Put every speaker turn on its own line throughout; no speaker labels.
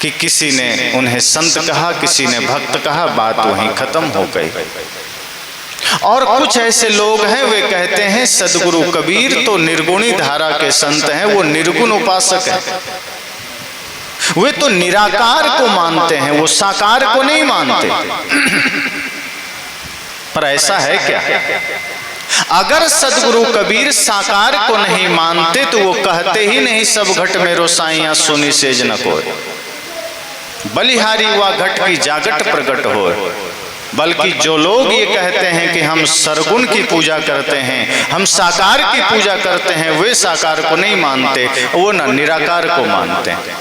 कि किसी ने उन्हें संत कहा, किसी ने भक्त कहा, बात वहीं खत्म हो गई। और कुछ ऐसे लोग हैं वे कहते हैं सदगुरु कबीर तो निर्गुणी धारा के संत हैं, वो निर्गुण उपासक हैं, वे तो निराकार को मानते हैं, वो साकार को नहीं मानते। पर ऐसा है क्या? अगर सदगुरु कबीर साकार को नहीं मानते तो वो कहते ही नहीं सब घट में रोसाइयां सोनी सेज न कोय, बलिहारी हुआ घट की जागट प्रगट हो। बल्कि जो लोग ये कहते हैं कि हम सरगुण की पूजा करते हैं, हम साकार की पूजा करते हैं, वे साकार को नहीं मानते, वो न निराकार को मानते हैं।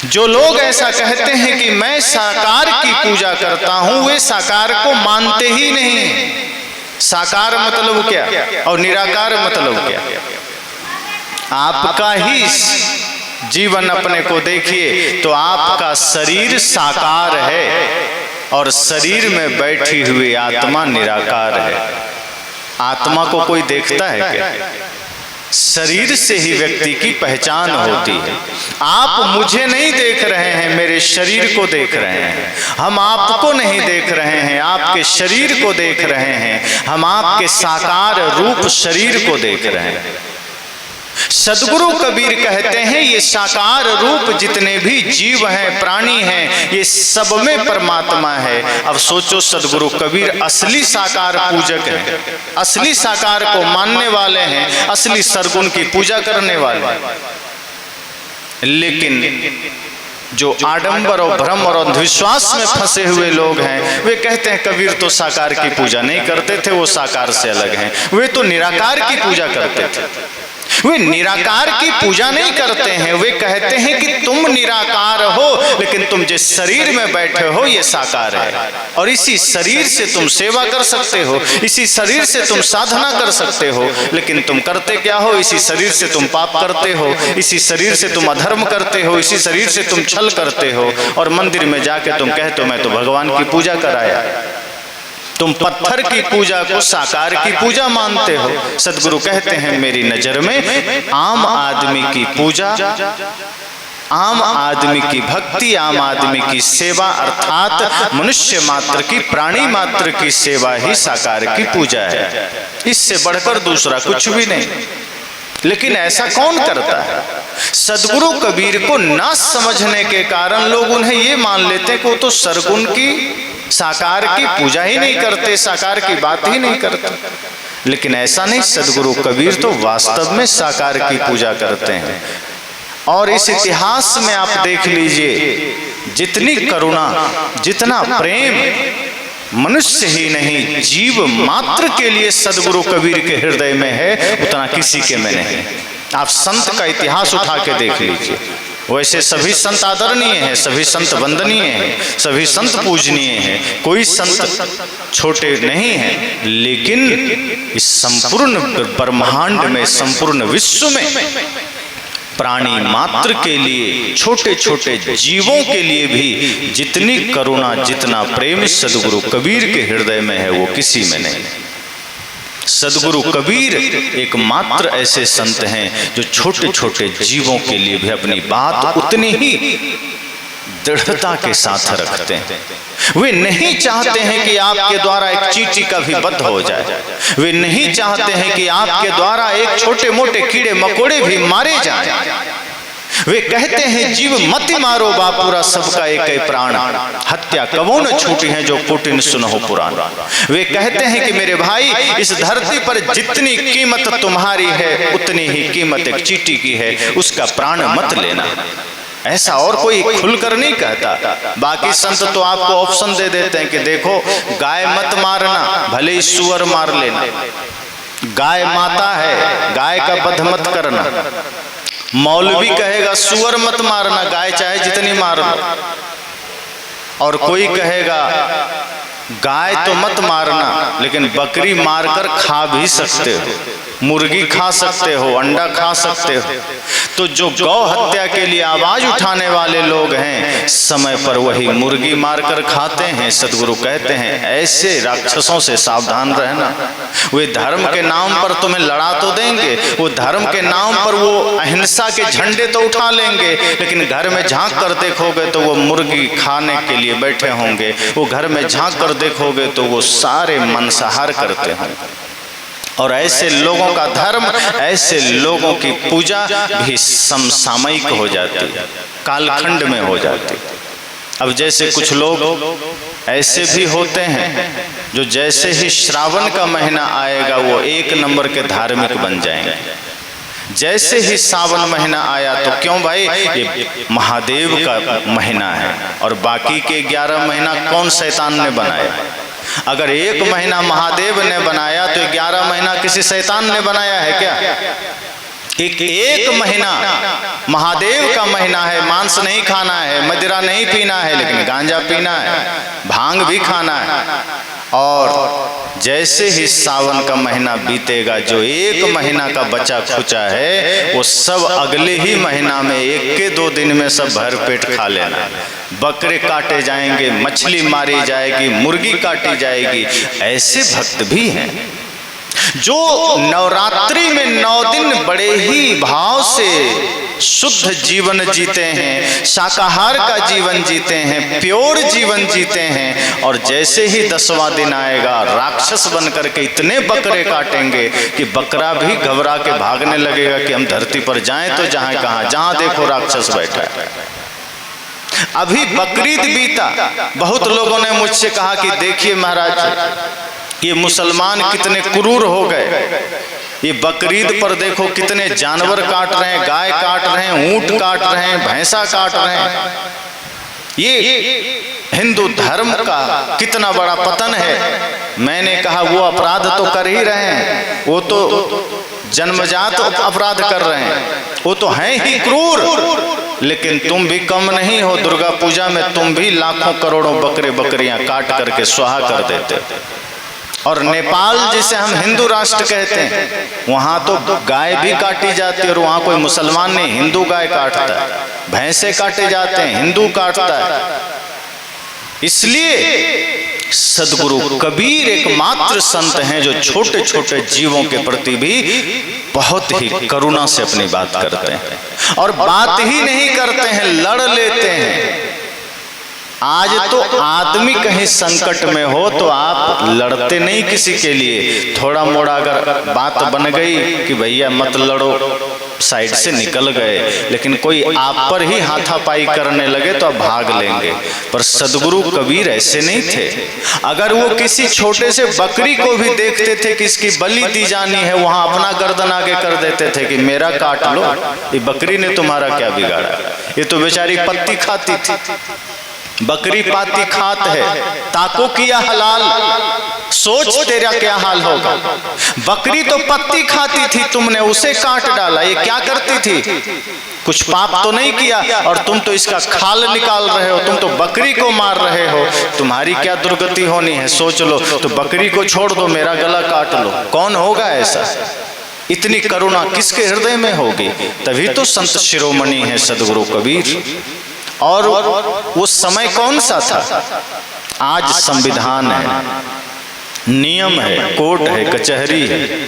जो लोग ऐसा कहते हैं कि मैं साकार की पूजा करता हूं, वे साकार को मानते ही नहीं। साकार मतलब क्या और निराकार मतलब क्या? आपका ही जीवन अपने को देखिए तो आपका शरीर साकार है और शरीर में बैठी हुई आत्मा निराकार है। आत्मा को कोई देखता है क्या? शरीर से ही व्यक्ति की पहचान होती है। आप मुझे नहीं देख रहे हैं, मेरे शरीर को देख रहे हैं। हम आपको नहीं देख रहे हैं, आपके शरीर को देख रहे हैं। हम आपके साकार रूप शरीर को देख रहे हैं। सदगुरु कबीर कहते हैं ये साकार रूप जितने भी जीव हैं, प्राणी हैं, ये सब में परमात्मा है। अब सोचो सदगुरु कबीर असली साकार पूजक हैं, असली साकार को मानने वाले हैं, असली सरगुण की पूजा करने वाले हैं। लेकिन जो आडंबर और भ्रम और अंधविश्वास में फंसे हुए लोग हैं वे कहते हैं कबीर तो साकार की पूजा नहीं करते थे, वो साकार से अलग हैं, वे तो निराकार की पूजा करते थे। वे निराकार की पूजा नहीं करते हैं, वे कहते हैं कि तुम निराकार हो लेकिन तुम जिस शरीर में बैठे हो ये साकार है और इसी शरीर से तुम सेवा कर सकते हो, इसी शरीर से तुम साधना कर सकते हो। लेकिन तुम करते क्या हो? इसी शरीर से तुम पाप करते हो, इसी शरीर से तुम अधर्म करते हो, इसी शरीर से तुम छल करते हो और मंदिर में जाके तुम कहते हो मैं तो भगवान की पूजा कराया। तुम पत्थर की पूजा को साकार की पूजा मानते हो। सदगुरु कहते हैं मेरी नजर में आम आदमी की पूजा, आम आदमी की भक्ति, आम आदमी की सेवा अर्थात मनुष्य मात्र की, प्राणी मात्र की सेवा ही साकार की पूजा है। इससे बढ़कर दूसरा कुछ भी नहीं। लेकिन ऐसा कौन करता है? सदगुरु कबीर को ना समझने के कारण लोग उन्हें ये मान लेते हैं कि वो तो सरगुण की, साकार की पूजा ही नहीं करते, साकार की बात ही नहीं करते। लेकिन ऐसा नहीं, सदगुरु कबीर तो वास्तव में साकार की पूजा करते हैं। और इस इतिहास में आप देख लीजिए जितनी करुणा, जितना प्रेम मनुष्य ही नहीं जीव मात्र के लिए सदगुरु कबीर के हृदय में है, उतना किसी के में नहीं। आप संत का इतिहास उठा के देख लीजिए। वैसे सभी संत आदरणीय हैं, सभी संत वंदनीय हैं, सभी संत पूजनीय हैं, कोई संत छोटे नहीं हैं। लेकिन इस संपूर्ण ब्रह्मांड में, संपूर्ण विश्व में प्राणी मात्र के लिए, छोटे छोटे जीवों के लिए भी जितनी करुणा, जितना प्रेम सदगुरु कबीर के हृदय में है वो किसी में नहीं। सदगुरु कबीर एकमात्र ऐसे संत हैं जो छोटे छोटे जीवों के लिए भी अपनी बात उतनी ही दृढ़ता के साथ रखते हैं। वे नहीं चाहते हैं कि आपके द्वारा एक चींटी का भी वध हो जाए, वे नहीं चाहते हैं कि आपके द्वारा एक छोटे मोटे कीड़े मकोड़े भी मारे जाएं। वे कहते हैं जीव मति मारो बापुरा सबका एक प्राण, हत्या कबो न छूटी है जो कुटिन सुनहो पुराण। वे कहते हैं कि मेरे भाई इस धरती पर जितनी कीमत तुम्हारी है उतनी ही कीमत एक चींटी की है, उसका प्राण मत लेना। ऐसा और कोई खुलकर नहीं कहता। बाकी संत तो आपको ऑप्शन दे देते हैं कि देखो गाय मत मारना, भले ही सुअर मार लेना, गाय माता है, गाय का वध मत करना। मौलवी कहेगा सुअर मत मारना, गाय चाहे जितनी मार लो। और कोई कहेगा गाय तो मत मारना लेकिन बकरी मारकर खा भी सकते हो। मुर्गी खा सकते हो, अंडा खा सकते हो। तो जो गौ हत्या के लिए आवाज उठाने वाले लोग हैं, समय पर वही मुर्गी मारकर खाते हैं। सदगुरु कहते हैं ऐसे राक्षसों से सावधान रहना। वे धर्म के नाम पर तुम्हें लड़ा तो देंगे, वो धर्म के नाम पर वो अहिंसा के झंडे तो उठा लेंगे, लेकिन घर में झांक कर देखोगे तो वो मुर्गी खाने के लिए बैठे होंगे। वो घर में झांक कर देखोगे तो वो सारे मांसाहार करते होंगे। और ऐसे लोगों का धर्म, ऐसे लोगों की पूजा भी समसामयिक हो जाती है, कालखंड में हो जाती है। अब जैसे कुछ लोग ऐसे भी होते हैं जो जैसे ही श्रावण का महीना आएगा वो एक नंबर के धार्मिक बन जाएंगे। जैसे ही सावन महीना आया तो क्यों भाई, ये महादेव का महीना है और बाकी के 11 महीना कौन शैतान ने बनाया? अगर एक महीना महादेव ने बनाया तो 11 महीना किसी शैतान ने बनाया है क्या? एक महीना महादेव का महीना है, मांस नहीं खाना है, मदिरा नहीं पीना है, लेकिन गांजा पीना है, भांग भी खाना है। और जैसे ही सावन का महीना बीतेगा, जो एक महीना का बचा खुचा है वो सब अगले ही महीना में 1-2 दिन में सब भर पेट खा लेना। बकरे काटे जाएंगे, मछली मारी जाएगी, मुर्गी काटी जाएगी। ऐसे भक्त भी हैं जो नवरात्रि में 9 दिन बड़े ही भाव से शुद्ध जीवन जीते हैं, शाकाहार का जीवन जीते हैं, प्योर जीवन जीते हैं। और जैसे ही 10वां दिन आएगा राक्षस बन करके इतने बकरे काटेंगे कि बकरा भी घबरा के भागने लगेगा कि हम धरती पर जाएं तो जहां देखो राक्षस बैठा है। अभी बकरीद बीता, बहुत लोगों ने मुझसे कहा कि देखिए महाराज ये मुसलमान कितने क्रूर हो गए, ये बकरीद पर देखो कितने जानवर काट रहे हैं, गाय काट रहे हैं, ऊंट काट रहे हैं, भैंसा काट रहे हैं। ये हिंदू धर्म का कितना बड़ा पतन है। मैंने कहा वो अपराध तो कर ही रहे हैं, वो तो जन्मजात अपराध कर रहे हैं, वो तो हैं ही क्रूर, लेकिन तुम भी कम नहीं हो। दुर्गा पूजा में तुम भी लाखों करोड़ों बकरे बकरियां काट करके स्वाहा कर देते। और नेपाल जिसे हम हिंदू राष्ट्र कहते हैं, वहां तो गाय भी काटी जाती है और वहां कोई मुसलमान नहीं, हिंदू गाय काटता है, भैंसे काटे जाते हैं, हिंदू काटता है। इसलिए सदगुरु कबीर एकमात्र संत हैं जो छोटे छोटे जीवों के प्रति भी बहुत ही करुणा से अपनी बात करते हैं। और बात ही नहीं करते हैं, लड़ लेते हैं। आज तो आदमी कहीं संकट में हो तो आप लड़ते नहीं किसी के लिए। थोड़ा मोड़ा अगर बात बन गई कि भैया मत लड़ो, साइड से निकल गए, लेकिन कोई आप पर ही हाथापाई करने लगे तो आप भाग लेंगे। पर सदगुरु कबीर ऐसे नहीं थे। अगर वो किसी छोटे से बकरी को भी देखते थे कि इसकी बलि दी जानी है, वहां अपना गर्दन आगे कर देते थे कि मेरा काट लो, ये बकरी ने तुम्हारा क्या बिगाड़ा, ये तो बेचारी पत्ती खाती थी। बकरी पाती खात है, ताको किया हलाल, सोच तेरा क्या हाल होगा। बकरी तो पत्ती खाती थी, तुमने उसे काट डाला, ये क्या करती थी? कुछ पाप तो नहीं किया और तुम तो इसका खाल निकाल रहे हो, तुम तो बकरी को मार रहे हो। तुम्हारी क्या दुर्गति होनी है सोच लो। तो बकरी को छोड़ दो, मेरा गला काट लो। कौन होगा ऐसा? इतनी करुणा किसके हृदय में होगी? तभी तो संत शिरोमणि है सदगुरु कबीर। और वो समय कौन सा था? आज संविधान है, नियम है, कोर्ट है, कचहरी है।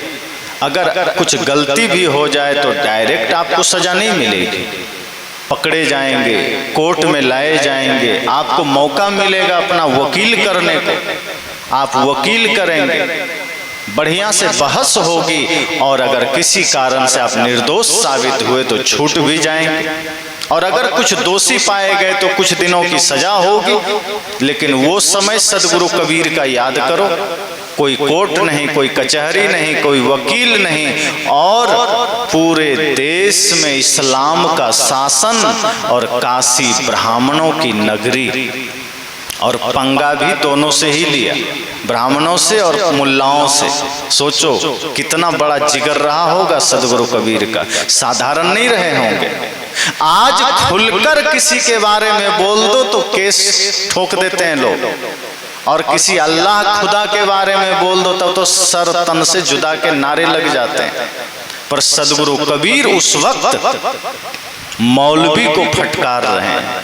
अगर कुछ गलती भी हो जाए तो डायरेक्ट आपको सजा नहीं मिलेगी, पकड़े जाएंगे, कोर्ट में लाए जाएंगे, आपको मौका मिलेगा अपना वकील करने को, आप वकील करेंगे, बढ़िया से बहस होगी, और अगर किसी कारण से आप निर्दोष साबित हुए तो छूट भी जाएंगे, और अगर कुछ दोषी पाए गए तो कुछ दिनों की सजा होगी। लेकिन वो समय सदगुरु कबीर का याद करो, कोई कोर्ट नहीं, कोई कचहरी नहीं, कोई वकील नहीं, और पूरे देश में इस्लाम का शासन और काशी ब्राह्मणों की नगरी। और पंगा भी दोनों से ही लिया, ब्राह्मणों से और मुल्लाओं से। सोचो कितना बड़ा जिगर रहा होगा सदगुरु कबीर का, साधारण नहीं रहे होंगे। आज खुलकर किसी के बारे में बोल दो तो केस ठोक देते हैं लोग। और किसी अल्लाह खुदा के बारे में बोल दो तब तो सर तन से जुदा के नारे लग जाते हैं। पर सदगुरु कबीर उस वक्त मौलवी को फटकार रहे हैं,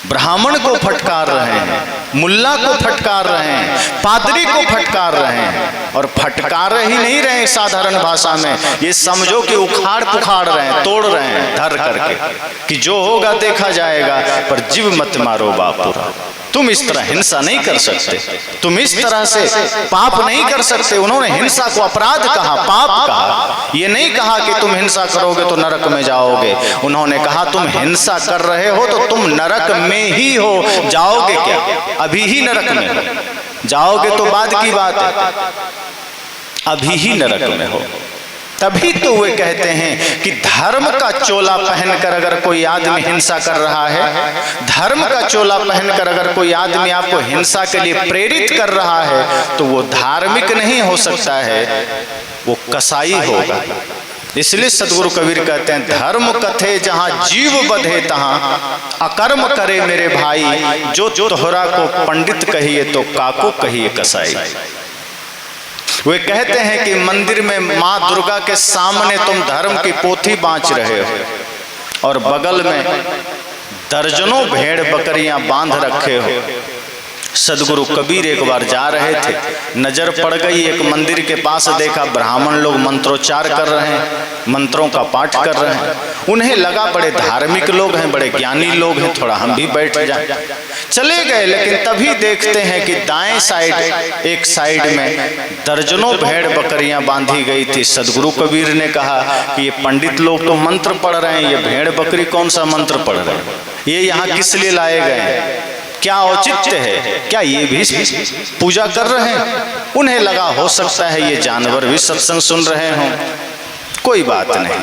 ब्राह्मण को फटकार रहे हैं, मुल्ला को फटकार रहे हैं, पादरी को फटकार रहे हैं। और फटकार ही नहीं रहे साधारण भाषा में, ये समझो कि उखाड़ पुखाड़ रहे हैं, तोड़ रहे हैं धर करके कि जो होगा देखा जाएगा, पर जीव मत मारो बापुरा। तुम इस तरह हिंसा नहीं कर सकते, तुम इस तरह से पाप नहीं कर सकते। उन्होंने हिंसा को अपराध कहा, पाप कहा। ये नहीं कहा कि तुम हिंसा करोगे तो नरक में जाओगे। उन्होंने कहा तुम हिंसा कर रहे हो तो तुम नरक में ही हो, जाओगे क्या? अभी ही नरक में हो, जाओगे तो बाद की बात है, अभी ही नरक में हो। तभी तो वे कहते हैं कि धर्म का चोला पहनकर अगर कोई आदमी हिंसा कर रहा है, धर्म का चोला पहनकर अगर कोई आदमी आपको हिंसा के लिए प्रेरित कर रहा है तो वो धार्मिक नहीं हो सकता है, वो कसाई होगा। इसलिए सदगुरु कबीर कहते हैं धर्म कथे जहां जीव बधे तहां अकर्म करे मेरे भाई, जो तोहरा को पंडित कहिए तो काको कहिए कसाई। वे कहते हैं कि मंदिर में माँ दुर्गा के सामने तुम धर्म की पोथी बांच रहे हो और बगल में दर्जनों भेड़ बकरियां बांध रखे हो। सदगुरु कबीर एक बार जा रहे थे, नजर पड़ गई एक मंदिर के पास, देखा ब्राह्मण लोग मंत्रोच्चार कर रहे हैं, मंत्रों का पाठ कर रहे हैं। उन्हें लगा बड़े धार्मिक लोग हैं, बड़े ज्ञानी लोग हैं, थोड़ा हम भी बैठ जाएं। चले गए, लेकिन तभी देखते हैं कि दाएं साइड एक साइड में दर्जनों भेड़ बकरियां बांधी गई थी। सदगुरु कबीर ने कहा कि ये पंडित लोग तो मंत्र पढ़ रहे हैं, ये भेड़ बकरी कौन सा मंत्र पढ़ रहे हैं? ये यहाँ किस लिए लाए गए हैं? क्या औचित्य है? क्या ये भी पूजा कर रहे हैं? उन्हें लगा हो सकता है ये जानवर भी सत्संग सुन रहे हों। कोई बात नहीं,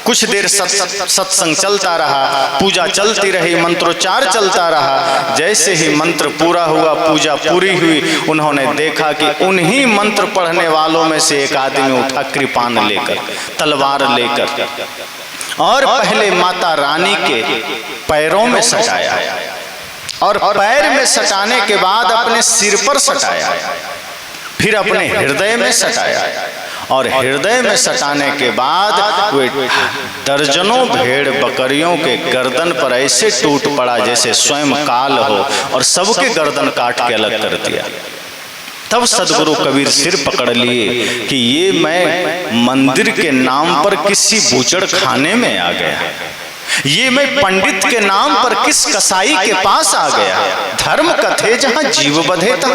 कुछ देर सत्संग चलता रहा, पूजा चलती रही, मंत्रोच्चार चलता रहा। जैसे ही मंत्र पूरा हुआ, पूजा पूरी हुई, उन्होंने देखा कि उन्हीं मंत्र पढ़ने वालों में से एक आदमी उठा कृपान लेकर, तलवार लेकर, और पहले माता रानी के पैरों में सटाया और पैर में सटाने के बाद अपने सिर पर सटाया, फिर अपने हृदय में सटाया और हृदय में सटाने के बाद वे दर्जनों भेड़ बकरियों के गर्दन पर ऐसे टूट पड़ा जैसे स्वयं काल हो और सबके गर्दन काट के अलग कर दिया। तब सदगुरु कबीर सिर पकड़ लिए कि ये मैं मंदिर के नाम पर किसी बूचड़ खाने में आ गया, ये मैं पंडित के नाम पर किस कसाई के पास आ गया। धर्म कथे जहां जीव बधे था,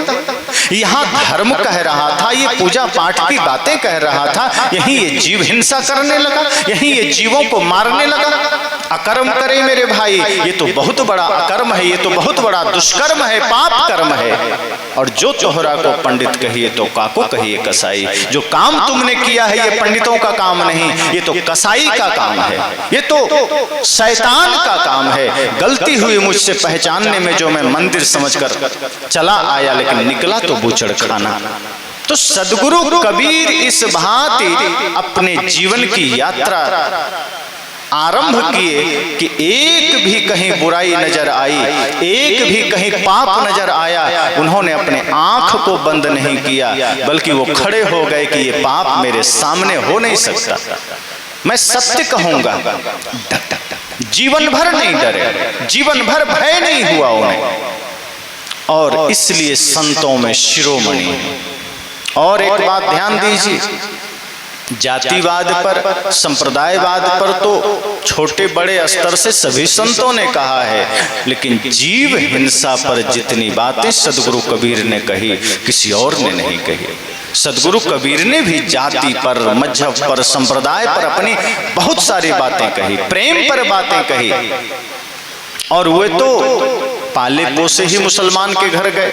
यहाँ धर्म कह रहा था, ये पूजा पाठ की बातें कह रहा था, यहीं ये जीव हिंसा करने लगा, यहीं ये जीवों को मारने लगा। अकर्म करे मेरे भाई, ये तो बहुत बड़ा अकर्म है, ये तो बहुत बड़ा दुष्कर्म है, पाप कर्म है। और जो तोहरा को पंडित कहिए तो काको कहिए कसाई। जो काम तुमने किया है ये पंडितों का काम नहीं, ये तो कसाई का काम है, ये तो शैतान का काम है। गलती हुई मुझसे पहचानने में, जो मैं मंदिर समझकर चला आया लेकिन निकला तो बूचड़ खाना। तो सदगुरु कबीर इस भांति अपने जीवन की यात्रा आरंभ किए कि एक भी कहीं बुराई नजर आई, एक भी कहीं पाप नजर आया, उन्होंने अपने आंख को बंद नहीं किया, बल्कि वो खड़े हो गए कि ये पाप मेरे सामने हो नहीं सकता, मैं सत्य कहूंगा। जीवन भर नहीं डरे, जीवन भर भय नहीं हुआ उन्हें, और इसलिए संतों में शिरोमणि। और एक बात ध्यान दीजिए, जातिवाद पर, संप्रदायवाद पर तो छोटे बड़े स्तर से सभी संतों ने कहा है, लेकिन जीव हिंसा पर जितनी बातें सदगुरु कबीर ने कही किसी और ने नहीं कही। सदगुरु कबीर ने भी जाति पर, मजहब पर, संप्रदाय पर अपनी बहुत सारी बातें कही, प्रेम पर बातें कही। और वे तो पाले पोसे ही मुसलमान के घर गए,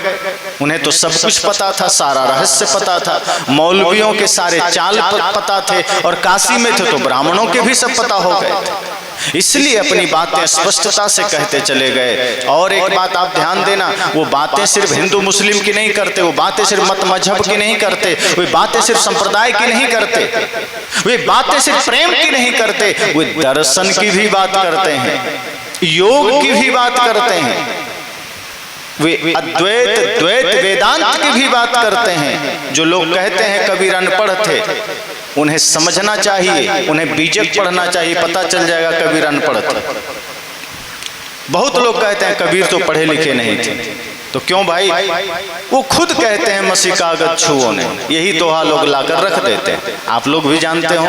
उन्हें तो सब कुछ पता था, सारा रहस्य पता था, मौलवियों के सारे चाल पता थे, और काशी में थे तो ब्राह्मणों के भी सब पता हो गए थे। इसलिए अपनी बातें स्पष्टता से कहते चले गए। और एक बात आप ध्यान देना, वो बातें सिर्फ हिंदू मुस्लिम की नहीं करते, वो बातें सिर्फ मत मजहब की नहीं करते, वे बातें सिर्फ संप्रदाय की नहीं करते, वे बातें सिर्फ प्रेम की नहीं करते, वे दर्शन की भी बात करते हैं, योग की भी बात करते हैं। वे अद्वैत द्वैत वेदांत की भी बात करते हैं। जो लोग कहते हैं कबीर अनपढ़ थे, उन्हें समझना चाहिए, उन्हें बीजक पढ़ना चाहिए, पता चल जाएगा कबीर अनपढ़ थे। बहुत लोग कहते हैं कबीर तो पढ़े लिखे नहीं थे। तो क्यों भाई? वो खुद कहते हैं मसी कागज छुओ नहीं। यही दोहा लोग लाकर रख देते हैं। आप लोग भी जानते हो,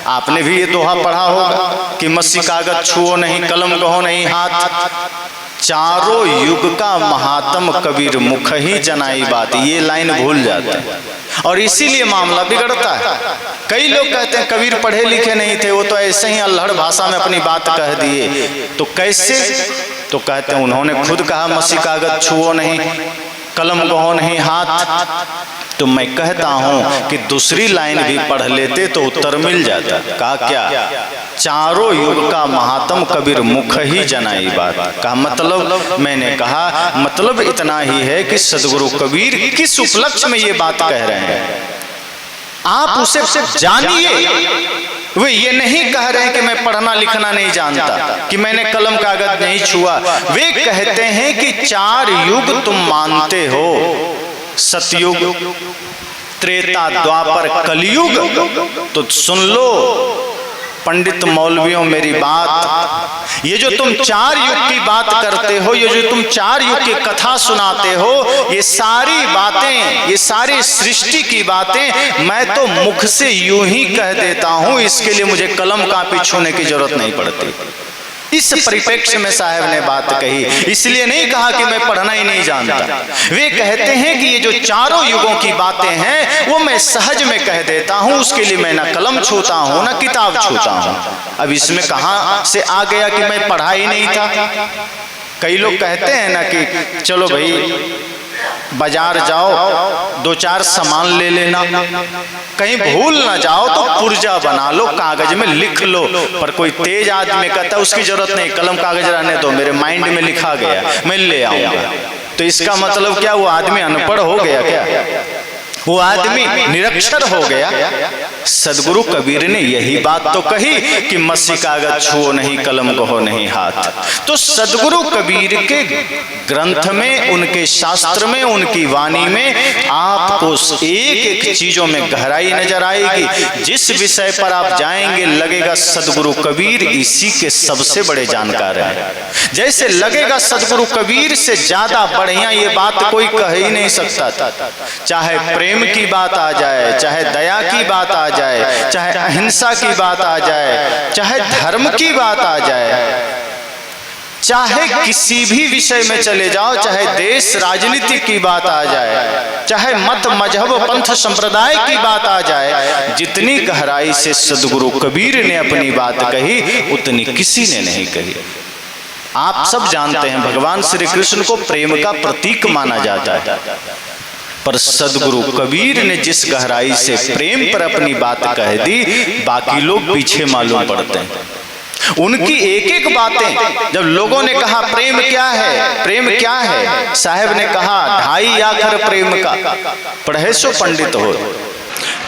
आपने भी ये दोहा पढ़ा होगा कि मसी कागज छुओ नहीं, कलम कहो नहीं हाथ, चारों युग का महात्म कबीर मुख ही जनाई बात। ये लाइन भूल जाते हैं और इसीलिए मामला बिगड़ता है। कई लोग कहते हैं कबीर पढ़े लिखे नहीं थे, वो तो ऐसे ही अल्हड़ भाषा में अपनी बात कह दिए। तो कैसे? तो कहते हैं उन्होंने खुद कहा मसी कागज छुओ नहीं, कलम कहो नहीं हाथ। तो मैं कहता हूं कि दूसरी लाइन भी पढ़ लेते तो उत्तर मिल जाता। कहा क्या? चारों युग का महात्म कबीर मुख ही जनाई बात। का मतलब, मैंने कहा मतलब इतना ही है कि सदगुरु कबीर किस उपलक्ष्य में ये बात कह रहे हैं, आप उसे जानिए। वे ये नहीं कह रहे हैं कि मैं पढ़ना लिखना नहीं जानता, कि मैंने कलम कागज नहीं छुआ। वे कहते हैं कि चार युग तुम मानते हो, सतयुग, त्रेता, द्वापर, कलयुग। तो सुन लो पंडित मौलवियों मेरी बात, ये जो तुम चार युग की बात करते हो, ये जो तुम चार युग की कथा सुनाते हो, ये सारी बातें, ये सारी सृष्टि की बातें मैं तो मुख से यूं ही कह देता हूं। इसके लिए मुझे कलम कापी छूने की जरूरत नहीं पड़ती। इस परिप्रेक्ष्य में साहब ने बात कही, इसलिए नहीं कहा कि मैं पढ़ना ही नहीं जानता। वे कहते हैं कि ये जो चारों युगों की बातें हैं वो मैं सहज में कह देता हूं, उसके लिए मैं ना कलम छूता हूं ना किताब छूता हूं। अब इसमें कहां से आ गया कि मैं पढ़ा ही नहीं था? कई लोग कहते हैं ना कि चलो भाई बाजार जाओ, दो चार सामान ले लेना, कहीं भूल ना जाओ तो पुर्जा बना लो, कागज में लिख लो। पर कोई तेज आदमी कहता है उसकी जरूरत नहीं, कलम कागज रहने दो, मेरे माइंड में लिखा गया, मैं ले आऊंगा। तो इसका मतलब क्या? वो आदमी अनपढ़ हो गया क्या? वो आदमी निरक्षर हो गया? सदगुरु कबीर ने यही बात तो कही कि मसी कागज छुओ नहीं, कलम कहो नहीं हाथ। तो सदगुरु कबीर के ग्रंथ में, उनके शास्त्र में, उनकी वाणी में आपको एक एक चीजों में गहराई नजर आएगी। जिस विषय पर आप जाएंगे लगेगा सदगुरु कबीर इसी के सबसे बड़े जानकार हैं। जैसे लगेगा सदगुरु कबीर से ज्यादा बढ़िया ये बात कोई कह ही नहीं सकता था। चाहे प्रेम की बात आ जाए, चाहे दया की बात आ जाए, चाहे अहिंसा की बात आ जाए, चाहे धर्म की बात आ जाए, चाहे किसी भी विषय में चले जाओ, चाहे देश राजनीति की बात आ जाए, चाहे मत मजहब पंथ संप्रदाय की बात आ जाए, जितनी गहराई से सदगुरु कबीर ने अपनी बात कही उतनी किसी ने नहीं कही। आप सब जानते हैं भगवान श्री कृष्ण को प्रेम का प्रतीक माना जाता है, पर सदगुरु कबीर ने जिस गहराई से प्रेम पर अपनी बात कह दी, बाकी लोग पीछे मालूम पड़ते हैं। उनकी एक एक बातें जब लोगों ने कहा प्रेम क्या है, प्रेम क्या है, साहब ने कहा 2.5 आखर प्रेम का, पढ़े सो पंडित हो।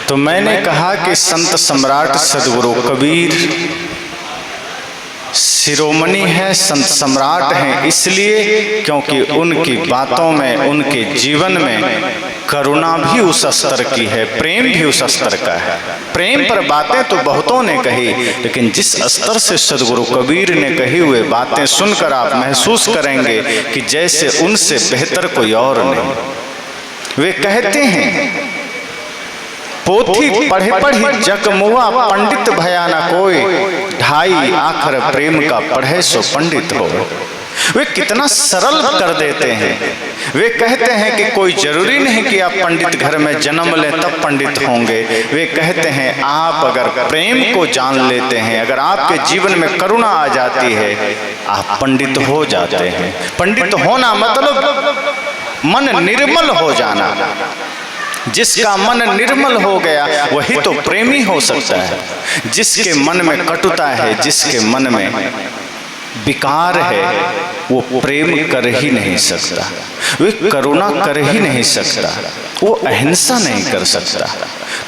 तो मैंने कहा कि संत सम्राट सदगुरु कबीर शिरोमणि है, संत सम्राट हैं, इसलिए क्योंकि उनकी बातों में, उनके जीवन में करुणा भी उस स्तर की है, प्रेम भी उस स्तर का है। प्रेम पर बातें तो बहुतों ने कही, लेकिन जिस स्तर से सदगुरु कबीर ने कही हुए बातें सुनकर आप महसूस करेंगे कि जैसे उनसे बेहतर कोई और नहीं। वे कहते हैं पोथी पढ़े पढ़ी जग मुआ, पंडित भया न कोई, 2.5 आखर प्रेम का पढ़े सो पंडित हो। वे कितना सरल कर देते हैं। वे कहते हैं कि कोई जरूरी नहीं कि आप पंडित घर में जन्म लें तब पंडित होंगे। वे कहते हैं आप अगर प्रेम को जान लेते हैं, अगर आपके जीवन में करुणा आ जाती है, आप पंडित हो जाते हैं। पंडित होना मतलब मन निर्मल हो जाना। जिसका मन निर्मल हो गया वही तो प्रेमी हो सकता है। जिसके मन में कटुता है, जिसके मन में विकार है, वो प्रेम कर ही नहीं सकता, वो करुणा कर ही नहीं सकता, वो अहिंसा नहीं कर सकता।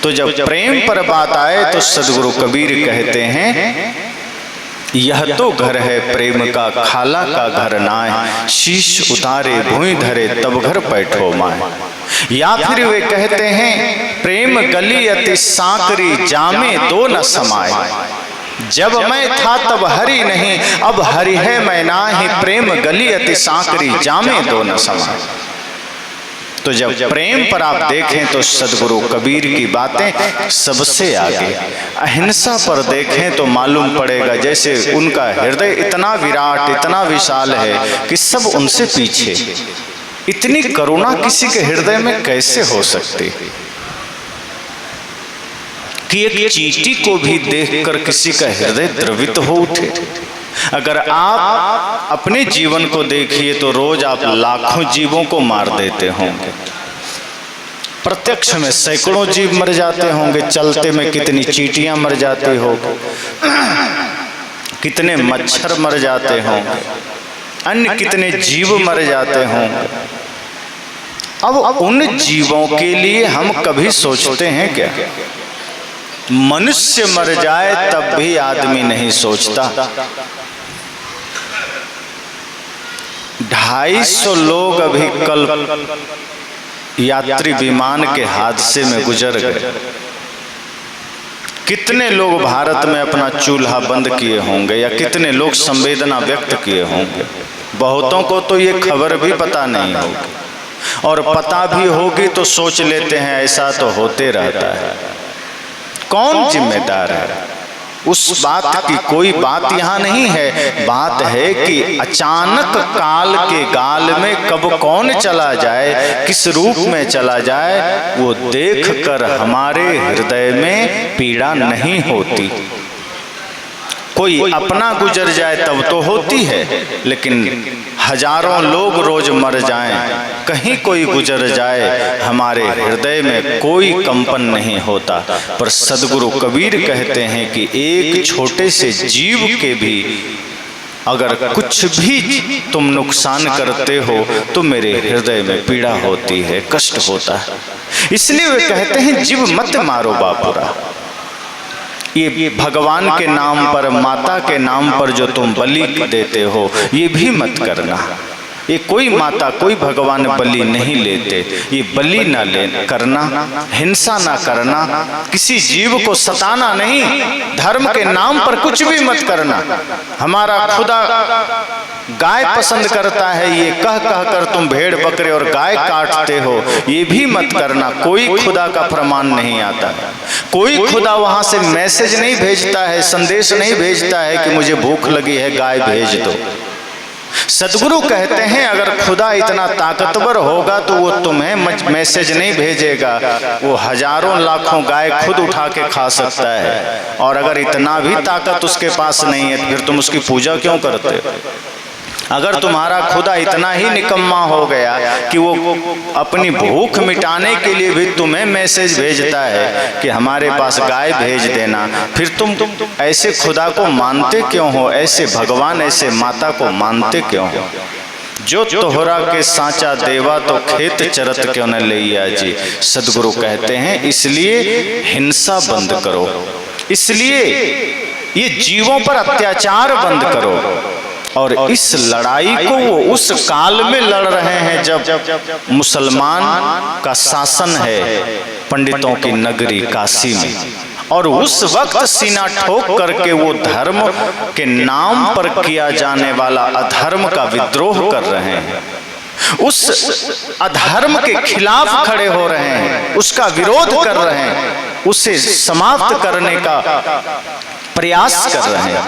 तो जब प्रेम पर बात आए तो सदगुरु कबीर कहते हैं यह तो घर है प्रेम का, खाला का घर नाय, शीश उतारे भूमि धरे तब घर बैठो माए। या फिर वे कहते हैं प्रेम गली अति सांकरी, जामे दो न समाए। जब मैं था तब हरि नहीं, अब हरि है मैं नाही, प्रेम गली अति सांकरी, जामे दो न समाए। तो जब प्रेम पर आप देखें तो सदगुरु कबीर की बातें सबसे आगे। अहिंसा पर देखें तो मालूम पड़ेगा जैसे उनका हृदय इतना विराट, इतना विशाल है कि सब उनसे पीछे। इतनी करुणा किसी के हृदय में कैसे हो सकती कि एक चींटी को भी देखकर किसी का हृदय द्रवित हो उठे। अगर आप अपने जीवन को देखिए तो रोज आप लाखों जीवों को मार देते होंगे। प्रत्यक्ष में सैकड़ों जीव मर जाते होंगे, चलते में कितनी चींटियां मर जाती होंगी, कितने मच्छर मर जाते होंगे, अन्य कितने जीव मर जाते होंगे। अब उन जीवों के लिए हम कभी सोचते हैं क्या? मनुष्य मर जाए तब भी आदमी नहीं सोचता। 250 लोग अभी कल यात्री विमान के हादसे में गुजर गए। कितने लोग भारत में अपना चूल्हा बंद किए होंगे या कितने लोग संवेदना व्यक्त किए होंगे। बहुतों को तो ये खबर भी पता नहीं होगी, और पता भी होगी तो सोच लेते हैं ऐसा तो होते रहता है। कौन जिम्मेदार है? उस बात की कोई बात यहाँ नहीं है। बात है कि अचानक काल के गाल में कब कौन चला जाए, किस रूप में चला जाए, वो देखकर हमारे हृदय में पीड़ा नहीं होती। कोई अपना गुजर जाए तब तो होती है, लेकिन हजारों लोग रोज मर जाएं, कहीं कोई गुजर जाए, हमारे हृदय में कोई कंपन नहीं होता। पर सदगुरु कबीर कहते हैं कि एक छोटे से जीव के भी अगर कुछ भी तुम नुकसान करते हो तो मेरे हृदय में पीड़ा होती है, कष्ट होता है। इसलिए वे कहते हैं जीव मत मारो बापुरा। ये भगवान के नाम पर, माता के नाम पर जो तुम बलि देते हो, ये भी मत करना। ये कोई माता, कोई भगवान बलि नहीं लेते। ये बलि ना करना, हिंसा ना करना, किसी जीव को सताना नहीं, धर्म के नाम पर कुछ भी मत करना। हमारा खुदा गाय पसंद करता है, ये कह कह कर तुम भेड़ बकरे और गाय काटते हो, ये भी मत करना। कोई खुदा का प्रमाण नहीं आता, कोई खुदा वहां से मैसेज नहीं भेजता है, संदेश नहीं भेजता है कि मुझे भूख लगी है, गाय भेज दो। सदगुरु कहते हैं अगर खुदा इतना ताकतवर होगा तो वो तुम्हें मैसेज नहीं भेजेगा, वो हजारों लाखों गाय खुद उठा के खा सकता है। और अगर इतना भी ताकत उसके पास नहीं है तो फिर तुम उसकी पूजा क्यों करते हो? अगर तुम्हारा खुदा इतना ही निकम्मा हो गया कि वो अपनी भूख मिटाने के लिए भी तुम्हें मैसेज भेजता है कि हमारे पास गाय भेज देना, फिर तुम ऐसे खुदा को मानते क्यों हो? ऐसे भगवान, ऐसे माता को मानते क्यों हो? जो तोहरा के सांचा देवा तो खेत चरत क्यों न लैया जी। सदगुरु कहते हैं इसलिए हिंसा बंद करो, इसलिए ये जीवों पर अत्याचार बंद करो। और इस लड़ाई को वो उस काल में लड़ रहे हैं जब मुसलमान का शासन है पंडितों की नगरी काशी में, और उस वक्त सीना ठोक करके वो धर्म के नाम पर किया जाने वाला अधर्म का विद्रोह कर रहे हैं, उस अधर्म के खिलाफ खड़े हो रहे हैं, उसका विरोध कर रहे हैं, उसे समाप्त करने का प्रयास कर रहे हैं।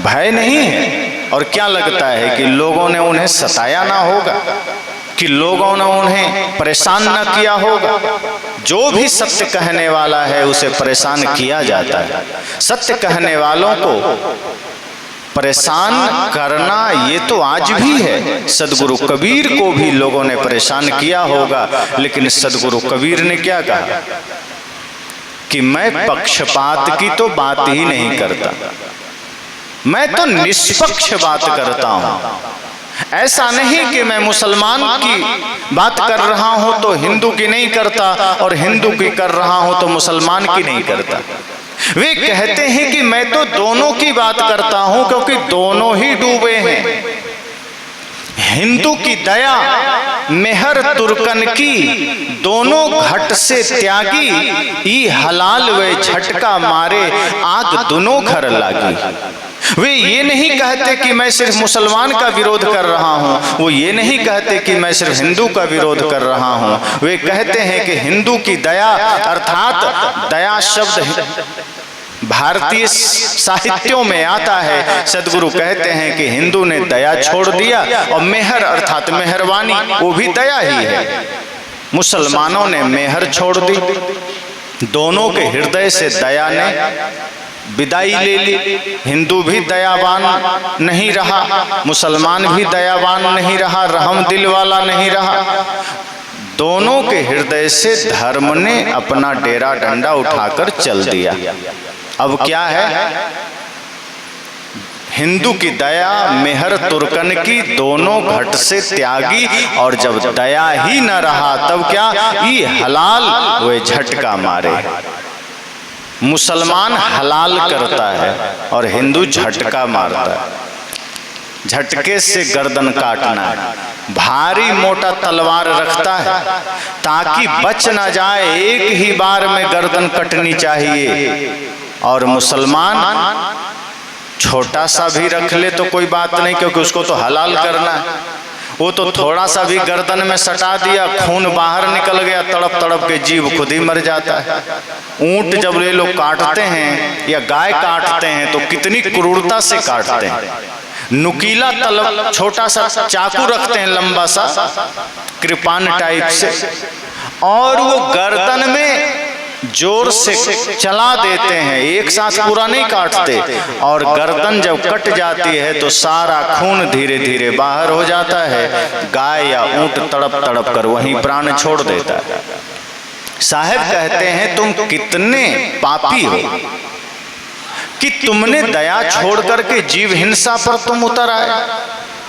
भय नहीं है। और क्या लगता है कि लोगों ने उन्हें सताया ना होगा, कि लोगों ने उन्हें परेशान ना किया होगा? जो भी सत्य कहने वाला है उसे परेशान किया जाता है। सत्य कहने वालों को परेशान करना ये तो आज भी है। सदगुरु कबीर को भी लोगों ने परेशान किया होगा, लेकिन सदगुरु कबीर ने क्या कहा कि मैं पक्षपात की तो बात ही नहीं करता, मैं तो निष्पक्ष बात करता हूं। ऐसा नहीं कि मैं मुसलमान की बात कर रहा हूं तो हिंदू की नहीं करता, और हिंदू की कर रहा हूं तो मुसलमान की नहीं करता। वे कहते हैं कि मैं तो दोनों की बात करता हूं, क्योंकि दोनों ही डूबे हैं। हिंदू की दया मेहर तुर्कन की, दोनों घट से त्यागी, ई हलाल वे झटका मारे, आग दोनों घर लागी। वे ये नहीं कहते कि मैं सिर्फ मुसलमान का विरोध कर रहा हूँ, वो ये नहीं कहते कि मैं सिर्फ हिंदू का विरोध कर रहा हूँ। वे कहते हैं कि हिंदू की दया, अर्थात दया शब्द भारतीय साहित्यों में आता है। सदगुरु कहते हैं कि हिंदू ने दया छोड़ दिया, और मेहर अर्थात मेहरबानी वो भी दया ही है। मुसलमानों ने मेहर छोड़ दी, दोनों के हृदय से दया ने विदाई ले ली। हिंदू भी दयावान नहीं रहा, मुसलमान भी दयावान नहीं रहा, रहम दिल वाला नहीं रहा। दोनों के हृदय से धर्म ने अपना डेरा डंडा उठाकर चल दिया। अब क्या है? हिंदू की दया मेहर तुर्कन की, दोनों घट से त्यागी, और जब दया ही न रहा तब क्या? ये हलाल वे झटका मारे। मुसलमान हलाल करता है और हिंदू झटका मारता है। झटके से गर्दन काटना है, भारी मोटा तलवार रखता है ताकि बच न जाए, एक ही बार में गर्दन कटनी चाहिए। और मुसलमान छोटा सा भी रख ले तो कोई बात नहीं, क्योंकि उसको तो हलाल करना है। वो तो थोड़ा सा भी गर्दन में सटा दिया, खून बाहर निकल गया, तड़प तड़प के जीव खुद ही मर जाता है। ऊंट जब ये लोग काटते हैं या गाय काटते हैं तो कितनी क्रूरता से काटते हैं। नुकीला तलव, छोटा सा चाकू रखते हैं लंबा सा, कृपान टाइप से, और वो गर्दन में जोर से चला देते हैं, एक साथ पूरा नहीं काटते। और गर्दन जब कट जाती है तो सारा खून धीरे धीरे बाहर हो जाता है। गाय या ऊंट तड़प तड़प कर वहीं प्राण छोड़ देता है। साहब कहते हैं तुम कितने पापी हो कि तुमने दया छोड़ करके जीव हिंसा पर तुम उतर आए।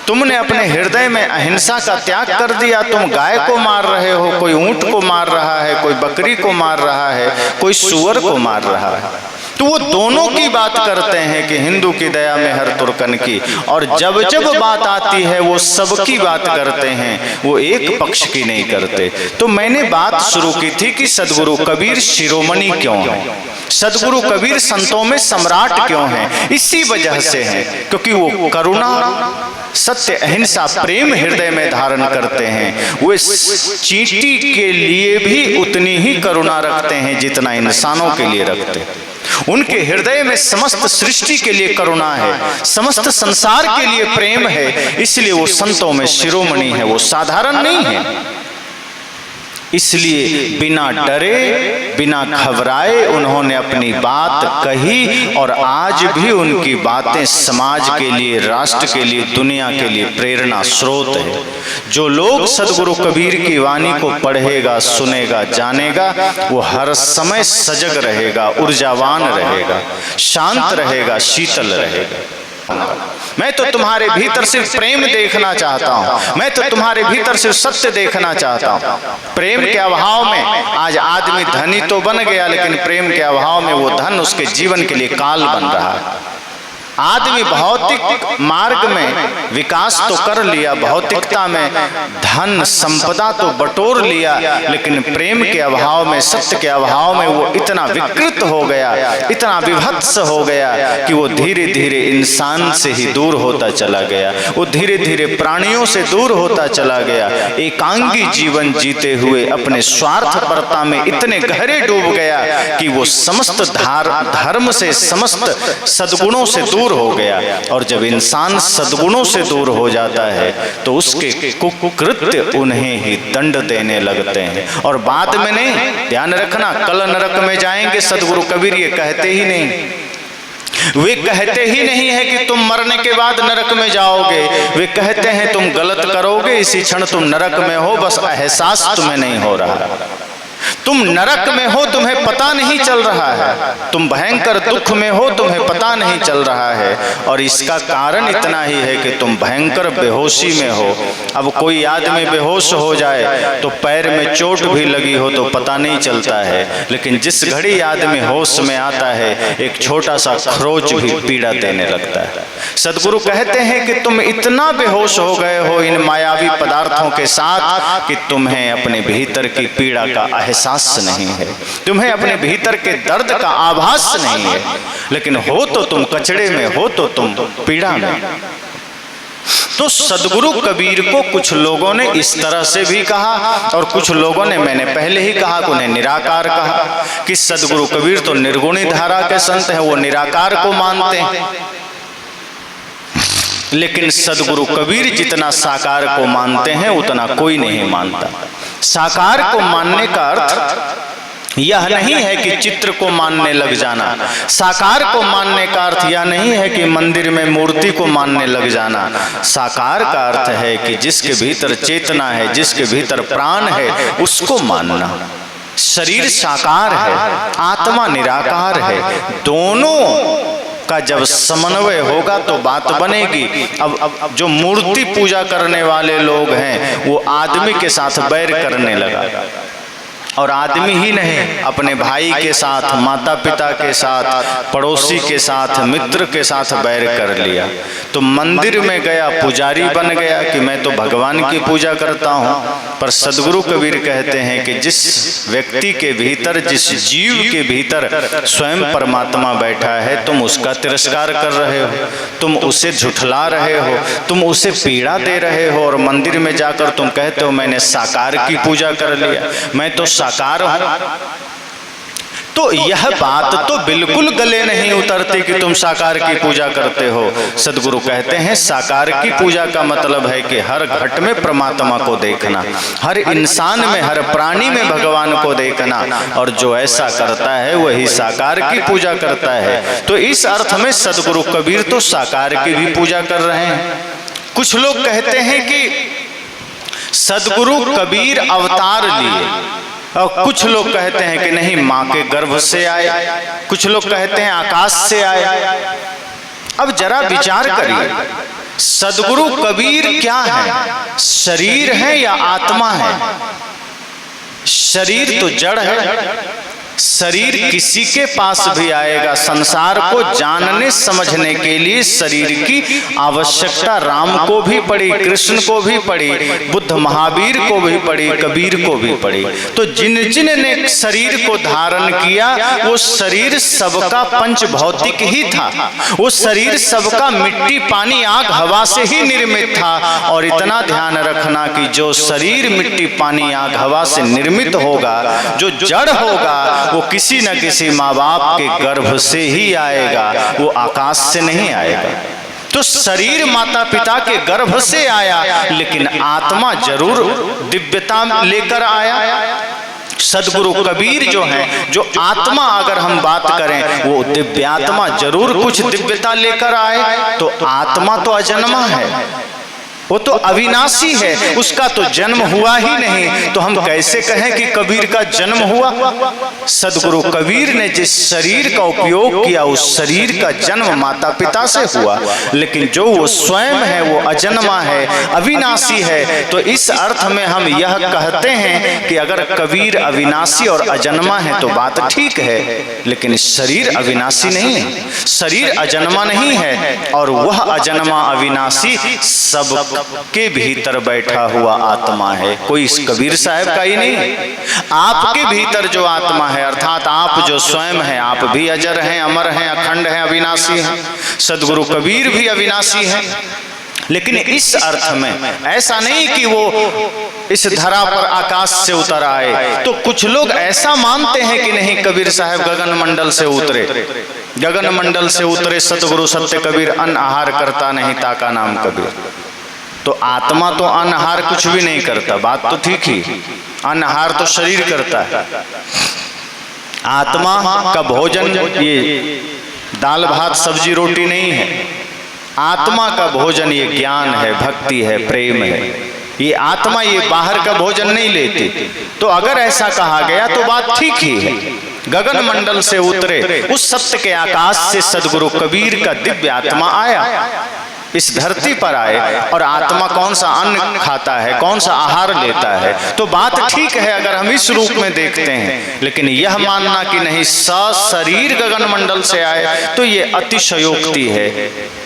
तुमने अपने हृदय में अहिंसा का त्याग कर दिया। तुम गाय को मार रहे हो, कोई ऊंट को मार रहा है, कोई बकरी को मार रहा है, कोई सूअर को मार रहा है। तो वो दोनों की बात करते हैं कि हिंदू की दया मेहर तुर्कन की, और जब जब बात आती है वो सबकी बात करते हैं, वो एक पक्ष की नहीं करते। तो मैंने बात शुरू की थी कि सदगुरु कबीर शिरोमणि क्यों हैं, सदगुरु कबीर संतों में सम्राट क्यों हैं? इसी वजह से हैं क्योंकि वो करुणा, सत्य, अहिंसा, प्रेम हृदय में धारण करते हैं। वे चींटी के लिए भी उतनी ही करुणा रखते हैं जितना इंसानों के लिए रखते हैं। उनके हृदय में समस्त सृष्टि के लिए करुणा है, समस्त संसार के लिए प्रेम है, इसलिए वो संतों में शिरोमणि है, वो साधारण नहीं है। इसलिए बिना डरे, बिना घबराए उन्होंने अपनी बात कही, और आज भी उनकी बातें समाज के लिए, राष्ट्र के लिए, दुनिया के लिए प्रेरणा स्रोत है। जो लोग सदगुरु कबीर की वाणी को पढ़ेगा, सुनेगा, जानेगा, वो हर समय सजग रहेगा, ऊर्जावान रहेगा, शांत रहेगा, शीतल रहेगा। मैं तो तुम्हारे भीतर सिर्फ प्रेम देखना चाहता हूँ, मैं तो तुम्हारे भीतर सिर्फ सत्य देखना चाहता हूँ। प्रेम के अभाव में आज आदमी धनी तो बन गया, लेकिन प्रेम के अभाव में वो धन उसके जीवन के लिए काल बन रहा है। आदमी भौतिक मार्ग में विकास तो कर लिया, भौतिकता में धन संपदा तो बटोर लिया, लेकिन प्रेम के अभाव में, सत्य के अभाव में वो इतना विकृत हो गया, इतना विभत्स हो गया कि वो धीरे धीरे इंसान से ही दूर होता चला गया, वो धीरे धीरे प्राणियों से दूर होता चला गया। एकांगी जीवन जीते हुए अपने स्वार्थपरता में इतने गहरे डूब गया कि वो समस्त धर्म से, समस्त सद्गुणों से दूर हो गया। और जब इंसान सद्गुणों से दूर हो जाता है तो उसके कुकृत्य उन्हें ही दंड देने लगते हैं, और बाद में नहीं। ध्यान रखना, कल नरक में जाएंगे, सदगुरु कबीर ये कहते ही नहीं। वे कहते ही नहीं है कि तुम मरने के बाद नरक में जाओगे, वे कहते हैं तुम गलत करोगे, इसी क्षण तुम नरक में हो, बस एहसास तुम्हें नहीं हो रहा। तुम नरक में हो, तुम्हें पता नहीं चल रहा है, तुम भयंकर दुख में हो, तुम्हें पता नहीं चल रहा है, और इसका कारण इतना ही है कि तुम भयंकर बेहोशी में हो। अब कोई आदमी बेहोश हो जाए तो पैर में चोट भी लगी हो तो पता नहीं चलता है, लेकिन जिस घड़ी आदमी होश में आता है एक छोटा सा खरोच भी पीड़ा देने लगता है। सदगुरु कहते हैं कि तुम इतना बेहोश हो गए हो इन मायावी पदार्थों के साथ कि तुम्हें अपने भीतर की पीड़ा का एहसास नहीं है, तुम्हें अपने भीतर के दर्द का आभास नहीं है, लेकिन हो तो तुम कचड़े में, हो तो तुम पीड़ा में। तो सदगुरु कबीर को कुछ लोगों ने इस तरह से भी कहा, और कुछ लोगों ने, मैंने पहले ही कहा, उन्हें निराकार कहा कि सदगुरु कबीर तो निर्गुणी धारा के संत हैं, वो निराकार को मानते हैं। लेकिन सदगुरु कबीर जितना साकार को मानते हैं उतना कोई नहीं मानता। साकार को मानने का अर्थ यह नहीं है कि चित्र को मानने लग जाना, साकार को मानने का अर्थ यह नहीं है कि मंदिर में मूर्ति को मानने लग जाना। साकार का अर्थ है कि जिसके भीतर चेतना है, जिसके भीतर प्राण है, उसको मानना। शरीर साकार है, आत्मा निराकार है, दोनों का जब समन्वय होगा तो बात बनेगी। अब जो मूर्ति पूजा करने वाले लोग हैं वो आदमी के साथ बैर करने लगा, और आदमी ही नहीं, अपने भाई के साथ, माता पिता के साथ, पड़ोसी के साथ, मित्र के साथ बैर कर लिया। तो मंदिर में गया, पुजारी बन गया कि मैं तो भगवान की पूजा करता हूँ। पर सदगुरु कबीर कहते हैं कि जिस व्यक्ति के भीतर, जिस जीव के भीतर स्वयं परमात्मा बैठा है, तुम उसका तिरस्कार कर रहे हो, तुम उसे झुठला रहे हो, तुम उसे पीड़ा दे रहे हो, और मंदिर में जाकर तुम कहते हो मैंने साकार की पूजा कर लिया, मैं तो साकार हूं। तो यह बात तो बिल्कुल गले नहीं उतरती कि तुम साकार की पूजा करते हो। सदगुरु कहते हैं साकार की पूजा का मतलब है कि हर घट में परमात्मा को देखना, हर इंसान में, हर प्राणी में भगवान को देखना, और जो ऐसा करता है वही साकार की पूजा करता है। तो इस अर्थ में सदगुरु कबीर तो साकार की भी पूजा कर रहे हैं। कुछ लोग कहते हैं कि सदगुरु कबीर अवतार लिए, और कुछ लोग कहते हैं कि नहीं, माँ के गर्भ से आए, कुछ लोग कहते हैं आकाश से आए। अब जरा विचार करिए, सदगुरु कबीर क्या है? शरीर है या आत्मा है? शरीर तो जड़ है, शरीर किसी के पास भी आएगा। संसार को जानने समझने के लिए शरीर की आवश्यकता राम को भी पड़ी, कृष्ण को भी पड़ी, बुद्ध महावीर को भी पड़ी, कबीर को भी पड़ी। तो जिन जिन ने शरीर को धारण किया वो शरीर सबका पंच भौतिक ही था, वो शरीर सबका मिट्टी पानी आग हवा से ही निर्मित था। और इतना ध्यान रखना कि जो शरीर मिट्टी पानी आग हवा से निर्मित होगा, जो जड़ होगा, वो किसी न किसी माँ बाप के गर्भ से ही आएगा, वो आकाश से नहीं आएगा। तो शरीर माता पिता के गर्भ से आया, लेकिन आत्मा जरूर दिव्यता लेकर आया। सदगुरु कबीर जो है, जो आत्मा अगर हम बात करें, वो दिव्यात्मा जरूर कुछ दिव्यता लेकर आए। तो आत्मा तो अजन्मा है, वो तो अविनाशी है, उसका तो जन्म हुआ ही नहीं। तो हम कैसे कहें कि कबीर का जन्म हुआ? सदगुरु कबीर ने जिस शरीर का उपयोग किया उस शरीर का जन्म माता पिता से हुआ, लेकिन जो वो स्वयं है वो अजन्मा है, अविनाशी है। तो इस अर्थ में हम यह कहते हैं कि अगर कबीर अविनाशी और अजन्मा है तो बात ठीक है, लेकिन शरीर अविनाशी नहीं है, शरीर अजन्मा नहीं है, और वह अजन्मा अविनाशी सब के भीतर बैठा हुआ आत्मा है। कोई इस कबीर साहब का ही नहीं, आपके भीतर जो आत्मा है, अर्थात आप जो स्वयं हैं, आप भी अजर हैं, अमर हैं, अखंड हैं, अविनाशी हैं। सदगुरु कबीर भी अविनाशी हैं। लेकिन इस अर्थ में ऐसा नहीं कि वो इस धरा पर आकाश से उतर आए। तो कुछ लोग ऐसा मानते हैं कि नहीं, कबीर साहब गगन मंडल से उतरे, गगन मंडल से उतरे सतगुरु सत्य कबीर, अन्न आहार करता नहीं ताका नाम कबीर। तो आत्मा तो अन्न आहार कुछ भी नहीं करता, बात तो ठीक ही, अन्न आहार तो शरीर करता है। आत्मा का भोजन ये दाल भात सब्जी रोटी नहीं है, आत्मा का भोजन ये ज्ञान है, भक्ति है, प्रेम है, ये आत्मा ये बाहर का भोजन नहीं लेती। तो अगर ऐसा कहा गया तो बात ठीक ही है। गगन मंडल से उतरे उस सत्य के आकाश से सदगुरु कबीर का दिव्य आत्मा आया, इस धरती पर आए, और आत्मा कौन सा अन्न खाता है, कौन सा आहार लेता है, तो बात ठीक है अगर हम इस रूप में देखते हैं। लेकिन यह मानना कि नहीं सशरीर गगन मंडल से आए, तो ये अतिशयोक्ति है,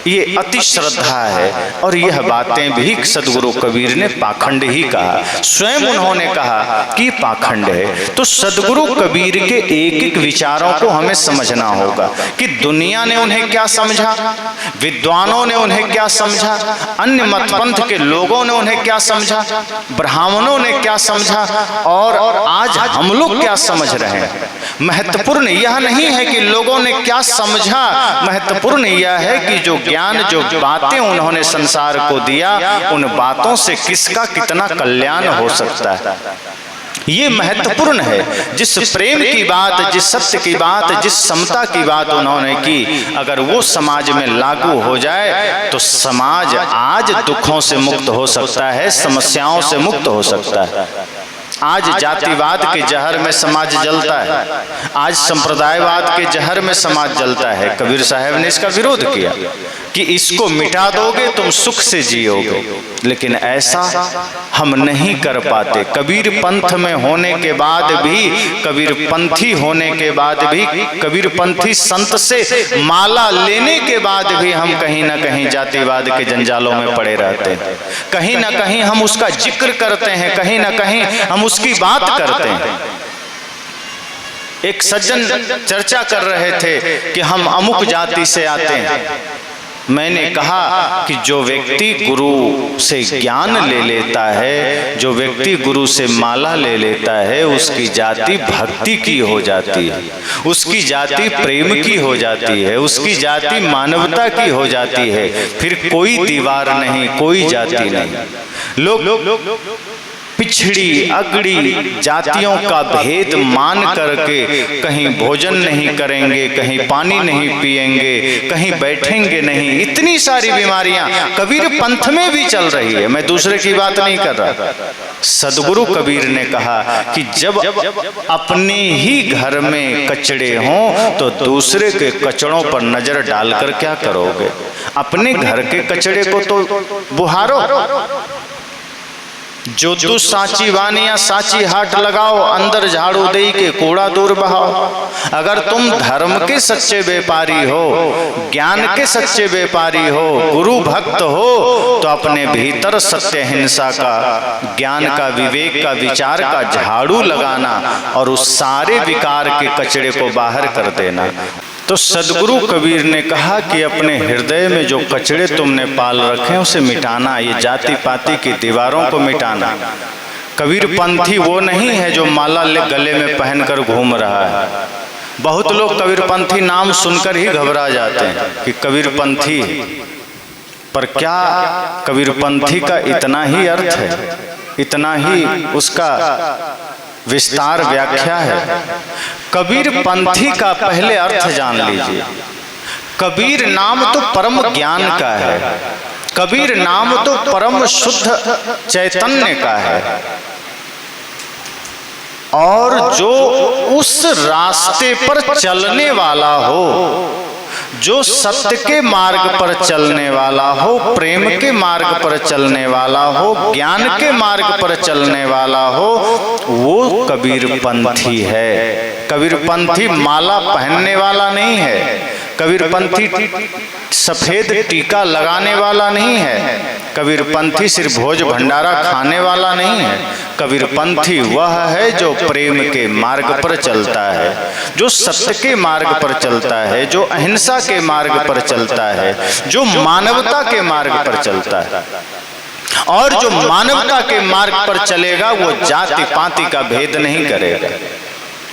ये अति श्रद्धा है, और यह बातें भी सदगुरु कबीर ने पाखंड ही कहा। स्वयं उन्होंने कहा कि पाखंड है। तो सदगुरु कबीर के एक एक विचारों को हमें समझना होगा कि दुनिया ने उन्हें क्या समझा, विद्वानों ने उन्हें क्या समझा, अन्य मतपंथ के लोगों ने उन्हें क्या समझा, ब्राह्मणों ने क्या समझा, और आज हम लोग क्या समझ रहे हैं। महत्वपूर्ण यह नहीं है कि लोगों ने क्या समझा, महत्वपूर्ण यह है कि जो ज्ञान, जो बातें उन्होंने संसार को दिया, उन बातों से किसका कितना कल्याण हो सकता है, ये महत्वपूर्ण है। जिस प्रेम की बात, जिस सत्य की बात, जिस समता की बात उन्होंने की, अगर वो समाज में लागू हो जाए तो समाज आज दुखों से मुक्त हो सकता है, समस्याओं से मुक्त हो सकता है। आज जातिवाद के जहर में समाज जलता है, आज संप्रदायवाद के जहर में समाज जलता है। कबीर साहब ने इसका विरोध किया कि इसको मिटा दोगे तुम सुख से जियोगे, लेकिन ऐसा हम नहीं कर पाते। कबीर पंथ में होने के बाद भी, कबीर पंथी होने के बाद भी, कबीर पंथी संत से माला लेने के बाद भी हम कहीं ना कहीं जातिवाद के जंजालों में पड़े रहते हैं। कहीं ना कहीं हम उसका जिक्र करते हैं, कहीं ना कहीं हम उसकी बात करते हैं। एक सज्जन चर्चा कर रहे थे कि हम अमुक जाति से आते हैं। मैंने कहा कि जो व्यक्ति गुरु से ज्ञान ले लेता है, जो व्यक्ति गुरु से माला ले लेता है, उसकी जाति भक्ति की हो जाती है, उसकी जाति प्रेम की हो जाती है, उसकी जाति मानवता की हो जाती है। फिर कोई दीवार नहीं, कोई जाति नहीं। लोग पिछड़ी अगड़ी जातियों का भेद मान करके कहीं भोजन नहीं करेंगे, कहीं पानी नहीं पिएंगे, कहीं बैठेंगे नहीं। इतनी सारी बीमारियां कबीर पंथ में भी चल रही है। मैं दूसरे की बात नहीं कर रहा। सदगुरु कबीर ने कहा कि जब अपने ही घर में कचड़े हों तो दूसरे के कचड़ों पर नजर डालकर क्या करोगे। अपने घर के कचड़े को तो बुहारो। जो तू साची वानिया साची हाट लगाओ, अंदर झाड़ू दे के कूड़ा दूर बहाओ। अगर तुम धर्म के सच्चे व्यापारी हो, ज्ञान के सच्चे व्यापारी हो, गुरु भक्त हो, तो अपने भीतर सत्य हिंसा का, ज्ञान का, विवेक का, विचार का झाड़ू लगाना और उस सारे विकार के कचड़े को बाहर कर देना। तो सदगुरु कबीर ने कहा कि अपने हृदय में जो कचड़े तुमने पाल रखे उसे मिटाना, ये जाति पाति की दीवारों को मिटाना। कबीर पंथी वो नहीं है जो माला गले में पहनकर घूम रहा है। बहुत लोग कबीर पंथी नाम सुनकर ही घबरा जाते हैं कि कबीर पंथी, पर क्या कबीर पंथी का इतना ही अर्थ है, इतना ही उसका विस्तार व्याख्या है। कबीर पंथी का पहले अर्थ जान लीजिए। कबीर नाम तो परम ज्ञान का है, कबीर नाम तो परम शुद्ध चैतन्य का है, और जो उस रास्ते पर चलने वाला हो, जो सत्य के मार्ग पर चलने वाला हो, प्रेम के मार्ग पर चलने वाला हो, ज्ञान के मार्ग पर चलने वाला हो, वो कबीर पंथी है। कबीर पंथी माला पहनने वाला नहीं है, कबीर पंथी सफेद टीका लगाने वाला नहीं है, कबीर पंथी सिर्फ भोज भंडारा खाने वाला नहीं है। कबीर पंथी वह है जो प्रेम के मार्ग पर चलता है, जो सत्य के मार्ग पर चलता है, जो अहिंसा के मार्ग पर चलता है, जो मानवता के मार्ग पर चलता है। और जो मानवता के मार्ग पर चलेगा वो जाति पाति का भेद नहीं करेगा।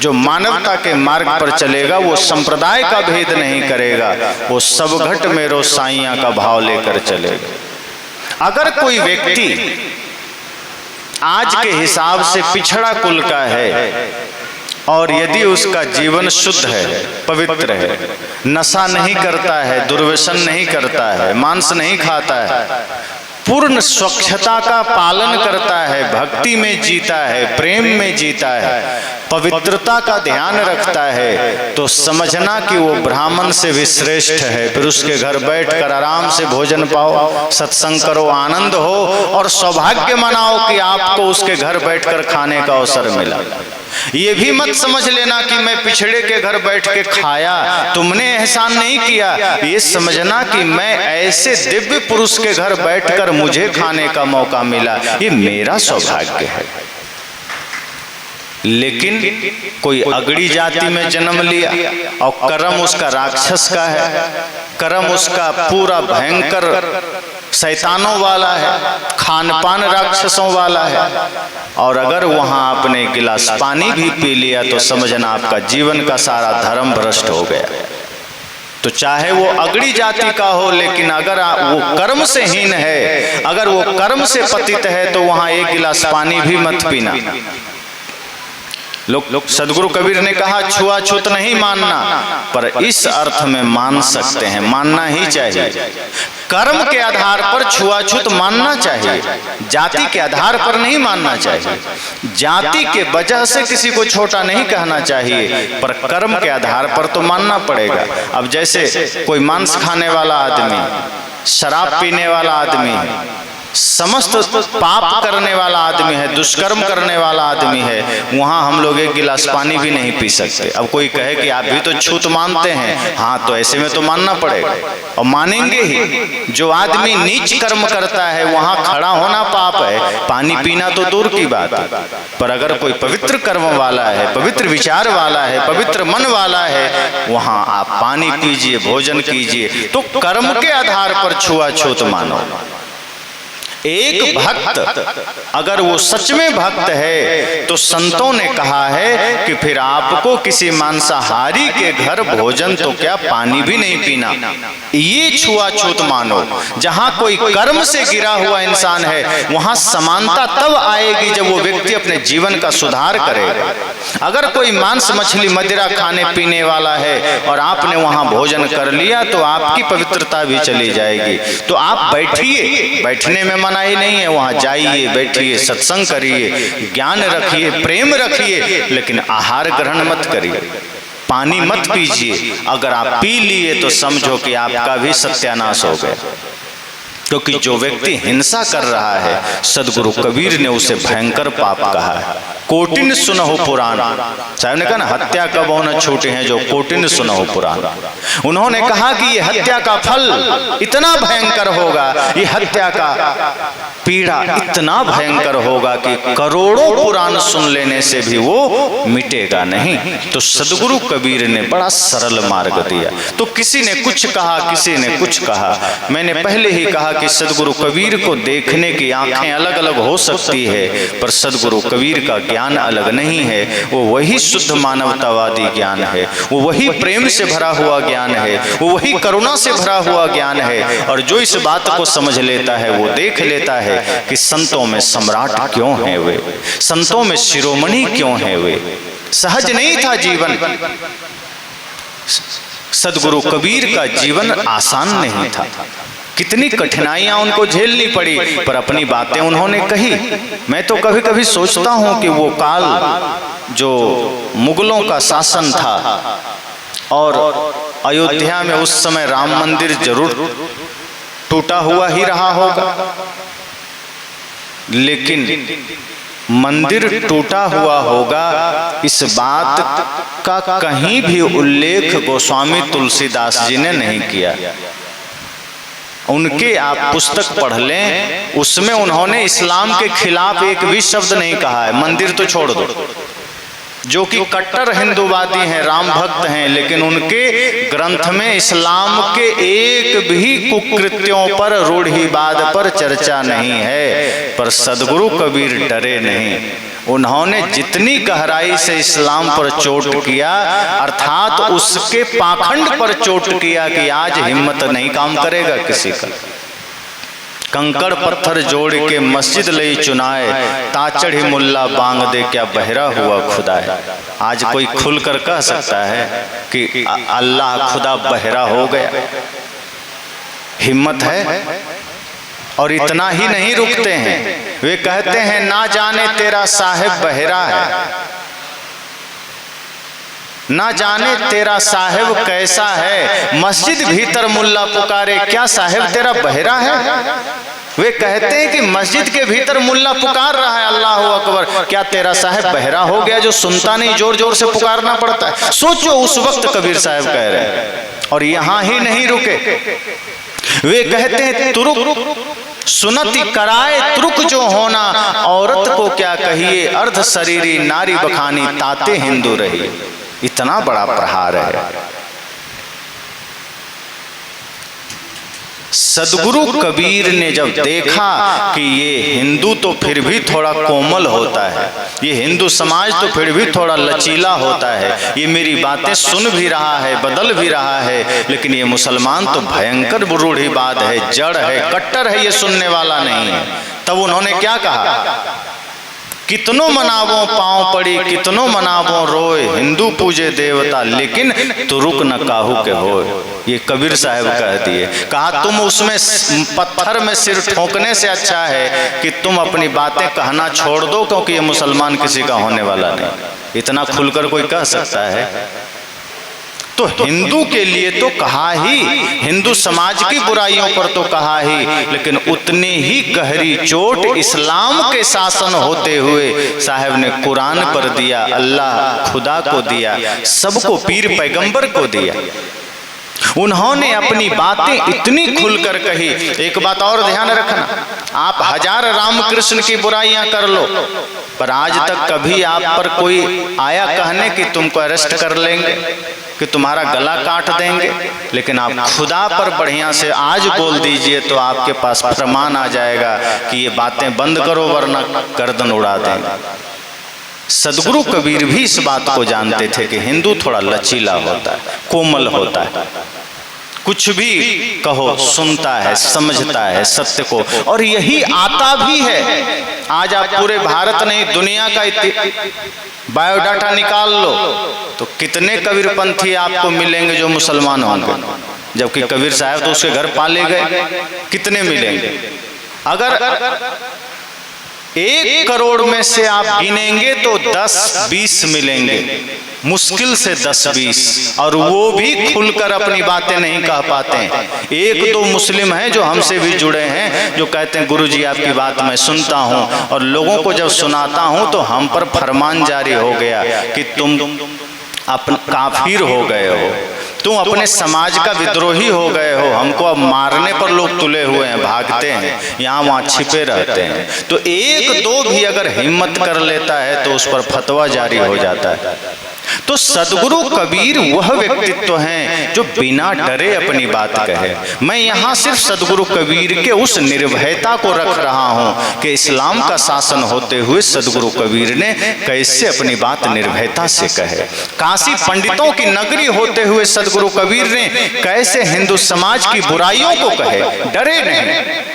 जो मानवता के मार्ग पर चलेगा वो संप्रदाय का भेद नहीं करेगा, वो सब घट मेरो साइया का भाव लेकर चलेगा। अगर कोई व्यक्ति आज के हिसाब से पिछड़ा कुल का है और यदि उसका जीवन शुद्ध है, पवित्र है, नशा नहीं करता है, दुर्व्यसन नहीं करता है, मांस नहीं खाता है, पूर्ण स्वच्छता का पालन करता है, भक्ति में जीता है, प्रेम में जीता है, पवित्रता का ध्यान रखता है, तो समझना कि वो ब्राह्मण से भी श्रेष्ठ है। फिर उसके घर बैठकर आराम से भोजन पाओ, सत्संग करो, आनंद हो और सौभाग्य मनाओ कि आपको उसके घर बैठकर खाने का अवसर मिला। ये भी मत समझ लेना कि मैं पिछड़े के घर बैठ के खाया, तुमने एहसान नहीं किया। ये समझना कि मैं ऐसे दिव्य पुरुष के घर बैठकर मुझे खाने का मौका मिला, ये मेरा सौभाग्य है। लेकिन कोई अगड़ी जाति में जन्म लिया और कर्म उसका राक्षस का है, कर्म उसका पूरा भयंकर शैतानों वाला है, खान पान राक्षसों वाला है, और अगर वहां आपने गिलास पानी भी पी लिया तो समझना आपका जीवन का सारा धर्म भ्रष्ट हो गया। तो चाहे वो अगड़ी जाति का हो, लेकिन अगर वो कर्म से हीन है, अगर वो कर्म से पतित है, तो वहां एक गिलास पानी भी मत पीना। लोग सदगुरु कबीर ने कहा छुआछूत नहीं मानना, पर इस अर्थ में मान सकते हैं, मानना ही चाहिए। कर्म के आधार पर छुआछूत मानना चाहिए, जाति के आधार पर नहीं मानना चाहिए। जाति के वजह से किसी को छोटा नहीं कहना चाहिए, पर कर्म के आधार पर तो मानना पड़ेगा। अब जैसे कोई मांस खाने वाला आदमी, शराब पीने वाला आदमी, समस्त पाप करने वाला आदमी है, दुष्कर्म करने वाला आदमी है, वहां हम लोग एक गिलास पानी भी नहीं पी सकते। अब कोई कहे कि आप भी तो छूत मानते हैं, हाँ, तो ऐसे में तो मानना पड़ेगा और मानेंगे ही। जो आदमी नीच कर्म करता है वहां खड़ा होना पाप है, पानी पीना तो दूर की बात है। पर अगर कोई पवित्र कर्म वाला है, पवित्र विचार वाला है, पवित्र मन वाला है, वहां आप पानी पीजिए, भोजन कीजिए। तो कर्म के आधार पर छुआछूत मानो। एक भक्त अगर वो सच में भक्त है तो संतों ने कहा है कि फिर आपको किसी मांसाहारी के घर भोजन तो क्या पानी भी नहीं पीना। ये छुआछूत मानो। जहां कोई कर्म से गिरा हुआ इंसान है वहां समानता तब आएगी जब वो व्यक्ति अपने जीवन का सुधार करेगा। अगर कोई मांस मछली मदिरा खाने पीने वाला है और आपने वहां भोजन कर लिया तो आपकी पवित्रता भी चली जाएगी। तो आप बैठिए, बैठने में मनाही नहीं है, वहां जाइए, बैठिए, सत्संग करिए, ज्ञान रखिए, प्रेम रखिए, लेकिन आहार ग्रहण मत करिए, पानी मत पीजिए। अगर आप पी लिए तो समझो कि आपका भी सत्यानाश हो गया। क्योंकि जो व्यक्ति हिंसा कर रहा है, सदगुरु कबीर ने उसे भयंकर पाप कहा है। कोटिन सुनहो पुराण, साहब ने कहा ना, हत्या कब न छूटे हैं जो कोटिन सुनहो पुराण। उन्होंने कहा कि ये हत्या का फल इतना भयंकर होगा, ये हत्या का पीड़ा इतना भयंकर होगा कि करोड़ों पुराण सुन लेने से भी वो मिटेगा नहीं। तो सदगुरु कबीर ने बड़ा सरल मार्ग दिया। तो किसी ने कुछ कहा, किसी ने कुछ कहा। मैंने पहले ही कहा कि सदगुरु कबीर को देखने की आंखें अलग अलग हो सकती है, पर सदगुरु कबीर का ज्ञान अलग नहीं है। वो वही शुद्ध मानवतावादी ज्ञान है, वो वही प्रेम से भरा हुआ ज्ञान है, वो वही करुणा से भरा हुआ ज्ञान है। और जो इस बात को समझ लेता है वो देख लेता है कि संतों में सम्राट क्यों है वे, संतों में शिरोमणि क्यों है वे। सहज नहीं था जीवन। सदगुरु कबीर का जीवन आसान नहीं था, कितनी कठिनाइयां उनको झेलनी पड़ी, पर अपनी बातें उन्होंने कही। मैं तो कभी कभी सोचता हूं कि वो काल जो मुगलों का शासन था और अयोध्या में उस समय राम मंदिर जरूर टूटा हुआ ही रहा होगा, लेकिन मंदिर टूटा हुआ होगा इस बात का कहीं भी उल्लेख गोस्वामी तुलसीदास जी ने नहीं किया। उनके आप पुस्तक पढ़ लें, उसमें उन्होंने इस्लाम के खिलाफ एक भी शब्द नहीं कहा है। मंदिर तो छोड़ दो, जो कि कट्टर हिंदूवादी हैं, राम भक्त हैं, लेकिन उनके ग्रंथ में इस्लाम के एक भी कुकृत्यों पर, रूढ़िवाद पर चर्चा नहीं है। पर सदगुरु कबीर डरे नहीं। उन्होंने जितनी गहराई से इस्लाम पर चोट किया, अर्थात उसके पाखंड पर चोट किया कि आज हिम्मत नहीं काम करेगा किसी का। कंकड़ पत्थर जोड़ के मस्जिद लई चुनाए, ताचढ़ी मुल्ला बांग दे क्या बहरा हुआ खुदा है। आज कोई खुलकर कह सकता है कि अल्लाह खुदा बहरा हो गया? हिम्मत है? और इतना ही नहीं रुकते हैं, वे कहते हैं ना जाने तेरा साहिब बहरा है, ना जाने तेरा साहिब कैसा है, मस्जिद भीतर मुल्ला पुकारे क्या साहिब तेरा बहरा है। वे कहते हैं कि मस्जिद के भीतर मुल्ला पुकार रहा है अल्लाह अकबर, क्या तेरा साहिब बहरा हो गया जो सुनता नहीं, जोर जोर से पुकारना पड़ता है। सोचो उस वक्त कबीर साहब कह रहे हैं। और यहां ही नहीं रुके, वे कहते हैं तुरुक सुनती कराए तुरुक जो होना, औरत को क्या कहिए अर्ध शरीरी नारी बखानी ताते हिंदू रही। इतना बड़ा प्रहार है। सदगुरु कबीर ने जब देखा कि ये हिंदू तो फिर भी थोड़ा कोमल होता है, ये हिंदू समाज तो फिर भी थोड़ा लचीला होता है, ये मेरी बातें सुन भी रहा है, बदल भी रहा है, लेकिन ये मुसलमान तो भयंकर रूढ़िवाद है, जड़ है, कट्टर है, ये सुनने वाला नहीं है। तब उन्होंने क्या कहा, कितनों मनावो पांव पड़ी, कितनों मनावो रोए, हिंदू पूजे देवता लेकिन तुरुक न काहू के होए। ये कबीर साहब कह दिए। कहा तुम उसमें पत्थर में सिर ठोकने से अच्छा है कि तुम अपनी बातें कहना छोड़ दो, क्योंकि ये मुसलमान किसी का होने वाला नहीं। इतना खुलकर कोई कह सकता है? तो हिंदू के लिए तो कहा ही, हिंदू समाज की बुराइयों पर तो कहा ही, लेकिन उतनी ही गहरी चोट इस्लाम के शासन होते हुए साहब ने कुरान पर दिया, अल्लाह खुदा को दिया, सबको पीर पैगंबर को दिया। उन्होंने अपनी बातें इतनी खुलकर कही। एक बात और ध्यान रखना, आप हजार रामकृष्ण की बुराइयां कर लो, पर आज तक कभी आप पर कोई आया कहने कि तुमको अरेस्ट कर लेंगे, कि तुम्हारा गला काट देंगे, लेकिन आप खुदा पर बढ़िया से आज बोल दीजिए तो आपके पास प्रमाण आ जाएगा कि ये बातें बंद करो वरना गर्दन उड़ा देंगे। सदगुरु कबीर भी इस बात को जानते थे कि हिंदू थोड़ा लचीला होता है, कोमल होता है, कुछ भी कहो सुनता है, समझता है सत्य को, और यही आता भी है। आज आप पूरे भारत नहीं दुनिया का बायोडाटा निकाल लो तो कितने कबीरपंथी आपको मिलेंगे जो मुसलमान होंगे, जबकि कबीर साहब तो उसके घर पाले गए। कितने मिलेंगे? अगर 1 करोड़ में से आप गिनेंगे तो 10-20 मिलेंगे, मुश्किल से 10-20, और वो भी खुलकर अपनी बातें नहीं कह पाते हैं। 1-2 मुस्लिम हैं जो हमसे भी जुड़े हैं, जो कहते हैं गुरुजी आपकी बात मैं सुनता हूं, और लोगों को जब सुनाता हूं तो हम पर फरमान जारी हो गया कि तुम अपन काफिर हो गए हो, तुम अपने समाज का विद्रोही हो गए हो, हमको अब मारने पर लोग तुले हुए हैं, भागते हैं, यहाँ वहाँ छिपे रहते हैं। तो 1-2 भी अगर हिम्मत कर लेता है तो उस पर फतवा जारी हो जाता है। तो सदगुरु कबीर वह व्यक्तित्व हैं जो बिना डरे अपनी बात कहे। मैं यहाँ सिर्फ सदगुरु कबीर के उस निर्भयता को रख रहा हूँ कि इस्लाम का शासन होते हुए सदगुरु कबीर ने कैसे अपनी बात निर्भयता से कहे। काशी पंडितों की नगरी होते हुए सदगुरु कबीर ने कैसे हिंदू समाज की बुराइयों को कहे, डरे नहीं।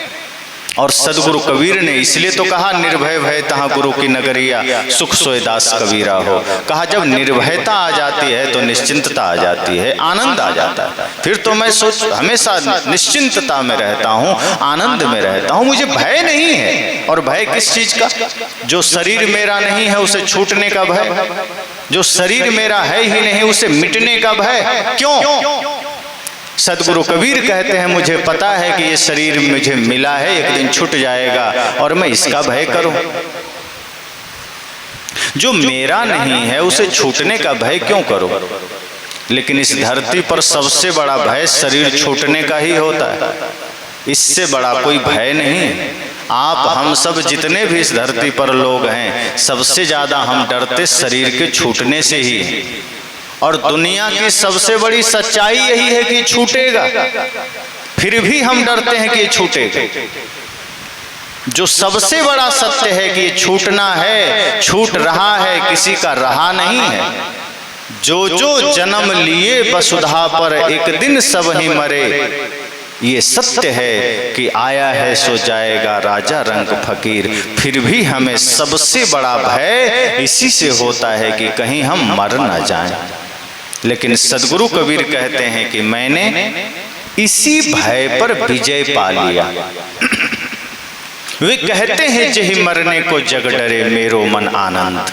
और सदगुरु कबीर ने इसलिए तो कहा निर्भय भय तहाँ गुरु की नगरिया, सुख सोए दास कबीरा हो। कहा जब निर्भयता आ जाती है तो निश्चिंतता आ जाती है, आनंद आ जाता है। फिर तो मैं हमेशा निश्चिंतता में रहता हूँ, आनंद में रहता हूँ, मुझे भय नहीं है। और भय किस चीज का? जो शरीर मेरा नहीं है उसे छूटने का भय, जो शरीर मेरा है ही नहीं उसे मिटने का भय। क्यों? सदगुरु कबीर कहते हैं मुझे पता है कि ये शरीर मुझे मिला है, एक दिन छूट जाएगा, और मैं इसका भय करूं। जो मेरा नहीं है उसे छूटने का भय क्यों करूं? लेकिन इस धरती पर सबसे बड़ा भय शरीर छूटने का ही होता है, इससे बड़ा कोई भय नहीं। आप हम सब जितने भी इस धरती पर लोग हैं, सबसे ज्यादा हम डरते शरीर के छूटने से ही हैं। और दुनिया की सबसे बड़ी सच्चाई यही है कि छूटेगा, फिर भी हम डरते हैं कि ये छूटेगा। जो सबसे बड़ा सत्य है कि ये छूटना है, छूट रहा है, किसी का रहा नहीं है। जो जो जन्म लिए वसुधा पर एक दिन सब ही मरे, ये सत्य है कि आया है सो जाएगा राजा रंग फकीर। फिर भी हमें सबसे बड़ा भय इसी से होता है कि कहीं हम मर ना जाएं। लेकिन सदगुरु कबीर कहते हैं कि मैंने इसी भय पर विजय पा लिया। वे कहते हैं जेहि मरने को जग डरे मेरो मन आनंद,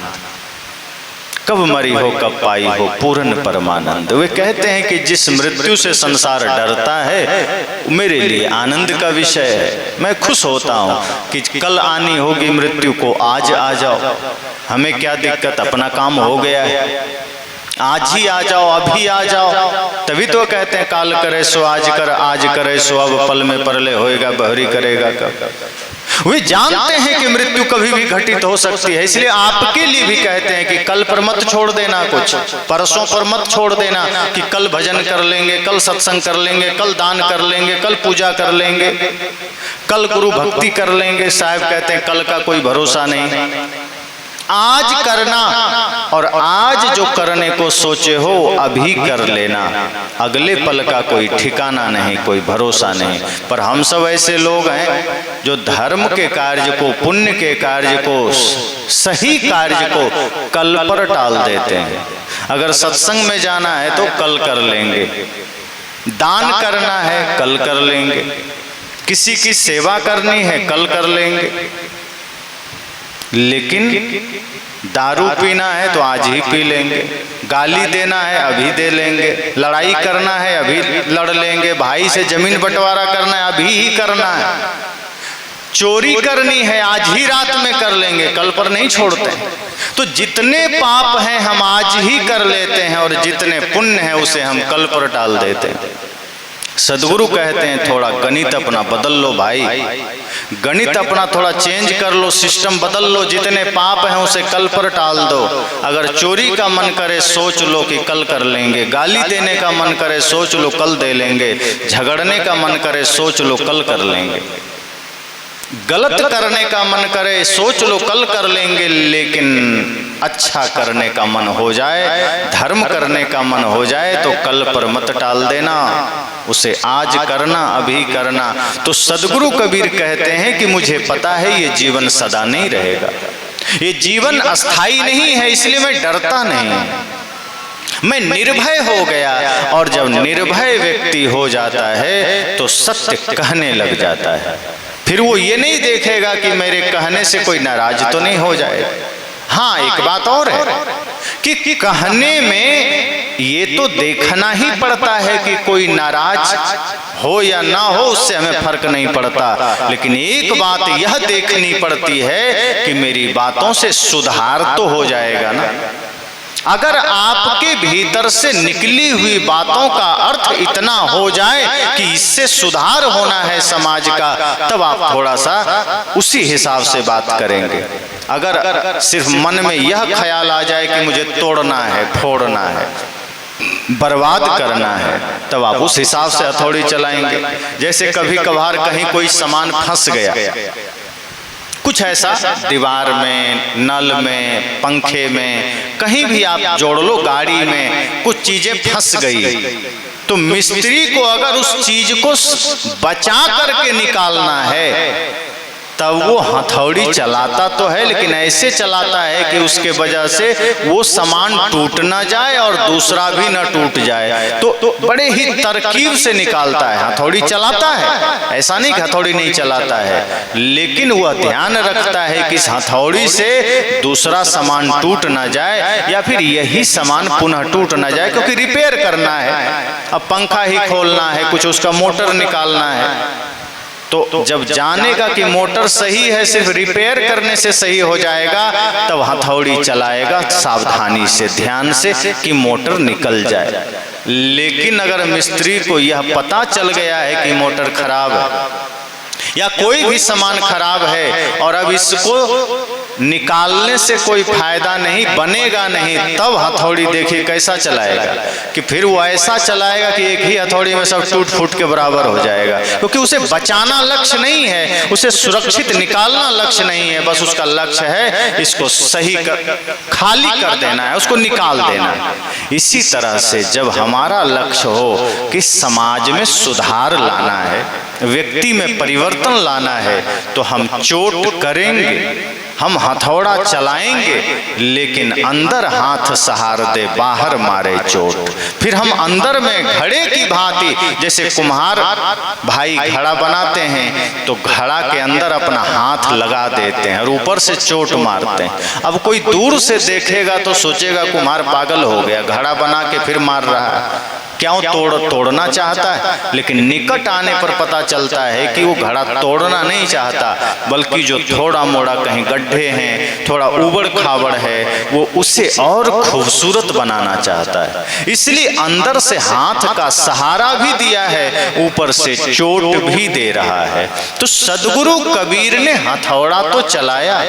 कब मरी हो कब पाई हो पूर्ण परमानंद। वे कहते हैं कि जिस मृत्यु से संसार डरता है मेरे लिए आनंद का विषय है। मैं खुश होता हूँ कि कल आनी होगी मृत्यु को, आज आ जाओ, हमें क्या दिक्कत, अपना काम हो गया है, आज ही आ जाओ, अभी आ जाओ। तभी तो कहते हैं काल करे सो आज कर, आज करे सो अब, पल में परले होएगा बहरी करेगा कब। वे जानते हैं कि मृत्यु कभी भी घटित हो सकती है, इसलिए आपके लिए भी कहते हैं कि कल पर मत छोड़ देना, कुछ परसों पर मत छोड़ देना कि कल भजन कर लेंगे, कल सत्संग कर लेंगे, कल दान कर लेंगे, कल पूजा कर लेंगे, कल गुरु भक्ति कर लेंगे। साहब कहते हैं कल का कोई भरोसा नहीं, आज करना, और आज जो करने को सोचे हो अभी कर लेना, अगले पल का कोई ठिकाना नहीं, कोई भरोसा नहीं। पर हम सब ऐसे लोग हैं जो धर्म के कार्य को, पुण्य के कार्य को, सही कार्य को कल पर टाल देते हैं। अगर सत्संग में जाना है तो कल कर लेंगे, दान करना है कल कर लेंगे, किसी की सेवा करनी है कल कर लेंगे, लेकिन दारू पीना है तो आज ही पी लेंगे, गाली देना है अभी दे लेंगे, लड़ाई करना है अभी लड़ लेंगे, भाई से जमीन बंटवारा करना है अभी ही करना है, चोरी करनी है आज ही रात में कर लेंगे, कल पर नहीं छोड़ते हैं। तो जितने पाप हैं हम आज ही कर लेते हैं और जितने पुण्य हैं उसे हम कल पर टाल देते हैं। सदगुरु कहते हैं थोड़ा गणित अपना बदल लो भाई, गणित अपना थोड़ा चेंज कर लो, सिस्टम बदल लो, जितने पाप हैं उसे कल पर टाल दो। अगर चोरी का मन करे सोच लो कि कल कर लेंगे, गाली देने का मन करे सोच लो कल दे लेंगे, झगड़ने का मन करे सोच लो कल कर लेंगे, गलत करने का मन करे सोच लो कल कर लेंगे, लेकिन अच्छा करने का मन हो जाए, धर्म करने का मन हो जाए तो कल पर मत टाल देना, उसे आज करना, अभी करना। तो सदगुरु कबीर कहते हैं कि मुझे पता है ये जीवन सदा नहीं रहेगा, ये जीवन अस्थाई नहीं है, इसलिए मैं डरता नहीं, मैं निर्भय हो गया। और जब निर्भय व्यक्ति हो जाता है तो सत्य कहने लग जाता है, फिर वो ये नहीं देखेगा कि मेरे कहने से कोई नाराज तो नहीं हो जाएगा। हाँ, एक बात और है कि कहने में ये तो देखना ही पड़ता है कि कोई नाराज हो या ना हो, उससे हमें फर्क नहीं पड़ता, लेकिन एक बात यह देखनी पड़ती है कि मेरी बातों से सुधार तो हो जाएगा ना। अगर आपके भीतर से निकली हुई बातों का अर्थ इतना हो जाए कि इससे सुधार होना है समाज का, तब आप थोड़ा सा उसी हिसाब से बात करेंगे। अगर सिर्फ मन में यह ख्याल आ जाए कि मुझे तोड़ना है, फोड़ना है, बर्बाद करना है, तब आप उस हिसाब से हथौड़ी चलाएंगे। जैसे कभी कभार कहीं कोई सामान फंस गया, कुछ ऐसा दीवार में, नल में, पंखे में, कहीं भी आप जोड़ लो, गाड़ी में कुछ चीजें फंस गई, तो मिस्त्री को अगर उस चीज को बचा करके निकालना है तब वो हथौड़ी चलाता तो है, लेकिन ऐसे चलाता है कि उसके वजह से वो सामान टूट ना जाए और दूसरा भी ना टूट जाए, तो बड़े ही तरकीब से निकालता है। हथौड़ी चलाता है, ऐसा नहीं कि हथौड़ी नहीं चलाता है, लेकिन वह ध्यान रखता है कि इस हथौड़ी से दूसरा सामान टूट ना जाए या फिर यही सामान पुनः टूट ना जाए, क्योंकि रिपेयर करना है, अब पंखा ही खोलना है, कुछ उसका मोटर निकालना है। तो जब जानेगा कि मोटर सही है, सिर्फ रिपेयर करने से सही हो जाएगा, तब हथौड़ी चलाएगा सावधानी से, ध्यान से कि मोटर निकल जाए। लेकिन अगर मिस्त्री को यह पता चल गया है कि मोटर खराब है या कोई भी सामान खराब है और अब इसको निकालने से कोई फायदा नहीं, बनेगा नहीं, तब हथौड़ी देखिए कैसा चलाएगा कि फिर वो ऐसा चलाएगा कि एक ही हथौड़ी में सब टूट फूट के बराबर हो जाएगा, क्योंकि उसे बचाना लक्ष्य नहीं है, उसे सुरक्षित निकालना लक्ष्य नहीं है, बस उसका लक्ष्य है इसको सही खाली कर देना है, उसको निकाल देना है। इसी तरह से जब हमारा लक्ष्य हो कि समाज में सुधार लाना है, व्यक्ति में परिवर्तन लाना है, तो हम चोट करेंगे, हम हथौड़ा चलाएंगे लेकिन अंदर हाथ सहार दे बाहर मारे चोट। फिर हम अंदर में घड़े की भांति, जैसे कुम्हार भाई घड़ा बनाते हैं तो घड़ा के अंदर अपना हाथ लगा देते हैं और ऊपर से चोट मारते हैं। अब कोई दूर से देखेगा तो सोचेगा कुम्हार पागल हो गया, घड़ा बना के फिर मार रहा है, क्यों तोड़ना चाहता है। लेकिन निकट आने पर पता चलता है कि वो घड़ा तोड़ना नहीं चाहता, बल्कि जो थोड़ा मोड़ा कहीं गड्ढे हैं, थोड़ा उबड़ खाबड़ है, वो उसे और खूबसूरत बनाना चाहता है। इसलिए अंदर से हाथ का सहारा भी दिया है, ऊपर से चोट भी दे रहा है। तो सदगुरु कबीर ने हथौड़ा तो चलाया,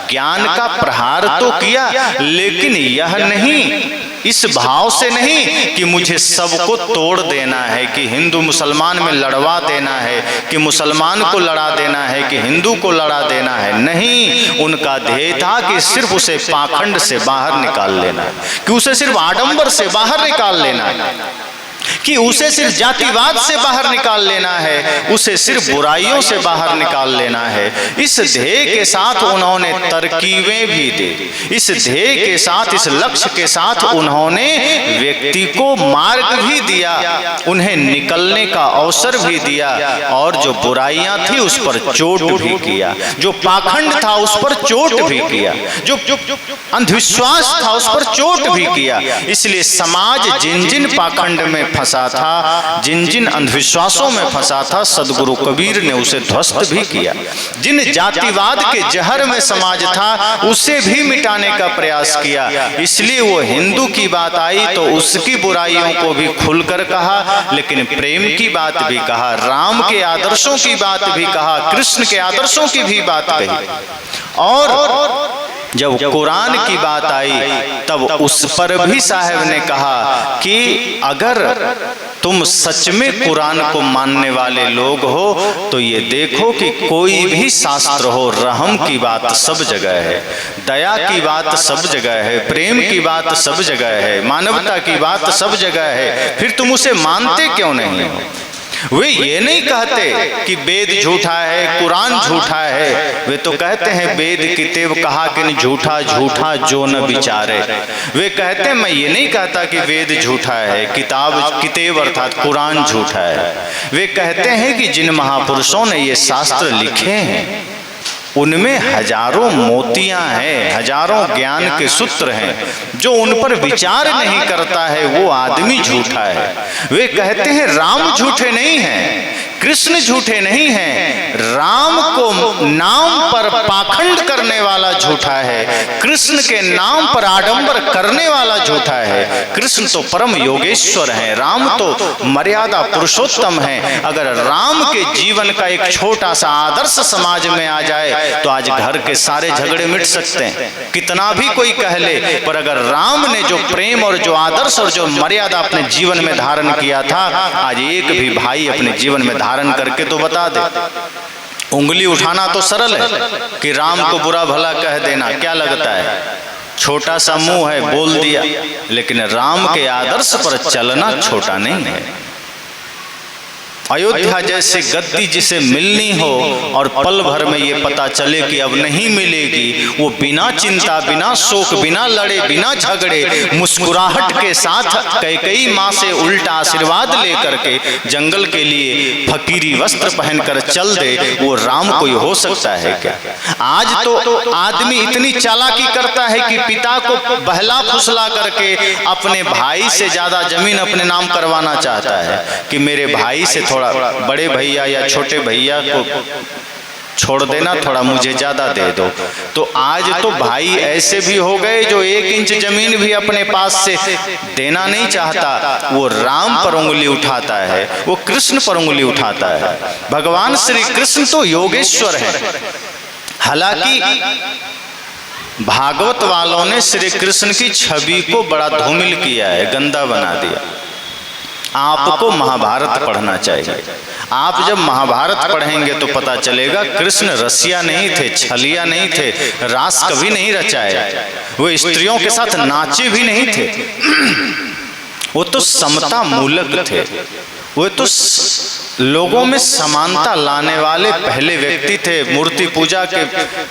ज्ञान का प्रहार तो किया, लेकिन यह नहीं, इस भाव से नहीं कि मुझे सबको तोड़ देना है, कि हिंदू मुसलमान में लड़वा देना है, कि मुसलमान को लड़ा देना है, कि हिंदू को लड़ा देना है। नहीं, उनका ध्येय था कि सिर्फ उसे पाखंड से बाहर निकाल लेना है, कि उसे सिर्फ आडंबर से बाहर निकाल लेना है, कि उसे सिर्फ जातिवाद से बाहर निकाल लेना है, उसे सिर्फ बुराइयों से बाहर निकाल लेना है। इस ध्येय के साथ उन्होंने तरकीबें भी दी, इस ध्येय के साथ, इस लक्ष्य के साथ उन्होंने व्यक्ति को मार्ग भी दिया, उन्हें निकलने का अवसर भी दिया, और जो बुराइयां थी उस पर चोट भी किया, जो पाखंड था उस पर चोट भी किया, जो अंधविश्वास था उस पर चोट भी किया। इसलिए समाज जिन जिन पाखंड में फंसा था, जिन जिन अंधविश्वासों में फंसा था, सदगुरु कबीर ने उसे ध्वस्त भी किया। जिन जातिवाद के जहर में समाज था उसे भी मिटाने का प्रयास किया। इसलिए वो हिंदू की बात आई तो उसकी बुराइयों को भी खुलकर कहा, लेकिन प्रेम की बात भी कहा, राम के आदर्शों की बात भी कहा, कृष्ण के आदर्शों की भी बात कही। और जब कुरान की बात आई तब उस पर भी साहब ने कहा कि अगर तुम सच में कुरान को मानने वाले लोग हो तो ये देखो कि कोई भी शास्त्र हो, रहम की बात सब जगह है, दया की बात सब जगह है, प्रेम की बात सब जगह है, मानवता की बात सब जगह है, फिर तुम उसे मानते क्यों नहीं हो। वे ये नहीं कहते कि वेद झूठा है, कुरान झूठा है, वे तो कहते हैं वेद किताब कहा कि झूठा झूठा जो न विचारे। वे कहते हैं, मैं ये नहीं कहता कि वेद झूठा है, किताब अर्थात कुरान झूठा है। वे कहते हैं कि जिन महापुरुषों ने ये शास्त्र लिखे हैं उनमें हजारों मोतियां हैं, हजारों ज्ञान के सूत्र हैं, जो उन पर विचार नहीं करता है वो आदमी झूठा है। वे कहते हैं राम झूठे नहीं हैं, कृष्ण झूठे नहीं हैं, राम को नाम पर पाखंड करने वाला झूठा है, कृष्ण के नाम पर आडंबर करने वाला झूठा है। कृष्ण तो परम योगेश्वर हैं, राम तो मर्यादा पुरुषोत्तम हैं। अगर राम के जीवन का एक छोटा सा आदर्श समाज में आ जाए तो आज घर के सारे झगड़े मिट सकते हैं, कितना भी कोई कह ले, पर अगर राम ने जो प्रेम और जो आदर्श और जो मर्यादा अपने जीवन में धारण किया था, आज एक भी भाई अपने जीवन में धारण करके तो बता दे। उंगली उठाना तो सरल है कि राम को बुरा भला कह देना, क्या लगता है, छोटा सा मुंह है, बोल दिया, लेकिन राम के आदर्श पर चलना छोटा नहीं है। अयोध्या जैसे गद्दी जिसे मिलनी हो और पल भर में ये पता चले कि अब नहीं मिलेगी, वो बिना चिंता, बिना शोक, बिना लड़े, बिना झगड़े, मुस्कुराहट के साथ कई माँ से उल्टा आशीर्वाद लेकर के जंगल के लिए फकीरी वस्त्र पहनकर चल दे, वो राम कोई हो सकता है क्या। आज तो आदमी इतनी चालाकी करता है कि पिता को बहला फुसला करके अपने भाई से ज्यादा जमीन अपने नाम करवाना चाहता है कि मेरे भाई से थोड़ा बड़े भैया या छोटे भैया को छोड़ देना, थोड़ा मुझे ज्यादा दे दो। तो आज तो भाई ऐसे भी हो गए जो 1 इंच जमीन भी अपने पास से देना नहीं चाहता, वो राम पर उंगली उठाता है, वो कृष्ण पर उंगली उठाता है। भगवान श्री कृष्ण तो योगेश्वर है। हालांकि भागवत वालों ने श्री कृष्ण की छवि को बड़ा धूमिल किया है, गंदा बना दिया। आपको महाभारत पढ़ना चाहिए। आप जब महाभारत पढ़ेंगे तो पता चलेगा कृष्ण रसिया नहीं थे, छलिया नहीं थे, रास कभी नहीं रचाया, वो स्त्रियों के साथ नाचे भी नहीं थे, वो तो समता मूलक थे। वो तो लोगों में समानता लाने वाले पहले व्यक्ति थे। मूर्ति पूजा के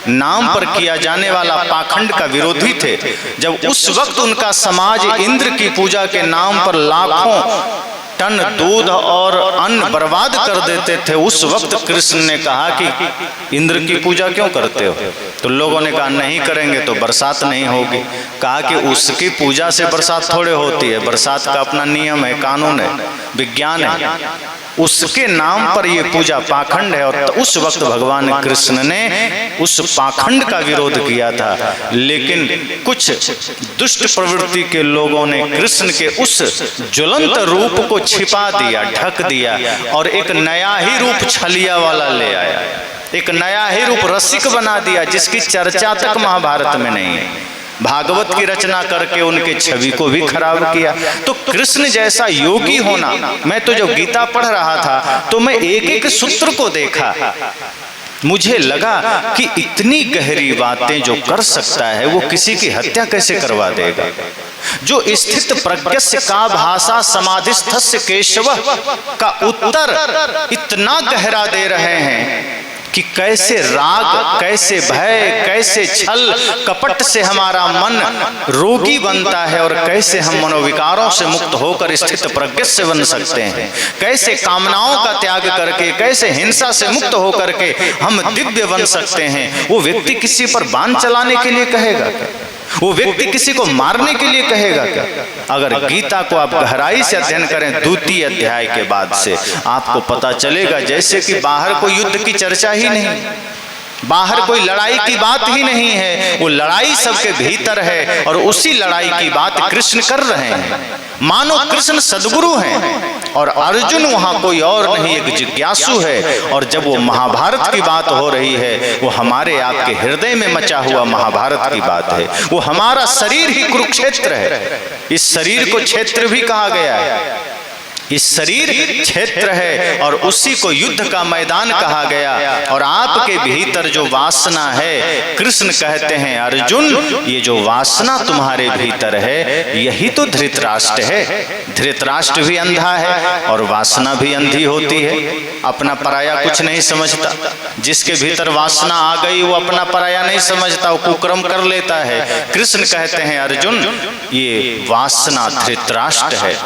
नाम पर किया जाने वाला पाखंड का विरोधी थे। जब उस वक्त उनका समाज इंद्र की पूजा के नाम पर लाखों टन दूध और अन्न बर्बाद कर देते थे, उस वक्त कृष्ण ने कहा कि इंद्र की पूजा क्यों करते हो? तो लोगों ने कहा नहीं करेंगे तो बरसात नहीं होगी। कहा कि उसकी पूजा से बरसात थोड़े होती है, बरसात का अपना नियम है, कानून है, विज्ञान है। उसके नाम पर ये पूजा पाखंड है। और उस वक्त भगवान कृष्ण ने उस पाखंड का विरोध किया था। लेकिन कुछ दुष्ट प्रवृत्ति के लोगों ने कृष्ण के उस ज्वलंत रूप को छिपा दिया, ढक दिया और एक नया ही रूप छलिया वाला ले आया, एक नया ही रूप रसिक बना दिया, जिसकी चर्चा तक महाभारत में नहीं है। भागवत की रचना करके उनके छवि को भी खराब किया। तो कृष्ण जैसा योगी होना, मैं तो जब गीता पढ़ रहा था तो मैं एक एक सूत्र को देखा, मुझे लगा कि इतनी गहरी बातें जो कर सकता है वो किसी की हत्या कैसे करवा देगा। जो स्थित प्रज्ञस्य का भाषा समाधिस्थस्य केशव का उत्तर इतना गहरा दे रहे हैं कि कैसे राग, कैसे भय, कैसे छल कपट से हमारा मन रोगी बनता है और कैसे हम मनोविकारों से मुक्त होकर स्थित प्रज्ञ से बन सकते हैं, कैसे कामनाओं का त्याग करके, कैसे हिंसा से मुक्त होकर के हम दिव्य बन सकते हैं। वो व्यक्ति किसी पर बाण चलाने के लिए कहेगा? वो व्यक्ति किसी को मारने के लिए कहेगा क्या? अगर गीता को आप गहराई से अध्ययन करें द्वितीय अध्याय के बाद से, आपको पता चलेगा जैसे कि बाहर कोई युद्ध की चर्चा ही नहीं, बाहर कोई लड़ाई की बात ही नहीं है, वो लड़ाई सबके भीतर है और उसी लड़ाई की बात कृष्ण कर रहे हैं। मानो कृष्ण सदगुरु हैं और अर्जुन वहां कोई और नहीं, एक जिज्ञासु है। और जब वो महाभारत की बात हो रही है, वो हमारे आपके हृदय में मचा हुआ महाभारत की बात है। वो हमारा शरीर ही कुरुक्षेत्र है। इस शरीर को क्षेत्र भी कहा गया है। इस शरीर क्षेत्र है और उसी को युद्ध का मैदान कहा गया। और आपके भीतर जो वासना है, कृष्ण कहते हैं अर्जुन, ये जो वासना तुम्हारे भीतर है यही तो धृतराष्ट्र है। धृतराष्ट्र भी अंधा है और वासना भी अंधी होती है, अपना पराया कुछ नहीं समझता। जिसके भीतर वासना आ गई वो अपना पराया नहीं समझता, वो कुकर्म कर लेता है। कृष्ण कहते हैं अर्जुन, ये वासना धृतराष्ट्र है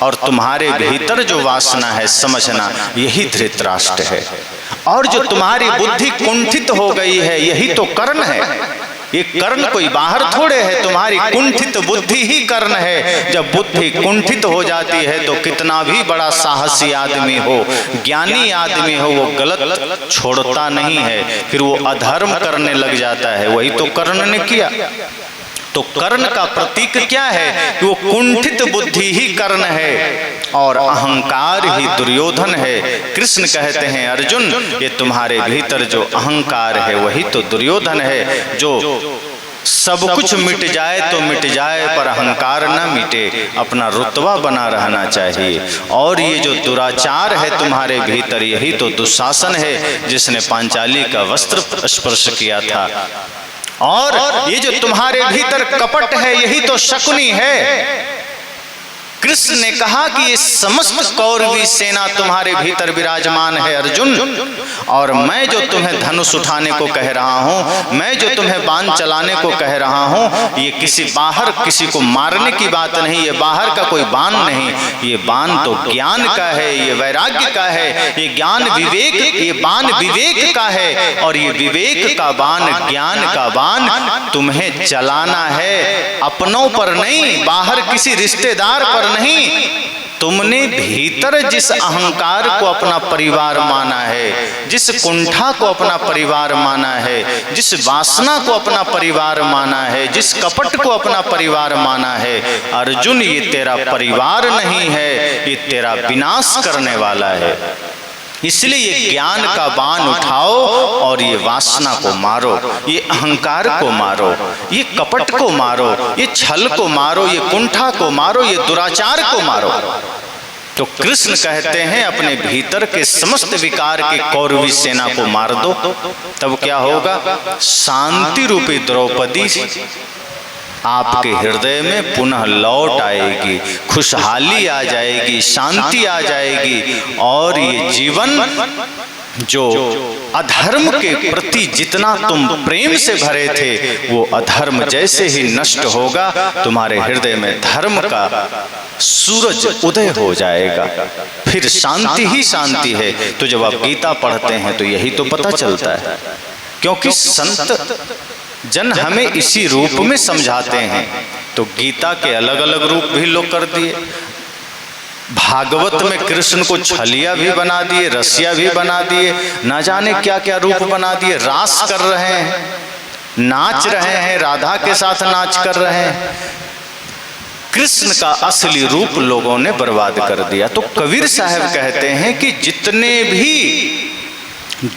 और तुम्हारे भीतर जो वासना है समझना यही धृतराष्ट्र है। और जो तुम्हारी बुद्धि कुंठित हो गई है यही तो कर्ण है। ये कर्ण कोई बाहर थोड़े है, तुम्हारी कुंठित बुद्धि ही कर्ण है। जब बुद्धि कुंठित हो जाती है तो कितना भी बड़ा साहसी आदमी हो, ज्ञानी आदमी हो, वो गलत छोड़ता नहीं है, फिर वो अधर्म करने लग जाता है। वही तो कर्ण ने किया। तो कर्ण का प्रतीक क्या है? वो कुंठित बुद्धि ही कर्ण है और अहंकार ही दुर्योधन है। कृष्ण कहते हैं अर्जुन, ये तुम्हारे भीतर जो अहंकार है वही तो दुर्योधन है। जो सब कुछ मिट जाए तो मिट जाए पर अहंकार न मिटे, अपना रुतबा बना रहना चाहिए। और ये जो दुराचार है तुम्हारे भीतर यही तो दुशासन है, जिसने पांचाली का वस्त्र स्पर्श किया था। और ये जो तुम्हारे भीतर कपट है यही तो शकुनी है। कृष्ण ने कहा कि ये समस्त कौरवी सेना तुम्हारे भीतर विराजमान है अर्जुन। और मैं जो तुम्हें धनुष उठाने को कह रहा हूँ, मैं जो तुम्हें बाण चलाने को कह रहा हूँ, ये किसी बाहर किसी को मारने की बात नहीं, ये बाहर का कोई बाण नहीं। ये बाण तो ज्ञान का है, ये वैराग्य का है, ये ज्ञान विवेक, ये बाण विवेक का है। और ये विवेक का बाण, ज्ञान का बाण तुम्हें चलाना है अपनों पर नहीं, बाहर किसी रिश्तेदार पर नहीं। तुमने भीतर जिस अहंकार को अपना परिवार माना है, जिस कुंठा को अपना परिवार माना है, जिस वासना को अपना परिवार माना है, जिस कपट को अपना परिवार माना है, अर्जुन ये तेरा परिवार नहीं है, ये तेरा विनाश करने वाला है। इसलिए ये ज्ञान का बाण उठाओ और ये वासना को मारो, ये अहंकार को मारो, ये कपट को मारो, ये छल को मारो, ये कुंठा को मारो, ये दुराचार को मारो। तो कृष्ण कहते हैं अपने भीतर के समस्त विकार की कौरवी सेना को मार दो, तब क्या होगा? शांति रूपी द्रौपदी आपके हृदय में पुनः लौट आएगी, खुशहाली आ जाएगी, शांति आ जाएगी, और ये जीवन जो अधर्म के प्रति जितना तुम प्रेम से भरे थे, वो अधर्म जैसे ही नष्ट होगा, तुम्हारे हृदय में धर्म का सूरज उदय हो जाएगा, फिर शांति ही शांति है। तो जब आप गीता पढ़ते हैं तो यही तो पता चलता है, क्योंकि संत जन हमें इसी रूप में समझाते हैं। तो गीता के अलग अलग रूप भी लोग कर दिए, भागवत में कृष्ण को छलिया भी बना दिए, रसिया भी बना दिए, ना जाने क्या क्या रूप बना दिए, रास कर रहे हैं, नाच रहे हैं, राधा के साथ नाच कर रहे हैं। कृष्ण का असली रूप लोगों ने बर्बाद कर दिया। तो कबीर साहब कहते हैं कि जितने भी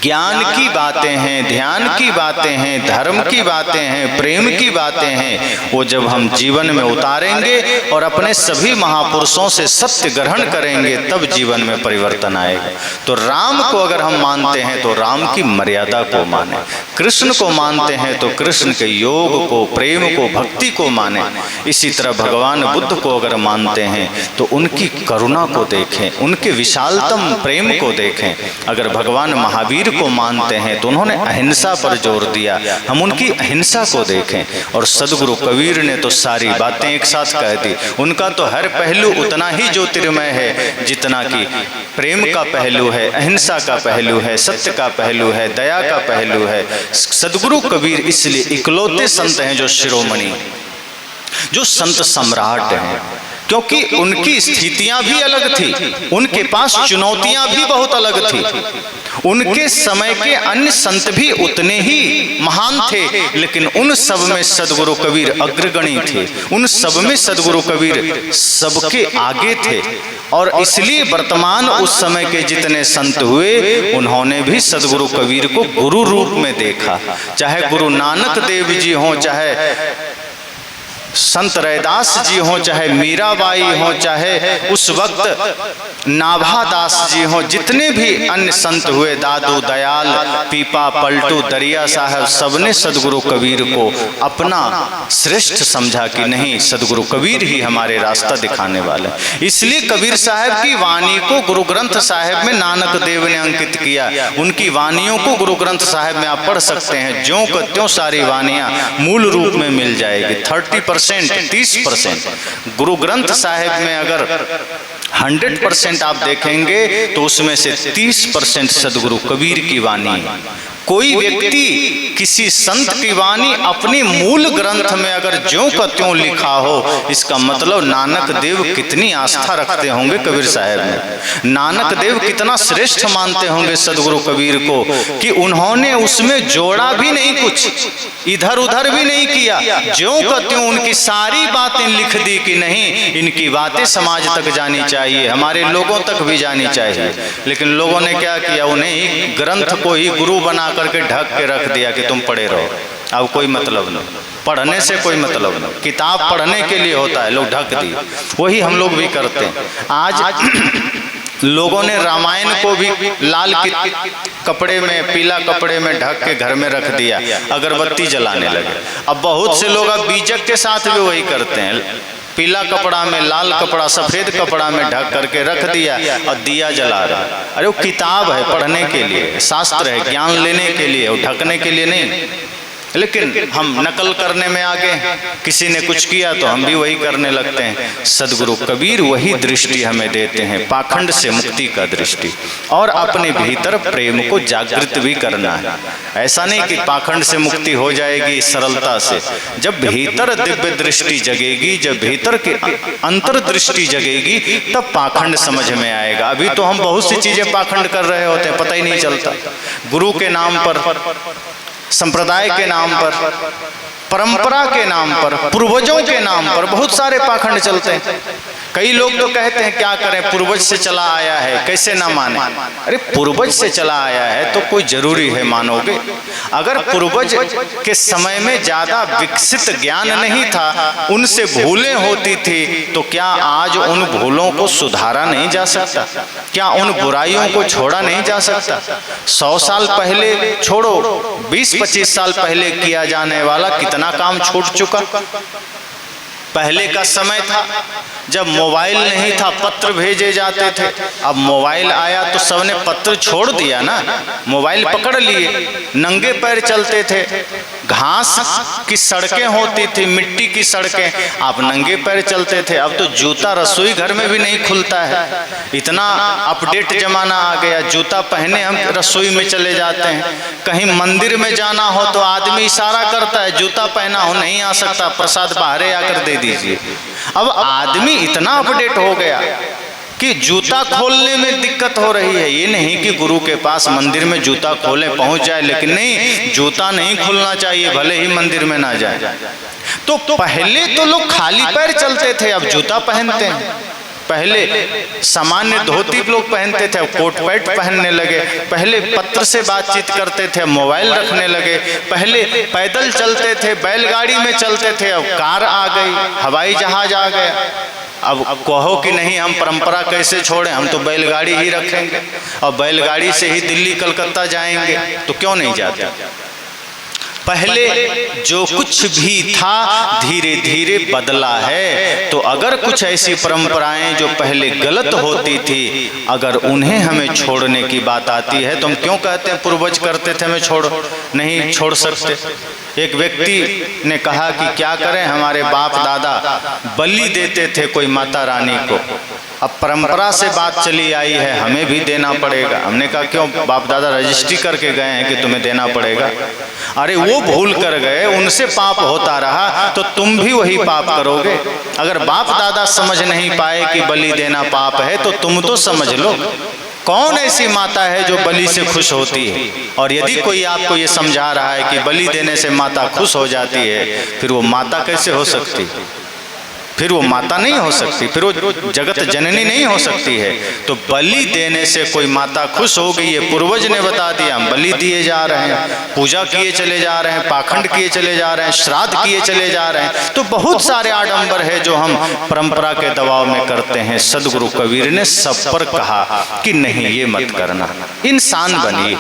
ज्ञान की बातें हैं, ध्यान की बातें हैं, धर्म की बातें हैं, प्रेम की बातें हैं, वो जब हम जीवन में उतारेंगे और अपने सभी महापुरुषों से सत्य ग्रहण करेंगे, तब जीवन में परिवर्तन आएगा। तो राम को अगर हम मानते हैं तो राम की मर्यादा को माने, कृष्ण को मानते हैं तो कृष्ण के योग को, प्रेम को, भक्ति को माने। इसी तरह भगवान बुद्ध को अगर मानते हैं तो उनकी करुणा को देखें, उनके विशालतम प्रेम को देखें। अगर भगवान महावीर को मानते हैं तो उन्होंने अहिंसा पर जोर दिया, हम उनकी अहिंसा को देखें। और सदगुरु कबीर ने तो सारी बातें एक साथ कह दी। उनका तो हर पहलू उतना ही ज्योतिर्मय है जितना कि प्रेम का पहलू है, अहिंसा का पहलू है, सत्य का पहलू है, दया का पहलू है। सदगुरु कबीर इसलिए इकलौते संत हैं जो शिरोमणि, जो संत सम्राट हैं, क्योंकि उनकी स्थितियां भी अलग थी, उनके पास चुनौतियां भी बहुत अलग थी। उनके समय के अन्य संत भी उतने ही महान थे, लेकिन उन सब में सदगुरु कबीर अग्रगणी थे, उन सब में सदगुरु कबीर सबके आगे थे। और इसलिए वर्तमान उस समय के जितने संत हुए, उन्होंने भी सदगुरु कबीर को गुरु रूप में देखा। चाहे गुरु नानक देव जी हों, चाहे संत रैदास जी हों, चाहे मीराबाई हों, चाहे उस वक्त नाभादास जी हों, जितने भी अन्य संत हुए, दादू दयाल, पीपा पलटू, दरिया साहब, सबने सदगुरु कबीर को अपना श्रेष्ठ समझा कि नहीं, सदगुरु कबीर ही हमारे रास्ता दिखाने वाले। इसलिए कबीर साहब की वाणी को गुरु ग्रंथ साहिब में नानक देव ने अंकित किया। उनकी वाणियों को गुरु ग्रंथ साहिब में आप पढ़ सकते हैं, ज्यों को त्यों सारी वाणियां मूल रूप में मिल जाएगी। 30% गुरु ग्रंथ साहिब में अगर 100% आप देखेंगे तो उसमें से 30% सदगुरु कबीर की वाणी है। कोई व्यक्ति किसी संत की वाणी अपनी मूल ग्रंथ में अगर ज्यों का त्यों लिखा हो, इसका मतलब नानक देव कितनी आस्था रखते होंगे कबीर साहब में, नानक देव कितना श्रेष्ठ मानते होंगे सदगुरु कबीर को, कि उन्होंने उसमें जोड़ा भी नहीं, कुछ इधर उधर भी नहीं किया, ज्यों का त्यों उनकी सारी बातें लिख दी कि नहीं, इनकी बातें समाज तक जानी चाहिए, हमारे लोगों तक भी जानी चाहिए। लेकिन लोगों ने क्या किया, उन्हें ग्रंथ को ही गुरु बना करके ढक के रख दिया कि तुम पढ़े रहो, अब कोई मतलब नहीं, पढ़ने से कोई मतलब नहीं, किताब पढ़ने के लिए होता है, लोग ढक दिए। वही हम लोग भी करते हैं। आज लोगों ने रामायण को भी लाल कपड़े में, पीला कपड़े में ढक के घर में रख दिया, अगरबत्ती जलाने लगे। अब बहुत से लोग अब बीजक के साथ भी वही करते हैं, पीला कपड़ा में, लाल कपड़ा, सफेद कपड़ा में ढक करके रख दिया और दिया जला रहा। अरे वो किताब है पढ़ने के लिए, शास्त्र है ज्ञान लेने के लिए, वो ढकने के लिए नहीं। लेकिन हम नकल करने में आगे, किसी ने कुछ किया तो हम भी वही करने लगते हैं। सदगुरु कबीर वही दृष्टि हमें देते हैं, पाखंड से मुक्ति का दृष्टि, और अपने भीतर प्रेम को जागृत भी करना है। ऐसा नहीं कि पाखंड से मुक्ति हो जाएगी सरलता से, जब भीतर दिव्य दृष्टि जगेगी, जब भीतर की अंतर्दृष्टि जगेगी, तब पाखंड समझ में आएगा। अभी तो हम बहुत सी चीजें पाखंड कर रहे होते हैं, पता ही नहीं चलता। गुरु के नाम पर, संप्रदाय के नाम पर, परंपरा के नाम पर, पूर्वजों के नाम पर बहुत सारे पाखंड चलते हैं। कई लोग तो कहते हैं क्या करें, पूर्वज से चला आया है, कैसे ना माने। अरे पूर्वज से चला आया है तो कोई जरूरी है मानोगे? अगर पूर्वज के समय में ज्यादा विकसित ज्ञान नहीं था, उनसे भूलें होती थी, तो क्या आज उन भूलों को सुधारा नहीं जा सकता? क्या उन बुराइयों को छोड़ा नहीं जा सकता? 100 साल पहले छोड़ो, 20-25 साल पहले किया जाने वाला कितना काम छूट चुका। पहले का समय था जब मोबाइल नहीं था, पत्र भेजे जाते थे। अब मोबाइल आया तो सबने पत्र छोड़ दिया ना, मोबाइल पकड़ लिए, नंगे पैर चलते थे। घास की सड़कें होती थी, मिट्टी की सड़कें, आप नंगे पैर चलते थे। अब तो जूता रसोई घर में भी नहीं खुलता है, इतना अपडेट जमाना आ गया। जूता पहने हम रसोई में चले जाते हैं। कहीं मंदिर में जाना हो तो आदमी इशारा करता है, जूता पहना हो नहीं आ सकता, प्रसाद बाहरे आकर दे दीजिए। अब आदमी इतना अपडेट हो गया कि जूता खोलने में दिक्कत हो रही है। ये नहीं कि गुरु के पास मंदिर में जूता खोले पहुंच जाए, लेकिन नहीं, जूता नहीं खुलना चाहिए भले ही मंदिर में ना जाए। तो पहले तो लोग खाली पैर चलते थे, अब जूता पहनते हैं। पहले सामान्य धोती लोग पहनते थे, अब कोट पैंट पहनने लगे। पहले पत्र से बातचीत करते थे, मोबाइल रखने लगे। पहले पैदल चलते थे, बैलगाड़ी में चलते थे, अब कार आ गई, हवाई जहाज आ गया। अब कहो कि नहीं हम परंपरा कैसे छोड़ें, हम तो बैलगाड़ी ही रखेंगे और बैलगाड़ी से ही दिल्ली कलकत्ता जाएंगे, तो क्यों नहीं जाते? पहले जो कुछ भी था धीरे धीरे बदला है। तो अगर कुछ ऐसी परंपराएं जो पहले गलत होती थी, अगर उन्हें हमें छोड़ने की बात आती है तो हम क्यों कहते हैं पूर्वज करते थे हमें छोड़ो? नहीं छोड़ सकते। एक व्यक्ति ने कहा कि क्या करें, हमारे बाप दादा बलि देते थे कोई माता रानी को, अब परंपरा से बात चली आई है, हमें भी देना पड़ेगा। हमने कहा क्यों? बाप दादा रजिस्ट्री करके गए हैं कि तुम्हें देना पड़ेगा। अरे वो भूल कर गए, उनसे पाप होता रहा तो तुम भी वही पाप करोगे। अगर बाप दादा समझ नहीं पाए कि बलि देना पाप है तो तुम तो समझ लो। कौन ऐसी माता है जो बलि से खुश होती है? और यदि कोई आपको ये समझा रहा है कि बलि देने से माता खुश हो जाती है, फिर वो माता कैसे हो सकती? फिर वो माता नहीं हो सकती, फिर वो जगत जननी नहीं हो सकती है। तो बलि देने से कोई माता खुश होगी, ये पूर्वज ने बता दिया। हम बलि दिए जा रहे हैं, पूजा किए चले जा रहे हैं, पाखंड किए चले जा रहे हैं, श्राद्ध किए चले जा रहे हैं। तो बहुत सारे आडंबर है जो हम परंपरा के दबाव में करते हैं। सदगुरु कबीर ने सब पर कहा कि नहीं, ये मत करना, इंसान बनिए।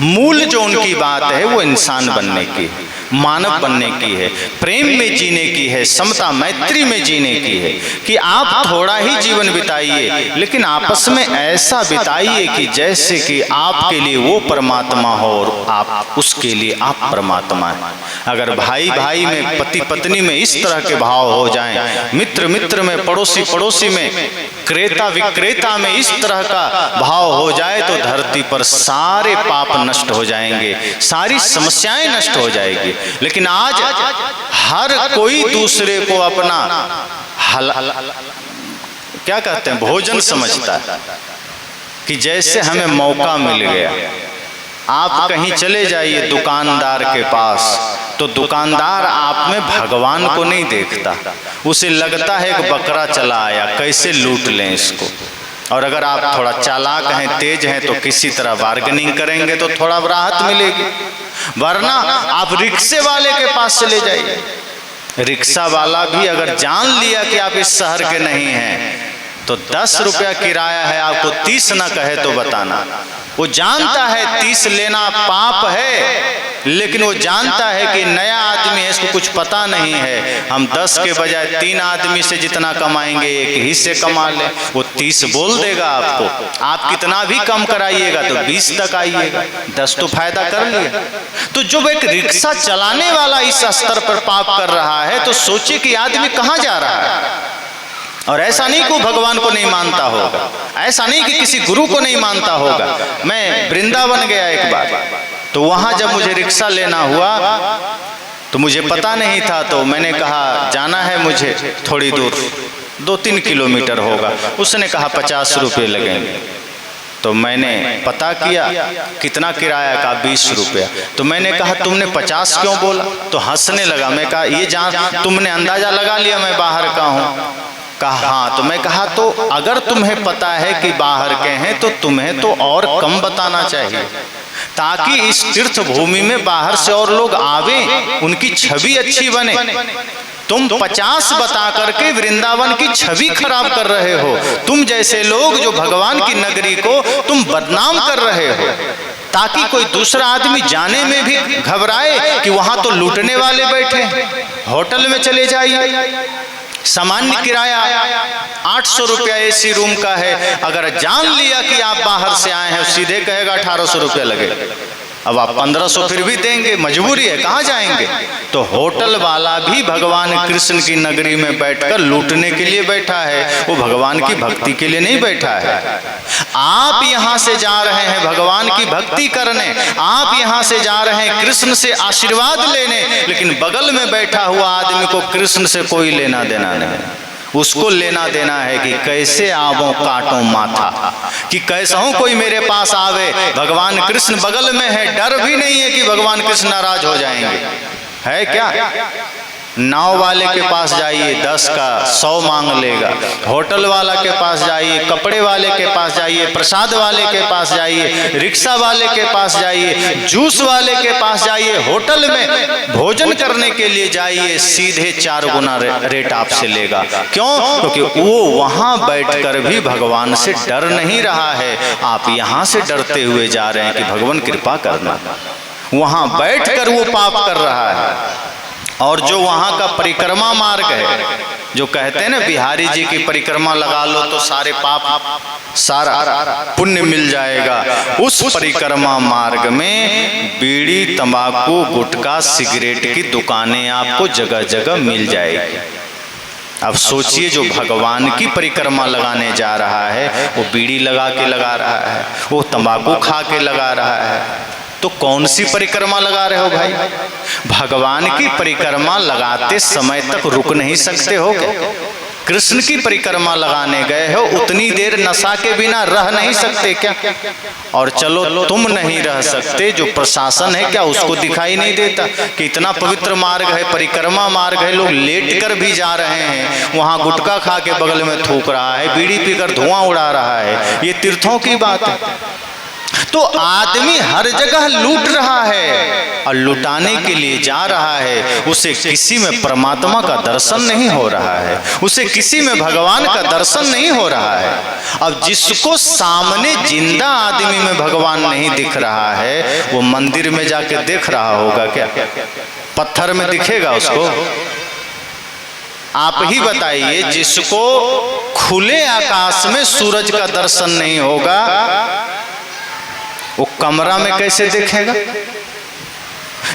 मूल जो उनकी बात है वो इंसान बनने की, मानव बनने की है, प्रेम में जीने की है, समता मैत्री में जीने की है कि आप थोड़ा ही जीवन बिताइए, लेकिन आपस में ऐसा बिताइए कि जैसे कि आपके लिए वो परमात्मा हो और आप उसके लिए आप परमात्मा हैं। अगर भाई भाई में, पति पत्नी में इस तरह के भाव हो जाएं, मित्र मित्र में, पड़ोसी पड़ोसी में, क्रेता विक्रेता में इस तरह का भाव हो जाए तो धरती पर सारे पाप नष्ट हो जाएंगे, सारी समस्याएं नष्ट हो जाएगी। लेकिन आज हर कोई दूसरे को अपना क्या कहते हैं भोजन समझता है कि जैसे हमें मौका मिल गया। आप कहीं चले जाइए दुकानदार के पास, तो दुकानदार आप में भगवान को नहीं देखता, उसे लगता है एक बकरा चला आया, कैसे लूट लें इसको। और अगर आप थोड़ा चालाक हैं, तेज हैं, तो किसी तरह बार्गेनिंग करेंगे तो थोड़ा राहत मिलेगी। वरना आप रिक्शे वाले के पास चले जाइए, रिक्शा वाला भी अगर जान लिया कि आप इस शहर के नहीं हैं तो 10 रुपया किराया है, आपको 30 ना कहे तो बताना। वो जानता है 30 लेना पाप है, लेकिन वो जानता है कि नया आदमी है, इसको कुछ पता नहीं है। हम 10 के बजाय 3 आदमी से जितना कमाएंगे एक ही से कमा ले। वो 30 बोल देगा आपको, आप कितना भी कम कराइएगा तो 20 तक आइएगा, 10 तो फायदा कर लिया। तो जो एक रिक्शा चलाने वाला इस स्तर पर पाप कर रहा है, तो सोचिए कि आदमी कहाँ जा रहा है। और ऐसा नहीं कि भगवान को नहीं मानता होगा, ऐसा नहीं कि किसी गुरु को नहीं मानता होगा। मैं वृंदावन गया एक बार, तो वहां जब मुझे रिक्शा लेना हुआ तो मुझे पता नहीं था, तो मैंने कहा जाना है मुझे थोड़ी दूर, 2-3 किलोमीटर होगा। उसने कहा 50 रुपये लगेंगे। तो मैंने पता किया कितना किराया का, 20 रुपया। तो मैंने कहा तुमने 50 क्यों बोला? तो हंसने लगा। मैं कहा ये जान तुमने अंदाजा लगा लिया मैं बाहर का हूँ। कहा हाँ। तो मैं कहा तो अगर तुम्हें पता है कि बाहर के हैं तो तुम्हें तो और कम बताना चाहिए, ताकि इस तीर्थ भूमि में बाहर से और लोग आवे, उनकी छवि अच्छी बने। तुम 50 बता करके वृंदावन की छवि खराब कर रहे हो। तुम जैसे लोग जो भगवान की नगरी को तुम बदनाम कर रहे हो, ताकि कोई दूसरा आदमी जाने में भी घबराए कि वहां तो लूटने वाले बैठे। होटल में चले जाइए, सामान्य किराया 800 रुपया एसी रूम का है। अगर जान लिया कि आप बाहर से आए हैं, सीधे कहेगा 1800 रुपया लगेगा। अब आप 1500 फिर भी देंगे, मजबूरी है, कहाँ जाएंगे। तो होटल वाला भी भगवान कृष्ण की नगरी में बैठकर लूटने के लिए बैठा है, वो भगवान की भक्ति के लिए नहीं बैठा है। आप यहाँ से जा रहे हैं भगवान की भक्ति करने, आप यहाँ से जा रहे हैं कृष्ण से आशीर्वाद लेने, लेकिन बगल में बैठा हुआ आदमी को कृष्ण से कोई लेना देना नहीं। उसको लेना देना है कि कैसे आवो काटो माथा, कि कैसा हूं कोई मेरे पास आवे। भगवान कृष्ण बगल में है, डर भी नहीं है कि भगवान कृष्ण नाराज हो जाएंगे, है क्या। नाव वाले के पास जाइए 10 का 100 मांग लेगा, होटल वाला के पास जाइए, कपड़े वाले के पास जाइए, प्रसाद वाले के पास जाइए, रिक्शा वाले के पास जाइए, जूस वाले के पास जाइए, होटल में भोजन करने के लिए जाइए, सीधे 4 गुना रेट आपसे लेगा। क्यों? क्योंकि वो वहां बैठकर भी भगवान से डर नहीं रहा है, आप यहां से डरते हुए जा रहे हैं कि भगवान कृपा करना। वहां बैठकर वो पाप कर रहा है। और जो वहां का परिक्रमा मार्ग है, जो कहते हैं ना बिहारी जी की परिक्रमा लगा लो तो सारे पाप सारा पुण्य मिल जाएगा, उस परिक्रमा मार्ग में बीड़ी, तंबाकू, गुटखा, सिगरेट की दुकानें आपको जगह जगह मिल जाएगी। अब सोचिए, जो भगवान की परिक्रमा लगाने जा रहा है वो बीड़ी लगा के लगा रहा है, वो तंबाकू खा के लगा रहा है, तो कौन सी परिक्रमा लगा रहे हो भाई। भगवान की परिक्रमा लगाते समय तक रुक नहीं सकते हो क्या? कृष्ण की परिक्रमा लगाने गए हो, उतनी देर नशा के बिना रह नहीं सकते क्या? और चलो तुम नहीं रह सकते, जो प्रशासन है क्या उसको दिखाई नहीं देता कि इतना पवित्र मार्ग है, परिक्रमा मार्ग है, लोग लेट कर भी जा रहे हैं, वहां गुटखा खा के बगल में थूक रहा है, बीड़ी पीकर धुआं उड़ा रहा है। ये तीर्थों की बात है। तो आदमी हर जगह लूट रहा है और लुटाने के लिए जा रहा है, उसे किसी में परमात्मा का दर्शन नहीं हो रहा है, उसे किसी में भगवान का दर्शन नहीं हो रहा है। अब जिसको सामने जिंदा आदमी में भगवान नहीं दिख रहा है, वो मंदिर में जाके देख रहा होगा क्या? पत्थर में दिखेगा उसको? आप ही बताइए, जिसको खुले आकाश में सूरज का दर्शन नहीं होगा, वो कमरा में कैसे देखेगा?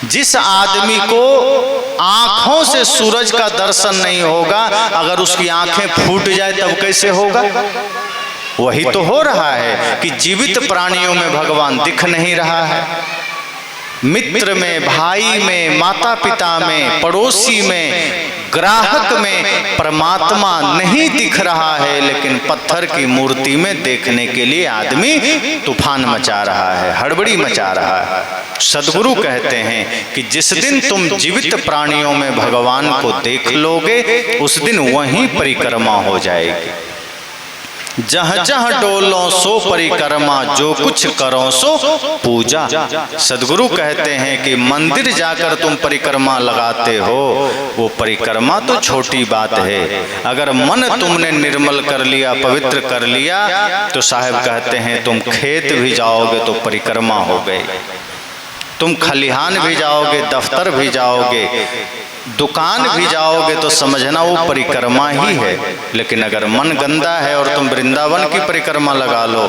जिस आदमी को आंखों से सूरज का दर्शन नहीं होगा, अगर उसकी आंखें फूट जाए तब कैसे होगा? वही तो हो रहा है कि जीवित प्राणियों में भगवान दिख नहीं रहा है। मित्र में, भाई में, माता पिता में, पड़ोसी में, ग्राहक में परमात्मा नहीं दिख रहा है, लेकिन पत्थर की मूर्ति में देखने के लिए आदमी तूफान मचा रहा है, हड़बड़ी मचा रहा है। सदगुरु कहते हैं कि जिस दिन तुम जीवित प्राणियों में भगवान को देख लोगे, उस दिन वहीं परिक्रमा हो जाएगी। जहाँ जहाँ डोलो सो परिक्रमा, जो कुछ करो सो पूजा। सदगुरु कहते हैं कि मंदिर जाकर तुम परिक्रमा लगाते हो, वो परिक्रमा तो छोटी बात है। अगर मन तुमने निर्मल कर लिया, पवित्र कर लिया, तो साहब कहते हैं तुम खेत भी जाओगे तो परिक्रमा हो गई, तुम खलिहान भी जाओगे, दफ्तर भी जाओगे, दुकान भी जाओगे, तो समझना वो परिक्रमा ही है। लेकिन अगर मन गंदा है और तुम वृंदावन की परिक्रमा लगा लो,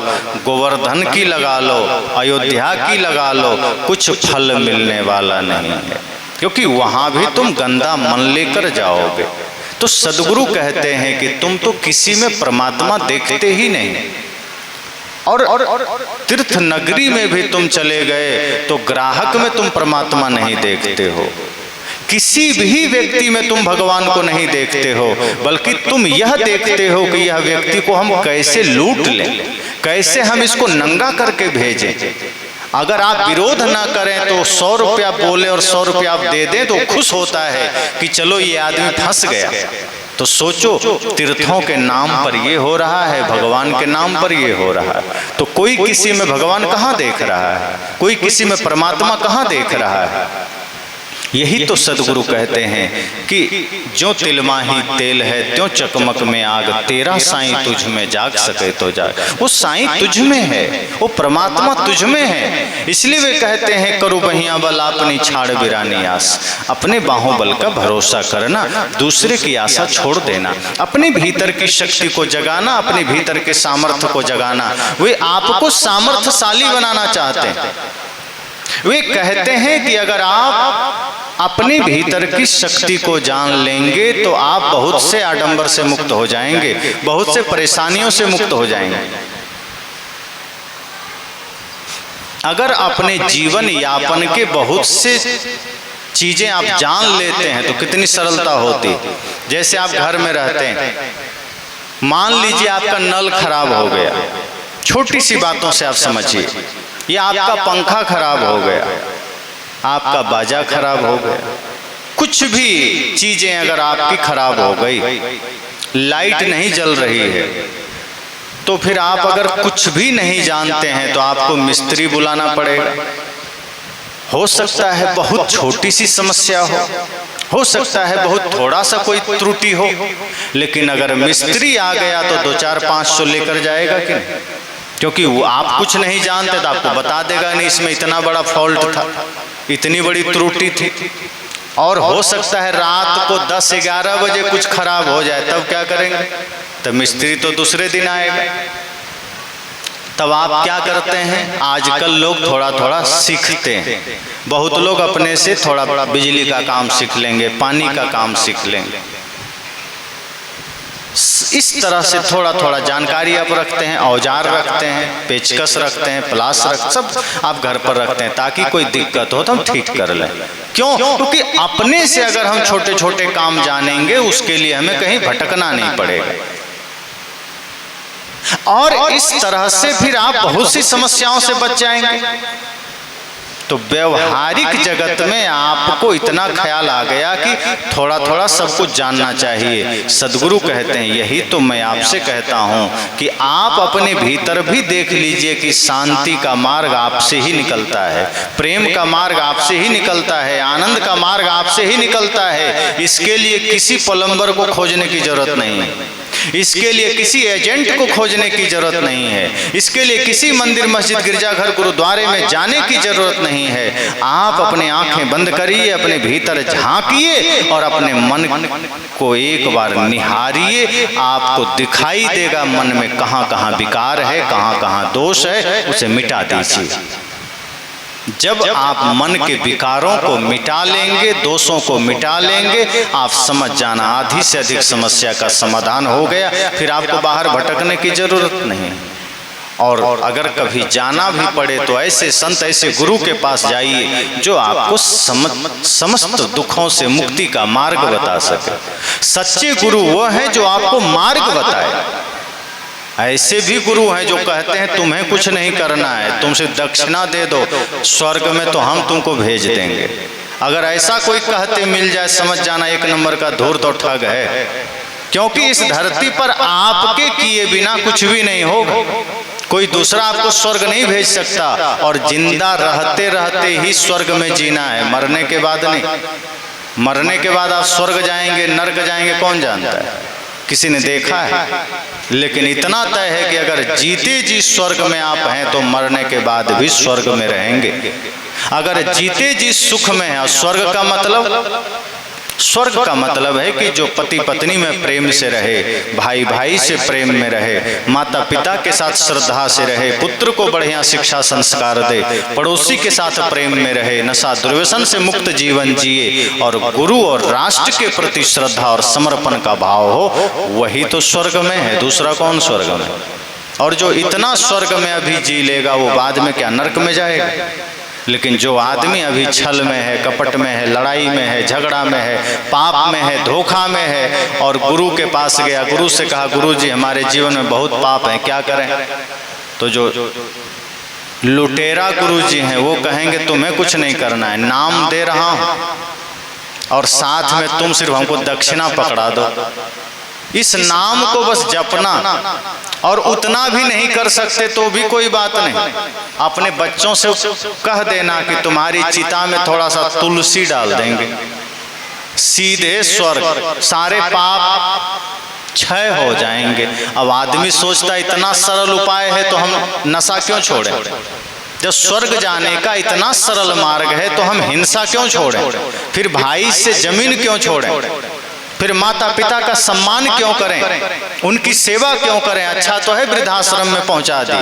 गोवर्धन की लगा लो, अयोध्या की लगा लो, कुछ फल मिलने वाला नहीं है, क्योंकि वहां भी तुम गंदा मन लेकर जाओगे। तो सदगुरु कहते हैं कि तुम तो किसी में परमात्मा देखते ही नहीं, और तीर्थ नगरी में भी तुम चले गए तो ग्राहक में तुम परमात्मा नहीं देखते हो, किसी भी व्यक्ति में तुम भगवान को नहीं देखते हो, बल्कि तुम यह देखते हो कि यह व्यक्ति को हम कैसे लूट लें, कैसे हम इसको नंगा करके भेजें। अगर आप विरोध ना करें तो 100 रुपया बोले और 100 रुपया आप दे दें तो खुश होता है कि चलो ये आदमी फंस गया। तो सोचो, तीर्थों के नाम पर ये हो रहा है, भगवान के नाम पर ये हो रहा है, तो कोई किसी में भगवान कहाँ देख रहा है, कोई किसी में परमात्मा कहाँ देख रहा है। यही तो सदगुरु कहते हैं कि जो तिलमाही तेल है त्यों चकमक में आग, तेरा साईं तुझ में जाग सके तो जाग। वो साईं तुझ में है, वो परमात्मा तुझ में है। इसलिए वे कहते हैं करो बहिया बल अपनी छाड़ बिरानी आस। अपने बाहों बल का भरोसा करना, दूसरे की आशा छोड़ देना, अपने भीतर की शक्ति को जगाना, अपने भीतर के सामर्थ्य को जगाना। वे आपको सामर्थ्यशाली बनाना चाहते हैं। वे कहते हैं कि अगर आप अपने भीतर की शक्ति को जान लेंगे तो आप बहुत से आडंबर से मुक्त हो जाएंगे, बहुत से परेशानियों से मुक्त हो जाएंगे। अगर अपने जीवन यापन के बहुत से चीजें आप जान लेते हैं तो कितनी सरलता होती। जैसे आप घर में रहते हैं, मान लीजिए आपका नल खराब हो गया, छोटी सी बातों से आप समझिए, या आपका पंखा खराब हो गया, आपका बाजा खराब हो गया, कुछ भी चीजें अगर आपकी खराब हो गई, लाइट नहीं जल रही है, तो फिर आप अगर कुछ भी नहीं जानते हैं तो आपको मिस्त्री बुलाना पड़ेगा। हो सकता है बहुत छोटी सी समस्या हो सकता है बहुत थोड़ा सा कोई त्रुटि हो, लेकिन अगर मिस्त्री आ गया तो 200-400-500 लेकर जाएगा कि नहीं, क्योंकि वो आप कुछ नहीं जानते तो आपको बता देगा नहीं इसमें इतना बड़ा फॉल्ट था, इतनी बड़ी त्रुटि थी। और हो सकता है रात को 10-11 बजे कुछ खराब हो जाए, तब क्या करेंगे? तब मिस्त्री तो दूसरे दिन आएगा। तब आप क्या करते हैं? आजकल लोग थोड़ा थोड़ा सीखते हैं। बहुत लोग अपने से थोड़ा बिजली का काम सीख लेंगे, पानी का काम सीख लेंगे। इस तरह से थोड़ा थोड़ा जानकारी आप रखते हैं, औजार रखते हैं, पेचकस रखते हैं, प्लास सब आप घर पर रखते हैं, ताकि कोई दिक्कत हो तो हम ठीक कर लें। क्यों? क्योंकि अपने से अगर हम छोटे छोटे काम जानेंगे उसके लिए हमें कहीं भटकना नहीं पड़ेगा। और इस तरह से फिर आप बहुत सी समस्याओं से बच जाएंगे। तो व्यवहारिक जगत में आपको इतना ख्याल आ गया कि थोड़ा थोड़ा सब कुछ जानना चाहिए। सदगुरु कहते हैं यही तो मैं आपसे कहता हूँ कि आप अपने भीतर भी देख लीजिए कि शांति का मार्ग आपसे ही निकलता है, प्रेम का मार्ग आपसे ही निकलता है, आनंद का मार्ग आपसे ही निकलता है। इसके लिए किसी प्लम्बर को खोजने की जरूरत नहीं है, इसके लिए किसी एजेंट को खोजने की जरूरत नहीं है, इसके लिए किसी मंदिर मस्जिद गिरजाघर गुरुद्वारे में जाने की जरूरत नहीं है। आप अपने आंखें बंद करिए, अपने भीतर झांकिए और अपने मन को एक बार निहारिए। आपको दिखाई देगा मन में कहाँ कहाँ विकार है, कहाँ कहाँ दोष है, उसे मिटा दीजिए। जब आप मन के विकारों को मिटा लेंगे, दोषों को मिटा लेंगे, आप समझ जाना आधी से अधिक समस्या का समाधान हो गया। फिर आपको बाहर भटकने की जरूरत नहीं। और अगर कभी जाना भी पड़े तो ऐसे संत, ऐसे गुरु के पास जाइए जो आपको समस्त दुखों से मुक्ति का मार्ग बता सके। सच्चे गुरु वो हैं जो आपको मार्ग बताए। ऐसे भी गुरु हैं जो कहते हैं तुम्हें कुछ नहीं करना है, तुम सिर्फ दक्षिणा दे दो, स्वर्ग में तो हम तुमको भेज देंगे। अगर ऐसा कोई कहते मिल जाए, समझ जाना एक नंबर का धूर्त और ठग है। क्योंकि इस धरती पर आपके किए बिना कुछ भी नहीं होगा। कोई दूसरा आपको स्वर्ग नहीं भेज सकता। और जिंदा रहते रहते ही स्वर्ग में जीना है, मरने के बाद नहीं। मरने के बाद आप स्वर्ग जाएंगे नर्क जाएंगे कौन जानता है, किसी ने देखा है। लेकिन इतना तय है कि अगर जीते जी स्वर्ग में आप हैं तो मरने के बाद भी स्वर्ग में रहेंगे। अगर जीते जी सुख में है, और स्वर्ग का मतलब है कि जो पति पत्नी में प्रेम से रहे, भाई भाई से प्रेम में रहे, माता पिता के साथ श्रद्धा से रहे, पुत्र को बढ़िया शिक्षा संस्कार दे, पड़ोसी के साथ प्रेम में रहे, नशा दुर्व्यसन से मुक्त जीवन जिए, और गुरु और राष्ट्र के प्रति श्रद्धा और समर्पण का भाव हो, वही तो स्वर्ग में है। दूसरा कौन स्वर्ग में? और जो इतना स्वर्ग में अभी जी लेगा वो बाद में क्या नरक में जाएगा? लेकिन जो आदमी अभी छल में है, कपट में है, लड़ाई में है, झगड़ा में है, पाप में है, धोखा में है, और गुरु के पास गया, गुरु से कहा गुरु जी हमारे जीवन में बहुत पाप है, क्या करें? तो जो लुटेरा गुरु जी हैं वो कहेंगे तुम्हें कुछ नहीं करना है, नाम दे रहा हूँ, और साथ में तुम सिर्फ हमको दक्षिणा पकड़ा दो। इस नाम को बस जपना, और उतना भी नहीं कर सकते तो भी कोई बात नहीं, अपने बच्चों से कह देना कि तुम्हारी चिता में थोड़ा सा तुलसी डाल देंगे, सीधे स्वर्ग, सारे पाप क्षय हो जाएंगे। अब आदमी सोचता इतना सरल उपाय है तो हम नशा क्यों छोड़ें? जब स्वर्ग जाने का इतना सरल मार्ग है तो हम हिंसा क्यों छोड़ें? फिर भाई से जमीन क्यों छोड़ें? फिर माता पिता का सम्मान क्यों करें? उनकी सेवा क्यों करें? अच्छा तो है वृद्धाश्रम में पहुंचा दी,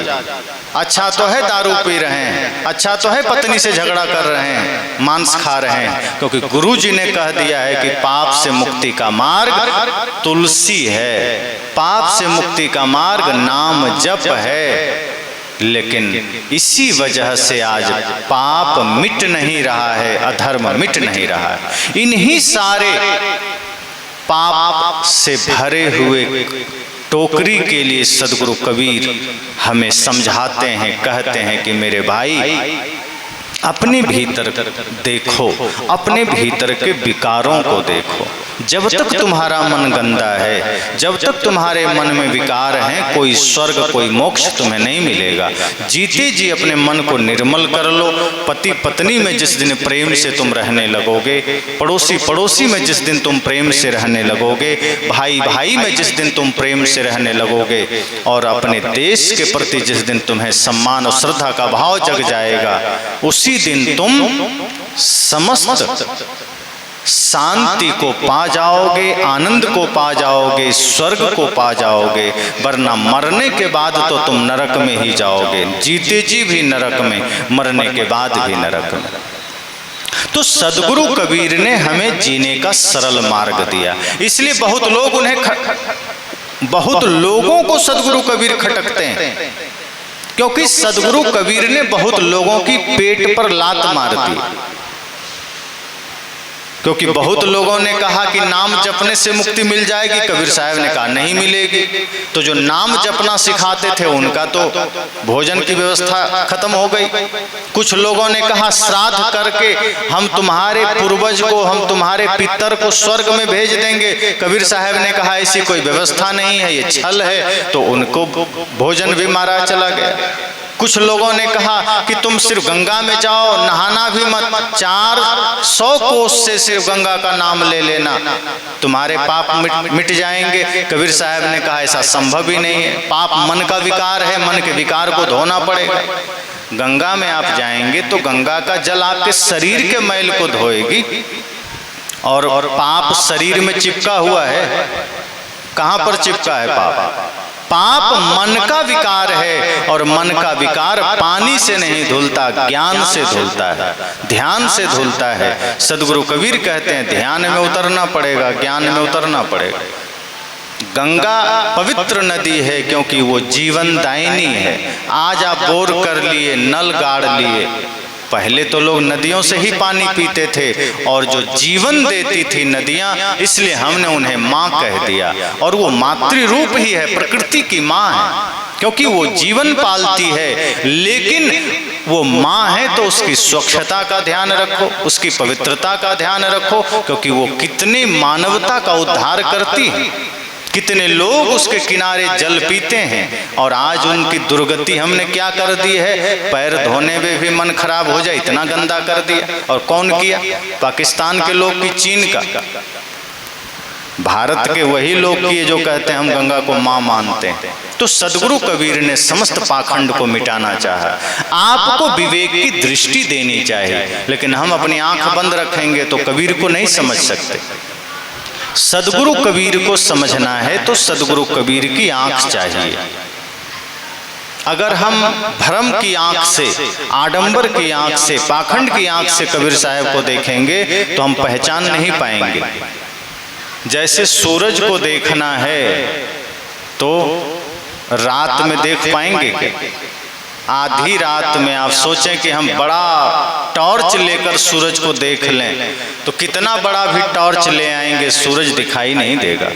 अच्छा तो है दारू पी रहे हैं, अच्छा तो है पत्नी से झगड़ा कर रहे हैं, मांस खा रहे हैं, क्योंकि गुरु जी ने कह दिया है कि पाप से मुक्ति का मार्ग तुलसी है, पाप से मुक्ति का मार्ग नाम जप है। लेकिन इसी वजह से आज पाप मिट नहीं रहा है, अधर्म मिट नहीं रहा है। इन्हीं सारे पाप से भरे हुए टोकरी के लिए सदगुरु कबीर हमें समझाते हैं, कहते हैं कि मेरे भाई अपने भीतर देखो, अपने भीतर के विकारों को देखो। जब तक तुम्हारा मन गंदा है, जब तक तुम्हारे मन में विकार हैं, कोई स्वर्ग कोई मोक्ष तुम्हें नहीं मिलेगा। जीते जी अपने मन को निर्मल कर लो। पति पत्नी में जिस दिन प्रेम से तुम रहने लगोगे, पड़ोसी पड़ोसी में जिस दिन तुम प्रेम से रहने लगोगे, भाई भाई में जिस दिन तुम प्रेम से रहने लगोगे, और अपने देश के प्रति जिस दिन तुम्हें सम्मान और श्रद्धा का भाव जग जाएगा, उसी दिन तुम समस्त शांति को पा जाओगे, आनंद को पा जाओगे, स्वर्ग को पा जाओगे। वरना मरने के बाद तो तुम नरक में ही जाओगे, जीते जी भी नरक में, मरने के बाद भी नरक में। तो सदगुरु कबीर ने हमें जीने का सरल मार्ग दिया। इसलिए बहुत लोगों को सदगुरु कबीर खटकते हैं, क्योंकि सदगुरु कबीर ने बहुत लोगों की पेट पर लात मार दी। क्योंकि बहुत लोगों ने कहा कि नाम जपने से मुक्ति मिल जाएगी, कबीर साहब ने कहा नहीं मिलेगी। तो जो नाम जपना सिखाते थे उनका तो भोजन की व्यवस्था खत्म हो गई। कुछ लोगों ने कहा श्राद्ध करके हम तुम्हारे पूर्वज को, हम तुम्हारे पितर को स्वर्ग में भेज देंगे। कबीर साहब ने कहा ऐसी कोई व्यवस्था नहीं है, ये छल है, तो उनको भोजन भी मारा चला गया। कुछ लोगों ने कहा कि तुम सिर्फ गंगा में जाओ, नहाना भी मत, 400 कोस से सिर्फ गंगा का नाम ले लेना, तुम्हारे पाप मिट जाएंगे। कबीर साहब ने कहा ऐसा संभव ही नहीं है, पाप मन का विकार है, मन के विकार को धोना पड़ेगा। गंगा में आप जाएंगे तो गंगा का जल आपके शरीर के मैल को धोएगी, और पाप शरीर में चिपका हुआ है। कहाँ पर चिपका है पाप? पाप मन का विकार है, और मन का विकार पानी से नहीं धुलता, ज्ञान से धुलता है, ध्यान से धुलता है। सदगुरु कबीर कहते हैं ध्यान में उतरना पड़ेगा, ज्ञान में उतरना पड़ेगा। गंगा पवित्र नदी है क्योंकि वो जीवन दायिनी है। आज आप बोर कर लिए, नल गाड़ लिए, पहले तो लोग नदियों से ही पानी पीते थे, और जो जीवन देती थी नदियां, इसलिए हमने उन्हें माँ कह दिया। और वो मातृ रूप ही है, प्रकृति की माँ है, क्योंकि वो जीवन पालती है। लेकिन वो माँ है तो उसकी स्वच्छता का ध्यान रखो, उसकी पवित्रता का ध्यान रखो, क्योंकि वो कितनी मानवता का उद्धार करती है। कितने लोग उसके किनारे जल पीते हैं, और आज उनकी दुर्गति हमने क्या कर दी है, पैर धोने में भी मन खराब हो जाए, इतना गंदा कर दिया। और कौन किया? पाकिस्तान के लोग की, चीन का। भारत के वही लोग किए जो कहते हैं हम गंगा को माँ मानते हैं। तो सदगुरु कबीर ने समस्त पाखंड को मिटाना चाहा। आपको विवेक की दृष्टि देनी चाहिए, लेकिन हम अपनी आंख बंद रखेंगे तो कबीर को नहीं समझ सकते। सदगुरु कबीर को समझना है तो सदगुरु कबीर की आंख चाहिए। अगर हम भ्रम की आंख से, आडंबर की आंख से, पाखंड की आंख से कबीर साहब को देखेंगे तो हम पहचान नहीं पाएंगे। जैसे सूरज को देखना है तो रात में देख पाएंगे क्या? आधी रात में आप सोचें कि हम बड़ा टॉर्च लेकर सूरज को देख लें, तो कितना बड़ा भी टॉर्च ले आएंगे सूरज दिखाई नहीं देगा।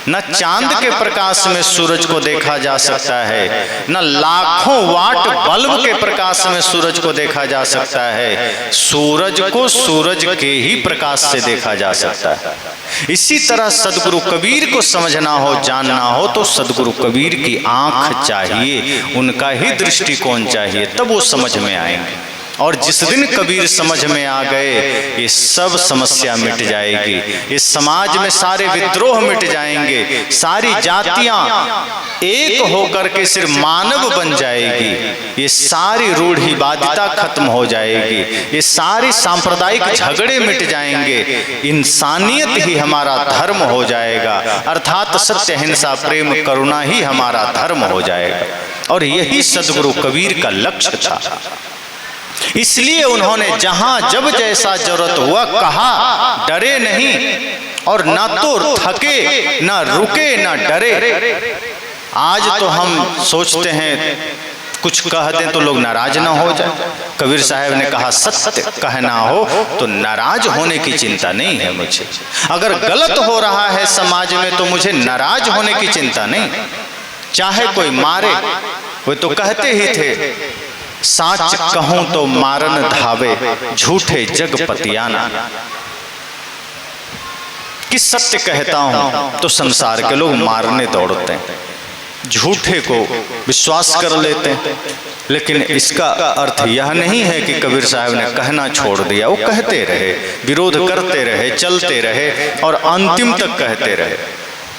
न चांद के प्रकाश में सूरज को देखा जा सकता है, न लाखों वाट बल्ब के प्रकाश में सूरज को देखा जा सकता है। सूरज को सूरज के ही प्रकाश से देखा जा सकता है। इसी तरह सदगुरु कबीर को समझना हो, जानना हो, तो सदगुरु कबीर की आंख चाहिए, उनका ही दृष्टिकोण चाहिए, तब वो समझ में आएंगे। और जिस दिन कबीर समझ में आ गए, ये सब समस्या मिट जाएगी, इस समाज में सारे विद्रोह मिट जाएंगे, सारी जातियां एक होकर के सिर्फ मानव बन जाएगी, ये सारी रूढ़िवादिता खत्म हो जाएगी, ये सारी सांप्रदायिक झगड़े मिट जाएंगे, इंसानियत ही हमारा धर्म हो जाएगा, अर्थात सत्य, हिंसा, प्रेम, करुणा ही हमारा धर्म हो जाएगा। और यही सदगुरु कबीर का लक्ष्य था। इसलिए उन्होंने जहां जब जैसा जरूरत हुआ कहा, डरे नहीं, और ना तो थके, ना रुके, ना डरे। आज तो हम सोचते हैं कुछ कह दें तो लोग नाराज ना हो जाए। कबीर साहब ने कहा सत्य कहना हो तो नाराज होने की चिंता नहीं है मुझे। अगर गलत हो रहा है समाज में तो मुझे नाराज होने की चिंता नहीं। चाहे कोई मारे, वो तो कहते ही थे, साच कहूं तो मारन धावे, झूठे जग पतियाना। कि सत्य कहता हूं तो संसार के लोग मारने दौड़ते हैं, झूठे को विश्वास कर लेते हैं। लेकिन इसका अर्थ यह नहीं है कि कबीर साहब ने कहना छोड़ दिया। वो कहते रहे, विरोध करते रहे, चलते रहे और अंतिम तक कहते रहे।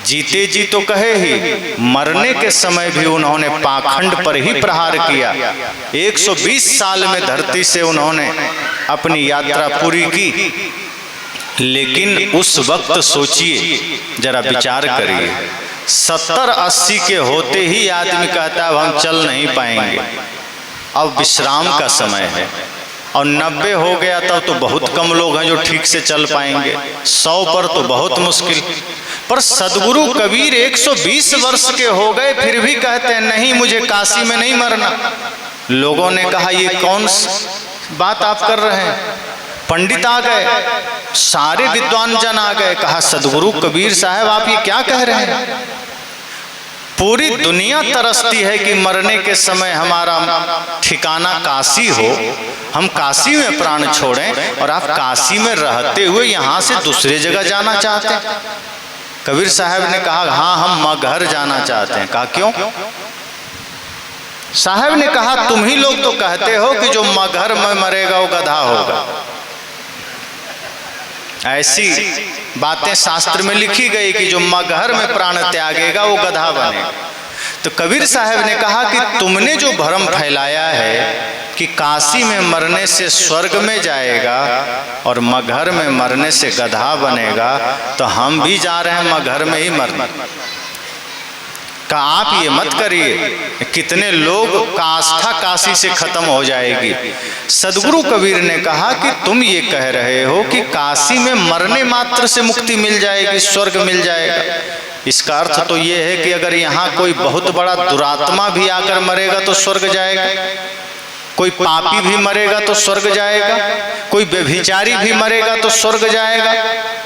जीते जी तो कहे ही, मरने के समय भी उन्होंने पाखंड पर ही प्रहार किया। 120 साल में धरती से उन्होंने अपनी यात्रा पूरी की। लेकिन उस वक्त सोचिए, जरा विचार करिए, 70-80 के होते ही आदमी कहता है हम चल नहीं पाएंगे, अब विश्राम का समय है। और 90 हो गया तब तो बहुत कम लोग हैं जो ठीक से चल पाएंगे, 100 पर तो बहुत मुश्किल। पर सदगुरु कबीर 120 वर्ष के हो गए, फिर भी कहते हैं नहीं, मुझे काशी में नहीं मरना। लोगों ने कहा ये कौन बात आप कर रहे हैं? पंडित आ गए, सारे विद्वान जन आ गए, कहा सदगुरु कबीर साहब आप ये क्या कह रहे हैं? पूरी दुनिया तरसती है कि मरने के समय हमारा ठिकाना काशी हो, हम काशी में प्राण छोड़ें, और आप काशी में रहते हुए यहाँ से दूसरे जगह जाना चाहते हैं। कबीर साहब ने कहा हाँ, हम मगहर जाना चाहते हैं। कहा क्यों? साहब ने कहा तुम ही लोग तो कहते हो कि जो मगहर में मरेगा वो गधा होगा। ऐसी बातें शास्त्र में लिखी गई कि जो मगहर में प्राण त्यागेगा वो गधा बनेगा। तो कबीर साहब ने कहा कि तुमने जो भ्रम फैलाया है कि काशी में मरने से स्वर्ग में जाएगा और मगहर में मरने से गधा बनेगा, तो हम भी जा रहे हैं मगहर में ही मरने। का आप ये मत करिए, कितने लोग का आस्था काशी से खत्म हो जाएगी। सदगुरु कबीर ने कहा कि तुम ये कह रहे हो कि काशी में मरने मात्र से मुक्ति मिल जाएगी, स्वर्ग मिल जाएगा। इसका अर्थ तो ये है कि अगर यहाँ कोई बहुत बड़ा दुरात्मा भी आकर मरेगा तो स्वर्ग जाएगा, कोई पापी भी मरेगा तो स्वर्ग जाएगा, कोई व्यभिचारी भी मरेगा तो स्वर्ग जाएगा,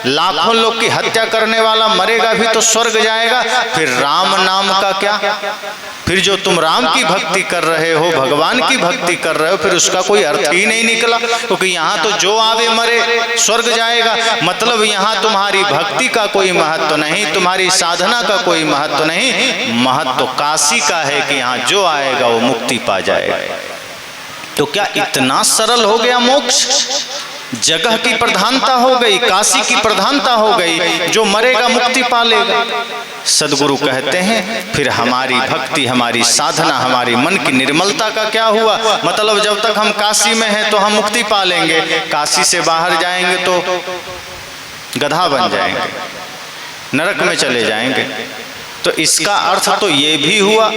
लाखों लोग की हत्या करने वाला मरेगा भी तो स्वर्ग जाएगा। फिर राम नाम का क्या? फिर जो तुम राम की भक्ति कर रहे हो, भगवान की भक्ति कर रहे हो, फिर उसका कोई अर्थ ही नहीं निकला। क्योंकि यहाँ तो जो आवे मरे स्वर्ग जाएगा, मतलब यहाँ तुम्हारी भक्ति का कोई महत्व नहीं, तुम्हारी साधना का कोई महत्व नहीं, महत्व काशी का है कि यहाँ जो आएगा वो मुक्ति पा जाएगा। तो क्या इतना सरल हो गया मोक्ष? जगह की प्रधानता हो गई, काशी की प्रधानता हो गई, जो मरेगा मुक्ति पा लेगा। सदगुरु कहते हैं फिर हमारी भक्ति, हमारी साधना, हमारी मन की निर्मलता का क्या हुआ? मतलब जब तक हम काशी में हैं तो हम मुक्ति पा लेंगे, काशी से बाहर जाएंगे तो गधा बन जाएंगे, नरक में चले जाएंगे। तो इसका अर्थ तो ये भी हुआ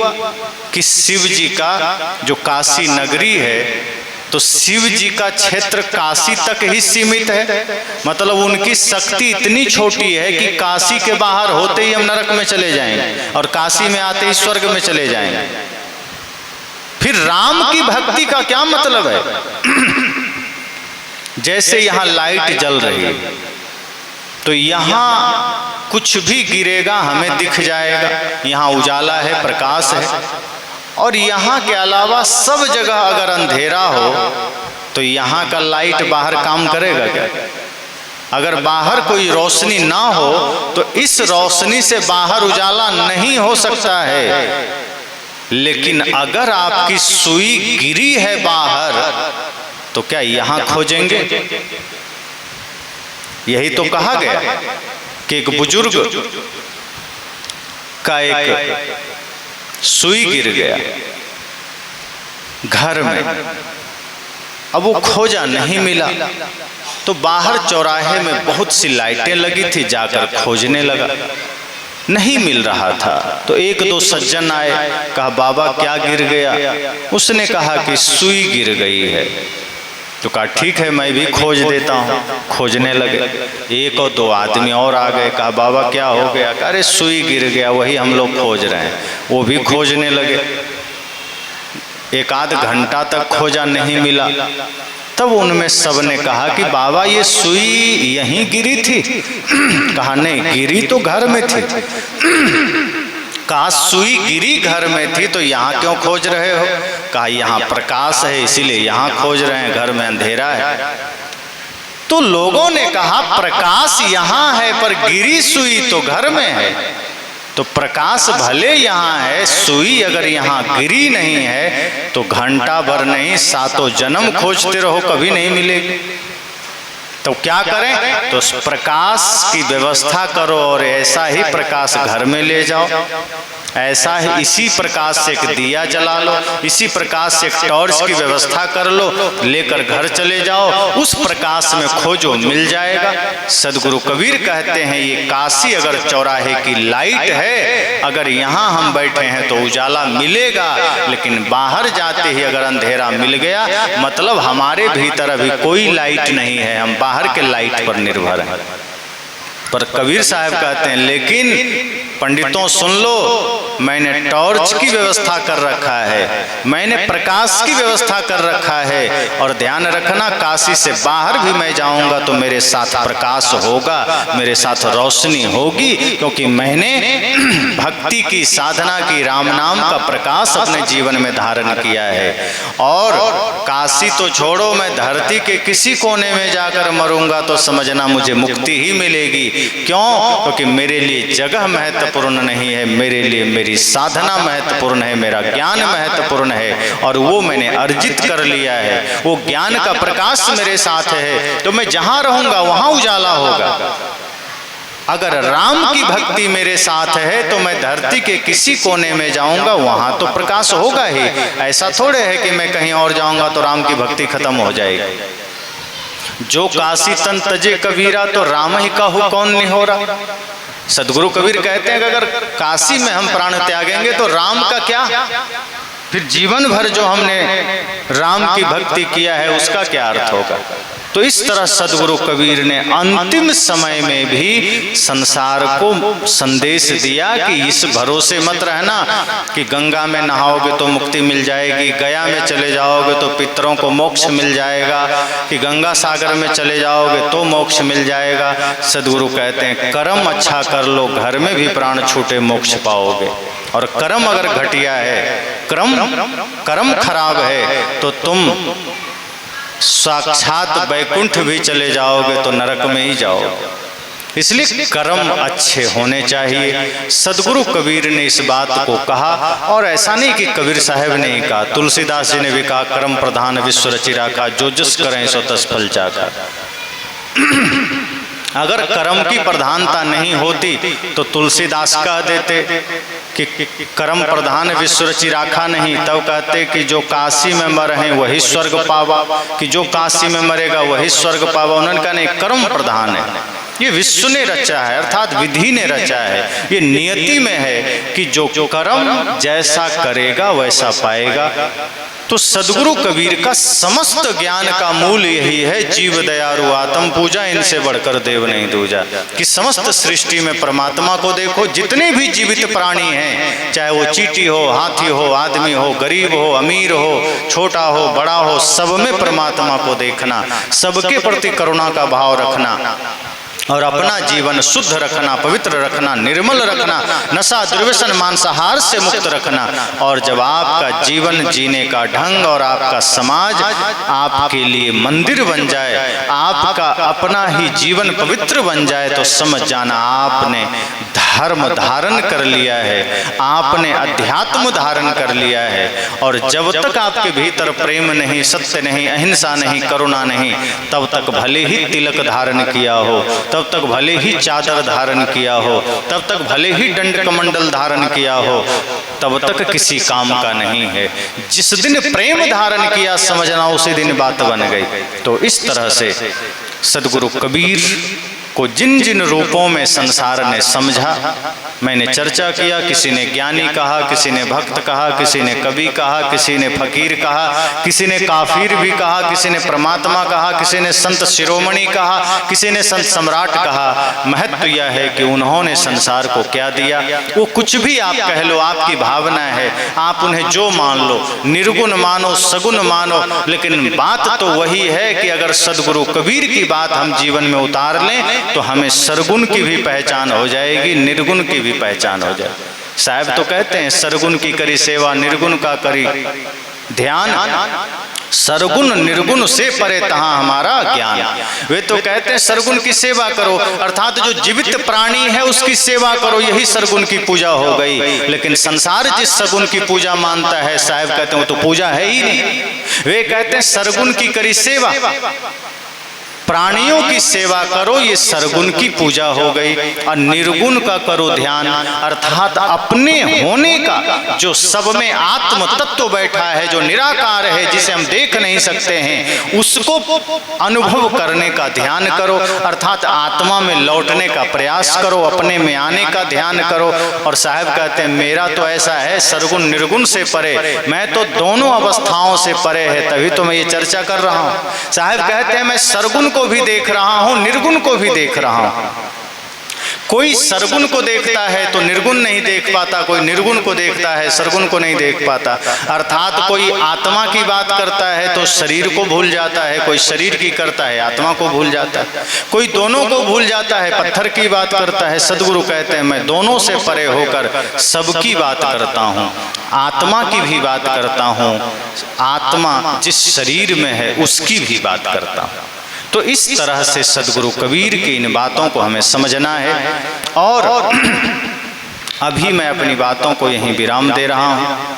कि शिव जी का जो काशी नगरी है, तो शिव जी का क्षेत्र काशी तक ही सीमित है। मतलब उनकी शक्ति इतनी छोटी है कि काशी के बाहर होते ही हम नरक में चले जाएंगे और काशी में आते ही स्वर्ग में चले जाएंगे। फिर राम की भक्ति का क्या मतलब है? जैसे यहाँ लाइट जल रही है तो यहाँ कुछ भी गिरेगा हमें दिख जाएगा, यहाँ उजाला है, प्रकाश है। और यहाँ के अलावा सब जगह अगर अंधेरा हो तो यहाँ का लाइट बाहर काम करेगा क्या? अगर बाहर कोई रोशनी ना हो तो इस रोशनी से बाहर उजाला नहीं हो सकता है। लेकिन अगर आपकी सुई गिरी है बाहर तो क्या यहाँ खोजेंगे? यही तो कहा गया कि एक बुजुर्ग का एक सुई गिर गया घर में, अब वो खोजा नहीं मिला तो बाहर चौराहे में बहुत सी लाइटें लगी थी, जाकर खोजने लगा, नहीं मिल रहा था। तो एक दो सज्जन आए, कहा बाबा क्या गिर गया? उसने कहा कि सुई गिर गई है। तो कहा ठीक है मैं भी खोज देता हूँ। खोजने लगे, एक और दो आदमी और आ गए, कहा बाबा क्या हो गया? अरे सुई गिर गया, वही हम लोग खोज रहे हैं। वो भी खोजने लगे, एक आध घंटा तक खोजा, नहीं मिला। तब उनमें सबने कहा कि बाबा ये सुई यहीं गिरी थी? कहा नहीं, गिरी तो घर में थी। कहा सुई गिरी घर में थी तो यहाँ क्यों खोज रहे हो? कहा यहाँ प्रकाश है इसीलिए यहाँ खोज रहे हैं, घर में अंधेरा है। तो लोगों ने कहा प्रकाश यहाँ है पर गिरी सुई तो घर में है। तो प्रकाश भले यहाँ है, सुई अगर यहाँ गिरी नहीं है तो घंटा भर नहीं, सातों जन्म खोजते रहो कभी नहीं मिलेगी। तो क्या करें? तो प्रकाश की व्यवस्था करो और ऐसा ही प्रकाश घर में ले जाओ। ऐसा ही इसी प्रकाश से एक दिया जला लो, इसी प्रकाश से एक टॉर्च की व्यवस्था कर लो, लेकर घर चले जाओ, उस प्रकाश में खोजो मिल जाएगा। सदगुरु कबीर कहते हैं ये काशी अगर चौराहे की लाइट है, अगर यहाँ हम बैठे हैं तो उजाला मिलेगा, लेकिन बाहर जाते ही अगर अंधेरा मिल गया मतलब हमारे भीतर अभी कोई लाइट नहीं है, हम बाहर के लाइट पर निर्भर हैं। पर कबीर साहब कहते हैं लेकिन पंडितों सुन लो, मैंने टॉर्च की व्यवस्था कर रखा है, मैंने प्रकाश की व्यवस्था कर रखा है। और ध्यान रखना काशी से बाहर भी मैं जाऊंगा तो मेरे साथ प्रकाश होगा, मेरे साथ रोशनी होगी, क्योंकि मैंने भक्ति की साधना की, राम नाम का प्रकाश अपने जीवन में धारण किया है। और काशी तो छोड़ो, मैं धरती के किसी कोने में जाकर मरूंगा तो समझना मुझे मुक्ति ही मिलेगी। क्यों? क्योंकि मेरे लिए जगह महत्वपूर्ण नहीं है, मेरे लिए मेरी साधना महत्वपूर्ण है, मेरा ज्ञान महत्वपूर्ण है, और वो मैंने अर्जित कर लिया है। वो ज्ञान का प्रकाश मेरे साथ है तो मैं जहां रहूंगा वहां उजाला होगा। अगर राम की भक्ति मेरे साथ है तो मैं धरती के किसी कोने में जाऊंगा वहां तो प्रकाश होगा ही। ऐसा थोड़े है कि मैं कहीं और जाऊंगा तो राम की भक्ति खत्म हो जाएगी। जो काशी तन तजे कबीरा तो राम ही कहूँ कौन नहीं हो रहा। सदगुरु कबीर कहते हैं कि अगर काशी में हम प्राण त्यागेंगे तो राम का क्या, फिर जीवन भर जो हमने राम की भक्ति किया है उसका क्या अर्थ होगा। तो इस तरह सदगुरु कबीर ने अंतिम समय में भी संसार को संदेश दिया कि इस भरोसे मत रहना कि गंगा में नहाओगे तो मुक्ति मिल जाएगी, गया में चले जाओगे तो पितरों को मोक्ष मिल जाएगा, कि गंगा सागर में चले जाओगे तो मोक्ष मिल जाएगा। सदगुरु कहते हैं कर्म अच्छा कर लो, घर में भी प्राण छूटे मोक्ष पाओगे। और कर्म अगर घटिया है, कर्म खराब है तो तुम साक्षात वैकुंठ भी चले जाओगे तो नरक में ही जाओगे। इसलिए कर्म अच्छे होने चाहिए। सदगुरु कबीर ने इस बात को कहा, और ऐसा नहीं कि कबीर साहब ने ही कहा, तुलसीदास जी ने भी कहा कर्म प्रधान विश्व रचि राखा, जो जस करें सो तस फल चाखा। अगर कर्म की प्रधानता नहीं होती तो तुलसीदास कह देते कि कर्म प्रधान विश्व रचि राखा नहीं, तब कहते कि जो काशी में मर हैं वही स्वर्ग पावा, कि जो काशी में मरेगा वही स्वर्ग पावा। उन्होंने कहा नहीं, कर्म प्रधान है, ये विश्व ने रचा है, अर्थात विधि ने रचा है, ये नियति में है कि जो कर्म जैसा करेगा वैसा पाएगा। तो सदगुरु कबीर का समस्त ज्ञान का मूल यही है, जीव दयारु आत्म पूजा, इनसे बढ़कर देव नहीं दूजा। कि समस्त सृष्टि में परमात्मा को देखो, जितने भी जीवित प्राणी हैं, चाहे वो चींटी हो, हाथी हो, आदमी हो, गरीब हो, अमीर हो, छोटा हो, बड़ा हो, सब में परमात्मा को देखना, सबके प्रति करुणा का भाव रखना। और अपना जीवन शुद्ध रखना, पवित्र रखना, निर्मल रखना, नशा दुर्व्यसन मांसाहार से मुक्त रखना। और जब आपका जीवन जीने का ढंग और आपका समाज आपके लिए मंदिर बन जाए, आपका अपना ही जीवन पवित्र बन जाए, तो समझ जाना आपने धर्म धारण कर लिया है, आपने अध्यात्म धारण कर लिया है। और जब तक आपके भीतर प्रेम नहीं, सत्य नहीं, अहिंसा नहीं, करुणा नहीं, तब तक भले ही तिलक धारण किया हो, तब तक भले ही चादर धारण किया हो, तब तक भले ही दंड कमंडल धारण किया हो, तब तक किसी काम का नहीं है। जिस दिन प्रेम धारण किया, समझना उसी दिन बात बन गई। तो इस तरह से सदगुरु कबीर को जिन जिन रूपों में संसार ने समझा, मैंने चर्चा किया। किसी ने ज्ञानी कहा, किसी ने भक्त कहा, किसी ने कवि कहा, किसी ने फकीर कहा, किसी ने काफिर भी कहा, किसी ने परमात्मा कहा, किसी ने संत शिरोमणि कहा, किसी ने संत सम्राट कहा। महत्व यह है कि उन्होंने संसार को क्या दिया। वो कुछ भी आप कह लो, आपकी भावना है, आप उन्हें जो मान लो, निर्गुण मानो, सगुण मानो, लेकिन बात तो वही है कि अगर सदगुरु कबीर की बात हम जीवन में उतार लें तो हमें सरगुण की भी पहचान हो जाएगी, निर्गुण की भी पहचान हो जाए। साहब तो कहते हैं सरगुण की करी सेवा, निर्गुण का करी ध्यान, सरगुण निर्गुण से परे तहां हमारा ज्ञान। वे तो कहते हैं सरगुण की सेवा करो, अर्थात जो जीवित प्राणी है उसकी सेवा करो, यही सरगुण की पूजा हो गई। लेकिन संसार जिस सरगुण की पूजा मानता है, साहब कहते हैं वो तो पूजा है ही नहीं। वे कहते हैं सरगुण की करी सेवा, प्राणियों की सेवा करो, ये सरगुण की पूजा हो गई। और निर्गुण का करो ध्यान, अर्थात अपने होने का, जो सब में आत्म तत्व बैठा है, जो निराकार है, जिसे हम देख नहीं सकते हैं, उसको अनुभव करने का ध्यान करो, अर्थात आत्मा में लौटने का प्रयास करो, अपने में आने का ध्यान करो। और साहब कहते हैं मेरा तो ऐसा है सरगुण निर्गुण से परे, मैं तो दोनों अवस्थाओं से परे है, तभी तो मैं ये चर्चा कर रहा हूँ। साहब कहते हैं मैं सरगुण को भी देख रहा हूं, निर्गुण को भी देख रहा हूं। कोई सरगुण को देखता है तो निर्गुण नहीं देख पाता, कोई निर्गुण को देखता है सरगुण को नहीं देख पाता। अर्थात कोई आत्मा की बात करता है तो शरीर को भूल जाता है, कोई शरीर की करता है आत्मा को भूल जाता है, कोई दोनों को भूल जाता है, पत्थर की बात करता है। सदगुरु कहते हैं मैं दोनों से परे होकर सबकी बात करता हूँ, आत्मा की भी बात करता हूँ, आत्मा जिस शरीर में है उसकी भी बात करता हूँ। तो इस तरह से सदगुरु कबीर की इन बातों को हमें समझना है। और अभी मैं अपनी बातों को यहीं विराम दे रहा हूँ।